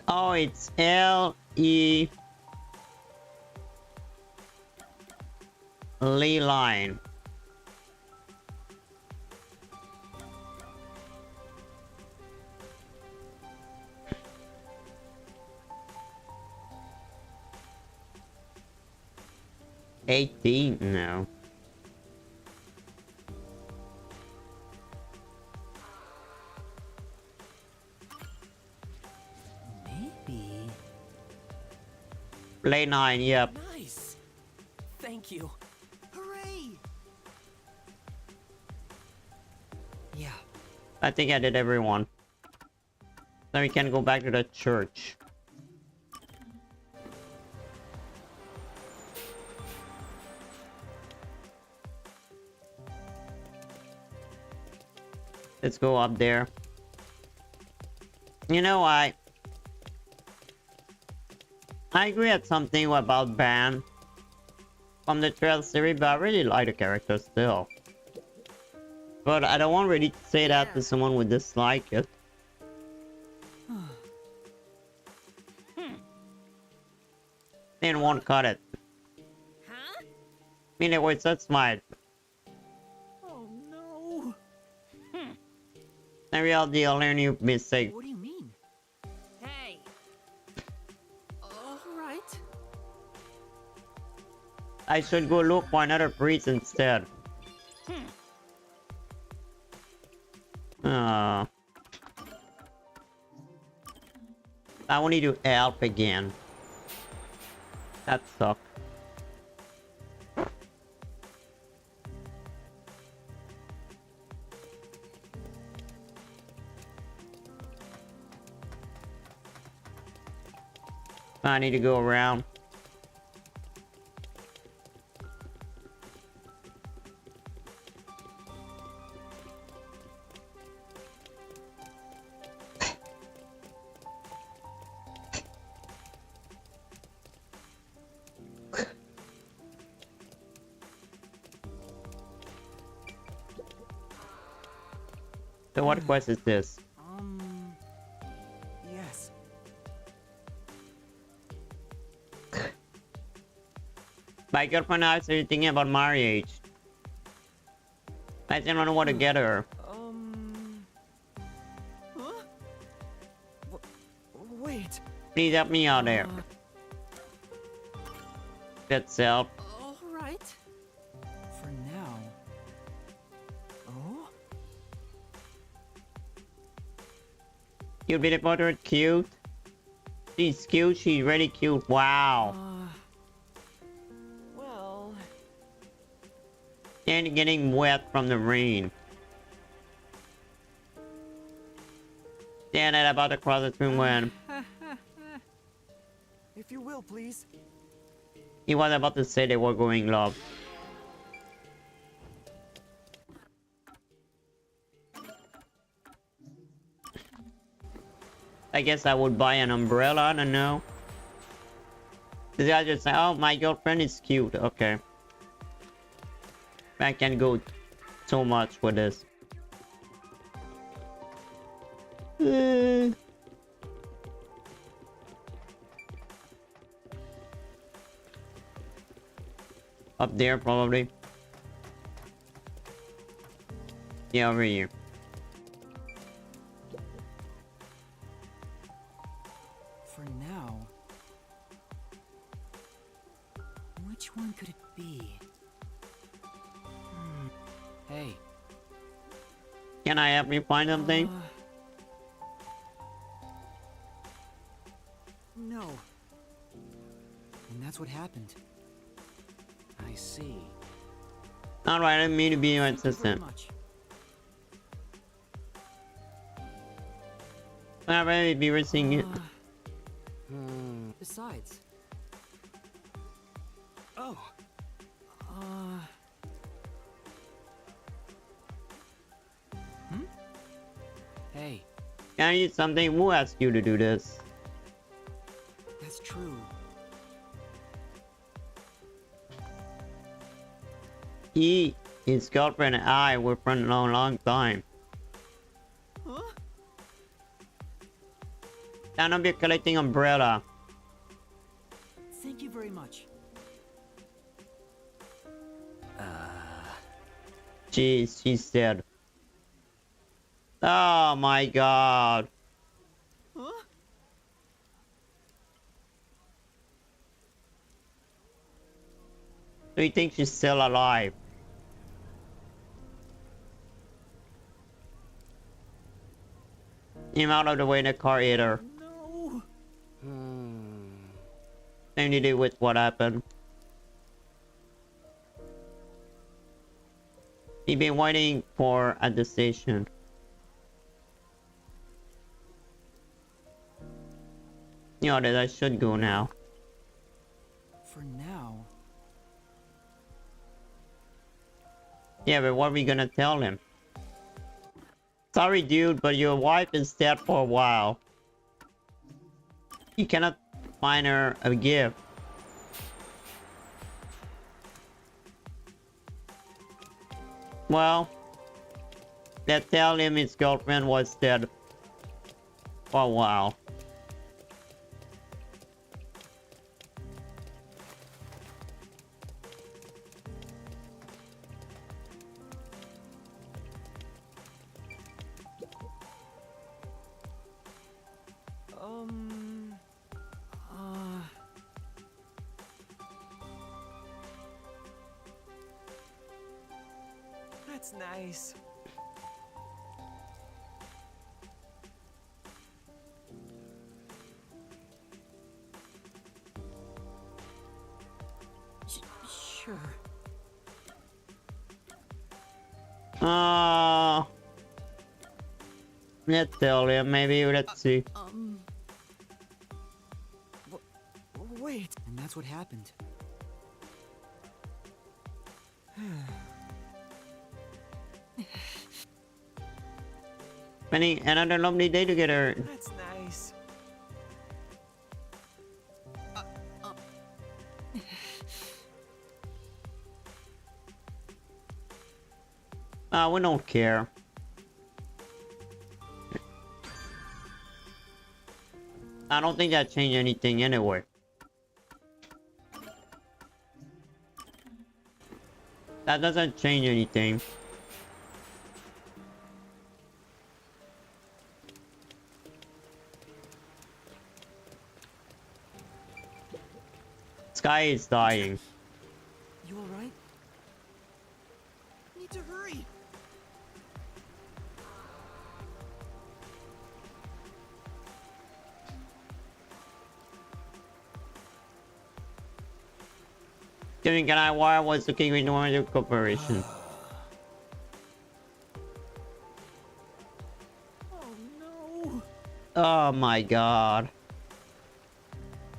Oh, it's L.E. Lee Line. $18? No. Maybe... Play 9, yep. Nice! Thank you. Hooray! Yeah. I think I did everyone. Then we can go back to the church. Let's go up there. You know, I agree at something about Ban from the Trail series, but I really like the character still. But I don't want really to say that to someone who would dislike it. Then won't cut it. Huh? Anyway, that's my Oh no! real deal. Learn new mistake. What do you mean? Hey. All right. I should go look for another priest instead. I want you to help again. That sucks. I need to go around. So what quest is this? Yes. My girlfriend asked, are you thinking about marriage? I didn't know what to get her. Huh? Wait. Please help me out there. That's help. All right. For now. Oh? You be the portrait cute? She's cute, she's really cute. Wow. Well... And getting wet from the rain. Yeah, that about to cross the room when If you will, please. he was about to say they were going love. I guess I would buy an umbrella, I don't know. This guy just say, oh, my girlfriend is cute, okay. I can go so much with this. Up there, probably. Yeah, over here. For now, which one could it be? Hey. Can I help you find something? No. And that's what happened. I see. Alright, I didn't mean to be your Thank you very assistant. much. Alright, be seeing you. Besides. Oh. Hey, Can I use something? Who asked you to do this? that's true. He, his girlfriend, and I were friends a long time. Huh? Can I be collecting umbrella? Thank you very much. Jeez, she's dead. Oh my god. Huh? Do you think she's still alive? Came out of the way in the car hit her. No. Same to do with what happened. He's been waiting for at the station. You know that I should go now. For now. Yeah, but what are we gonna tell him? Sorry, dude, but your wife is dead for a while. You cannot find her a gift. Well, let's tell him his girlfriend was dead for a while. That's nice. Sure. Let's tell him, maybe, let's see. Wait. And that's what happened. Spending another lovely day together. That's nice. We don't care. I don't think that changed anything anyway. That doesn't change anything. Sky is dying. You alright? Need to hurry. Can I wire was looking with no corporation. Oh no. Oh my god.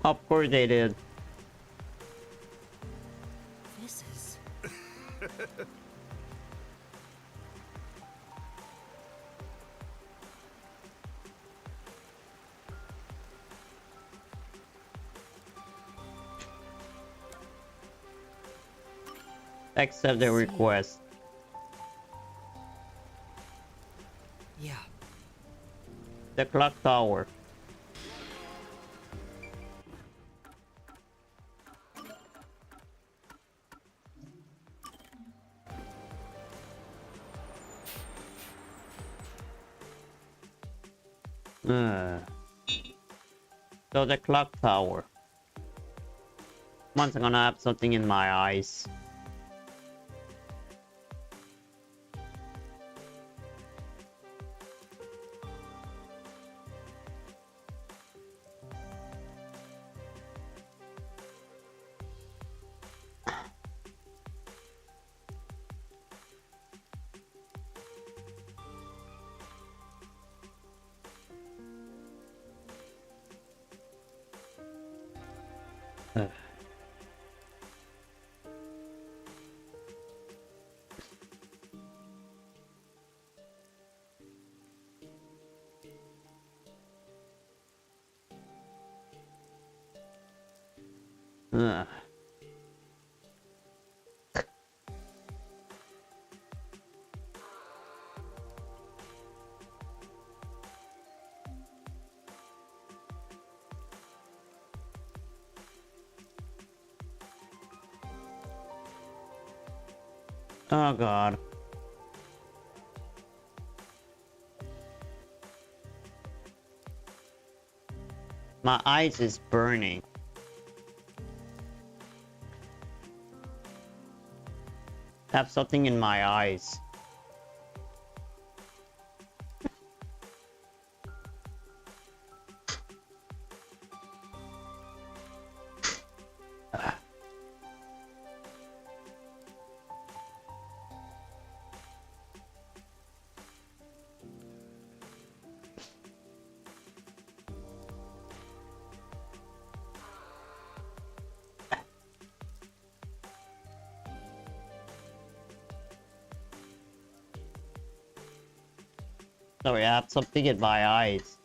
Of course they did. This is... Accept the request. Yeah. The clock tower. So the clock tower. Once I'm gonna have something in my eyes. Ugh. Oh god. My eyes is burning. Have something in my eyes. Sorry, I have something in my eyes.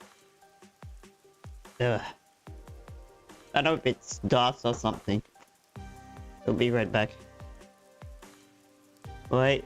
Ugh. I don't know if it's dust or something. I'll be right back. Wait.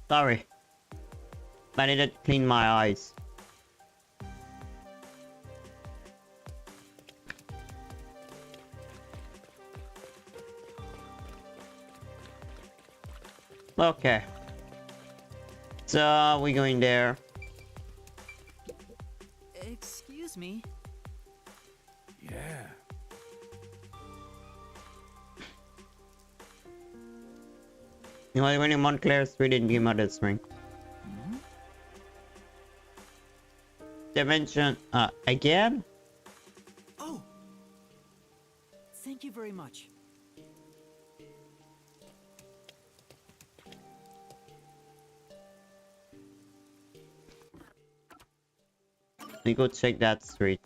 Sorry. I need to clean my eyes. Okay. So we're going there. Excuse me. Yeah. You know, when in Montclair Street in Guimarães Ring. Dimension, again? Oh, Thank you very much. Let me go check that street.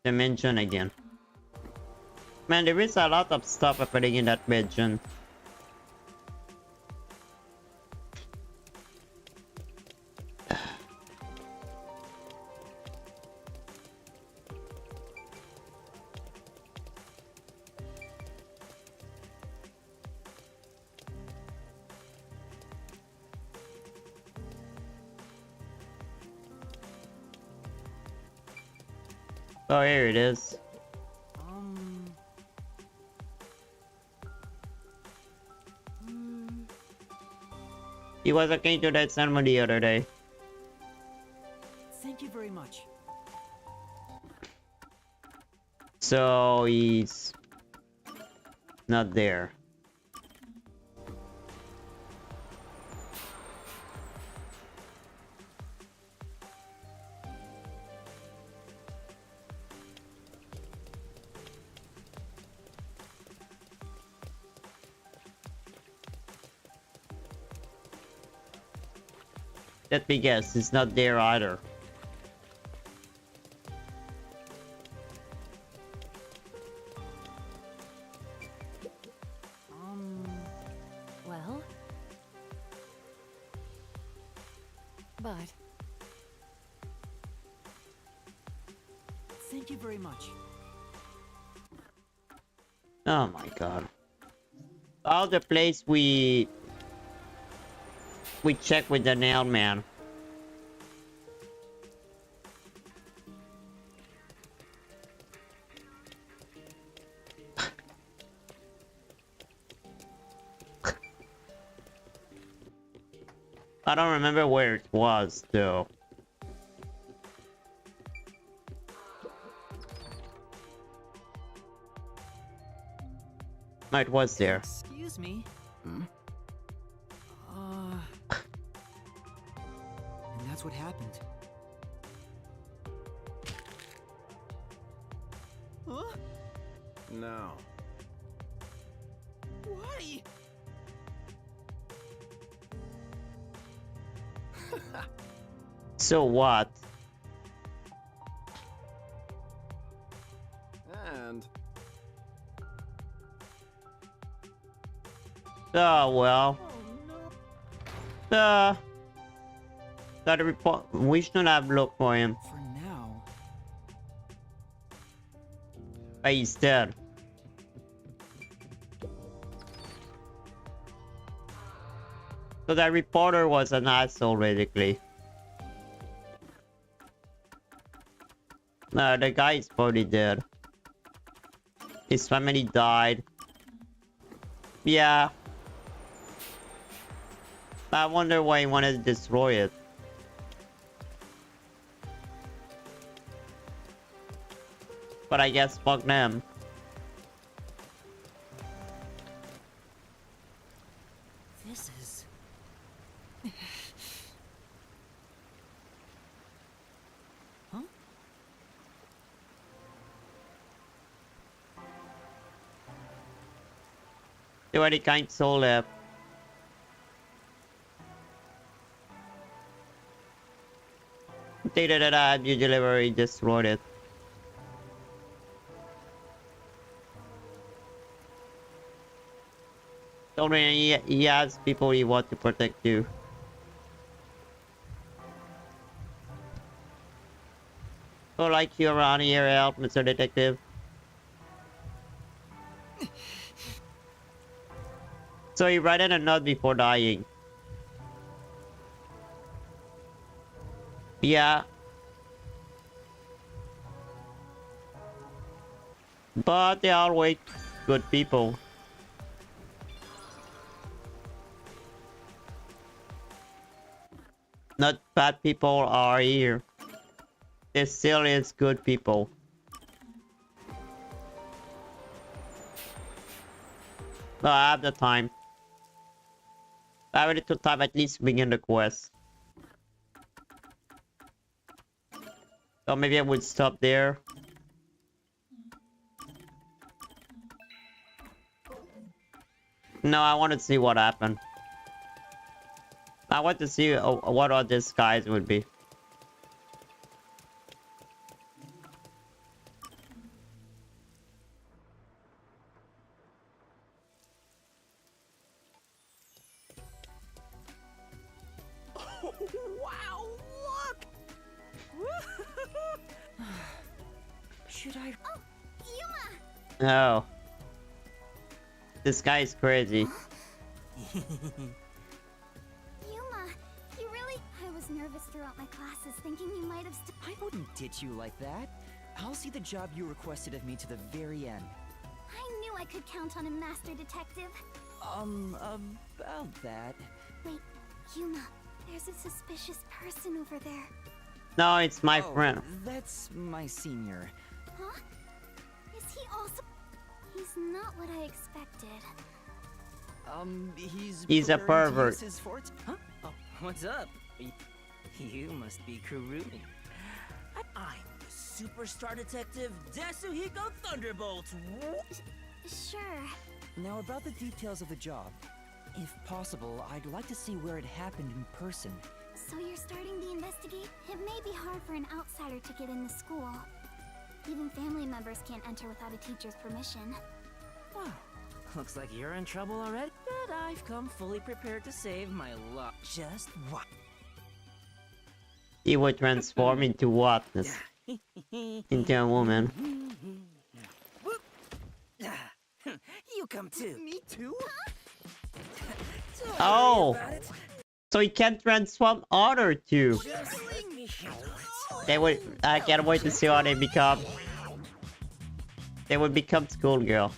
Dimension again. Man, there is a lot of stuff happening in that dimension. Oh, here it is. He was okay to that ceremony the other day. Thank you very much. So he's not there. Let me guess, he's not there either. Well? But... Thank you very much. Oh my god. Oh, the place we checked with the nail man. I don't remember where it was though. No, it was there. Excuse me. And that's what happened. Huh? No. Why? So what? And Well. That report. We should have looked for him. For now. But he's dead. So that reporter was an asshole, basically. No, the guy is probably dead. His family died. Yeah. I wonder why he wanted to destroy it. But I guess fuck them. This is... Huh? There were the kind soul left. Data that I had you delivery destroyed it. Already he has people he wants to protect you. So like you around here, help, Mr. Detective. So he wrote in a note before dying. Yeah. But they are always good people. Not bad people are here. There still is good people. No, I have the time. I have a little time at least begin the quest. So maybe I would stop there. No, I want to see what happened. I want to see what all these guys would be. Wow, look! Should I? Oh, Yuma! Oh. This guy is crazy. Yuma, you really... I was nervous throughout my classes, thinking you might have... I wouldn't ditch you like that. I'll see the job you requested of me to the very end. I knew I could count on a master detective. About that. Wait, Yuma, there's a suspicious person over there. No, it's my friend. That's my senior. Huh? Is he also... He's not what I expected. He's a preparing to pervert. use his forte. Huh? Oh, what's up? You must be Kurumi. I'm the superstar detective Desuhiko Thunderbolt. Sure. Now about the details of the job. If possible, I'd like to see where it happened in person. So you're starting the investigate? It may be hard for an outsider to get in the school. Even family members can't enter without a teacher's permission. Wow. Looks like you're in trouble already. But I've come fully prepared to save my luck. Just what? He would transform into what? Into a woman. You come too. Me too? Oh! So he can transform other two. They would. I can't wait to see how they become. They would become schoolgirl.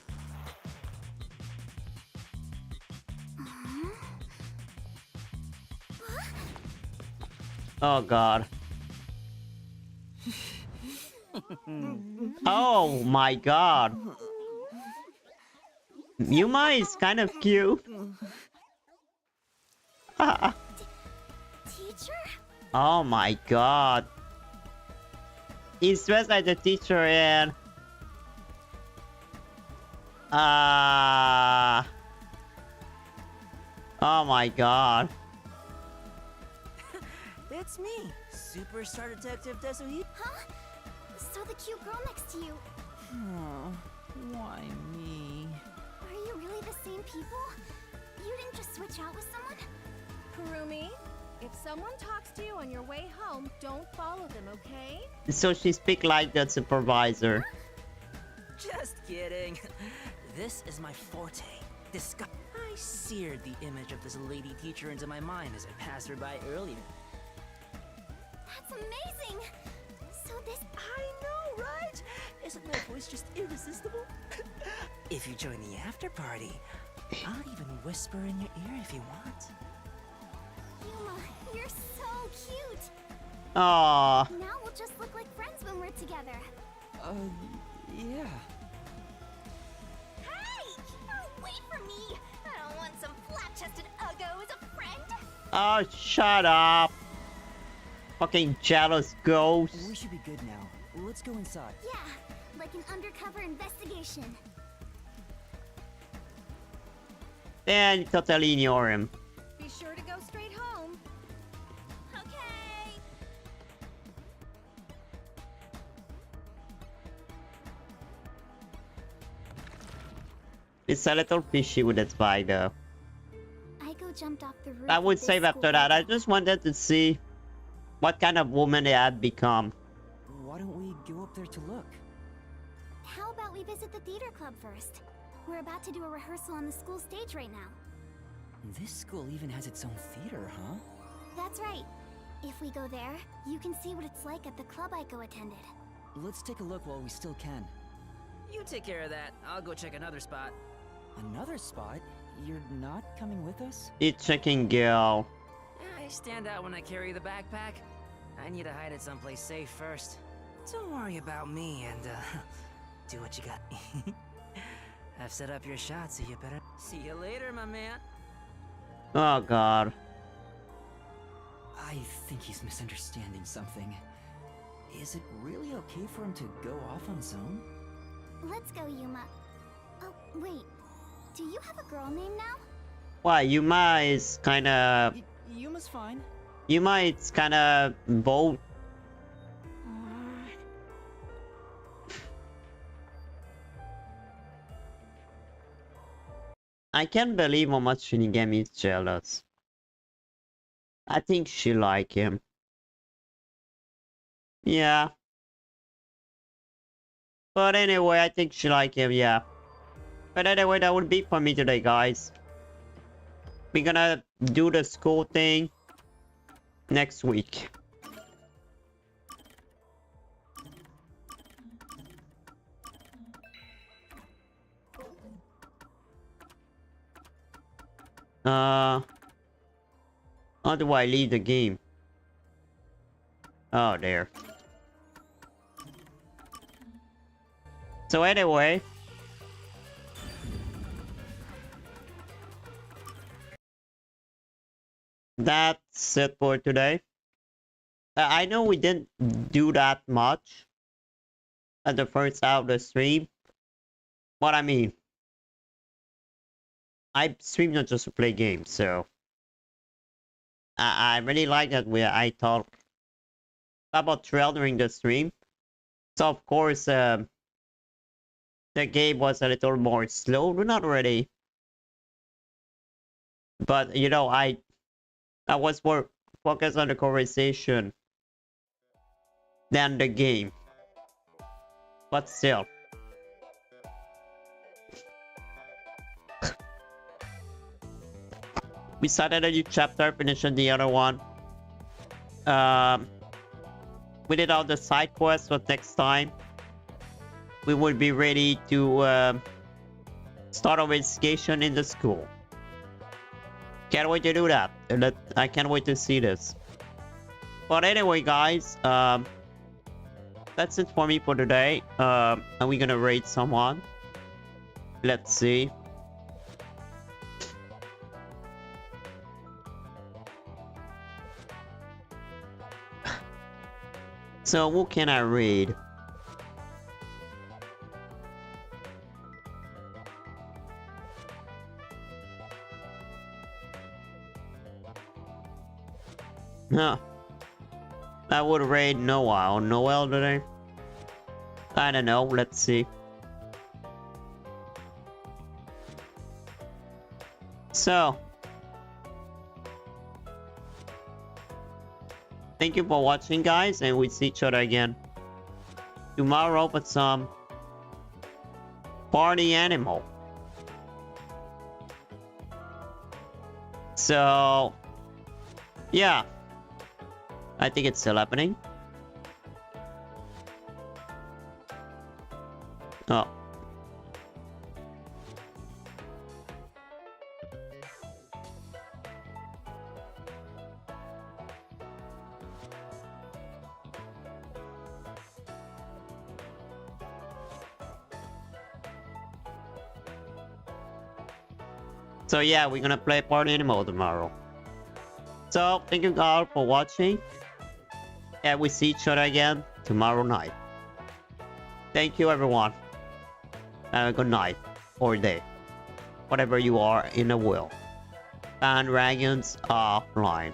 Oh god. Oh my god. Yuma is kind of cute. Teacher? Oh my god. He's dressed like the teacher in... Oh my god. It's me, superstar detective Desuhiko. Huh? So the cute girl next to you. Oh, why me? Are you really the same people? You didn't just switch out with someone? Kurumi, if someone talks to you on your way home, don't follow them, okay? So she speak like the supervisor. Just kidding. This is my forte. I seared the image of this lady teacher into my mind as I passed her by earlier. That's amazing! So this... I know, right? Isn't my voice just irresistible? If you join the after party, I'll even whisper in your ear if you want. Yuma, you're so cute! Aww. Now we'll just look like friends when we're together. Yeah. Hey! Oh, wait for me! I don't want some flat-chested uggo as a friend! Oh, shut up. Fucking jealous ghost. We should be good now. Let's go inside. Yeah, like an undercover investigation. And you totally ignore him. Be sure to go straight home. Okay! It's a little fishy with that spy though. Aiko jumped off the roof. I would of this save after school that. I building. just wanted to see what kind of woman they had become. Why don't we go up there to look? How about we visit the theater club first? We're about to do a rehearsal on the school stage right now. This school even has its own theater, huh? That's right. If we go there, you can see what it's like at the club Aiko attended. Let's take a look while we still can. You take care of that. I'll go check another spot. Another spot? You're not coming with us? It's checking girl. I stand out when I carry the backpack. I need to hide it someplace safe first. Don't worry about me and, do what you got. I've set up your shot, so you better... See you later, my man. Oh god. I think he's misunderstanding something. Is it really okay for him to go off on his own? Let's go, Yuma. Oh, wait. Do you have a girl name now? Why, Yuma is kinda... Yuma's fine. Yuma is kinda bold. I can't believe how much Shinigami is jealous. I think she like him. Yeah. But anyway, I think she like him, yeah. But anyway, that would be for me today, guys. We're gonna do the school thing next week. How do I leave the game? Oh, there. So anyway, that's it for today. I know we didn't do that much at the first half of the stream, but I mean, I stream not just to play games, so I really like that where I talk about trail during the stream. So of course, the game was a little more slow, not really, but you know, I was more focused on the conversation than the game, but still. We started a new chapter, finishing the other one. We did all the side quests, but next time we will be ready to start our investigation in the school. Can't wait to do that. And I can't wait to see this. But anyway, guys, that's it for me for today. Are we gonna raid someone? Let's see. So who can I read? No. I would raid Noah or Noel today. I don't know, let's see. So thank you for watching, guys, and we'll see each other again tomorrow with some party animal. So yeah, I think it's still happening. Oh. So yeah, we're gonna play Party Animal tomorrow. So thank you all for watching, and we see each other again tomorrow night. Thank you, everyone. Have a good night or day, whatever you are in the world. And Dragons offline.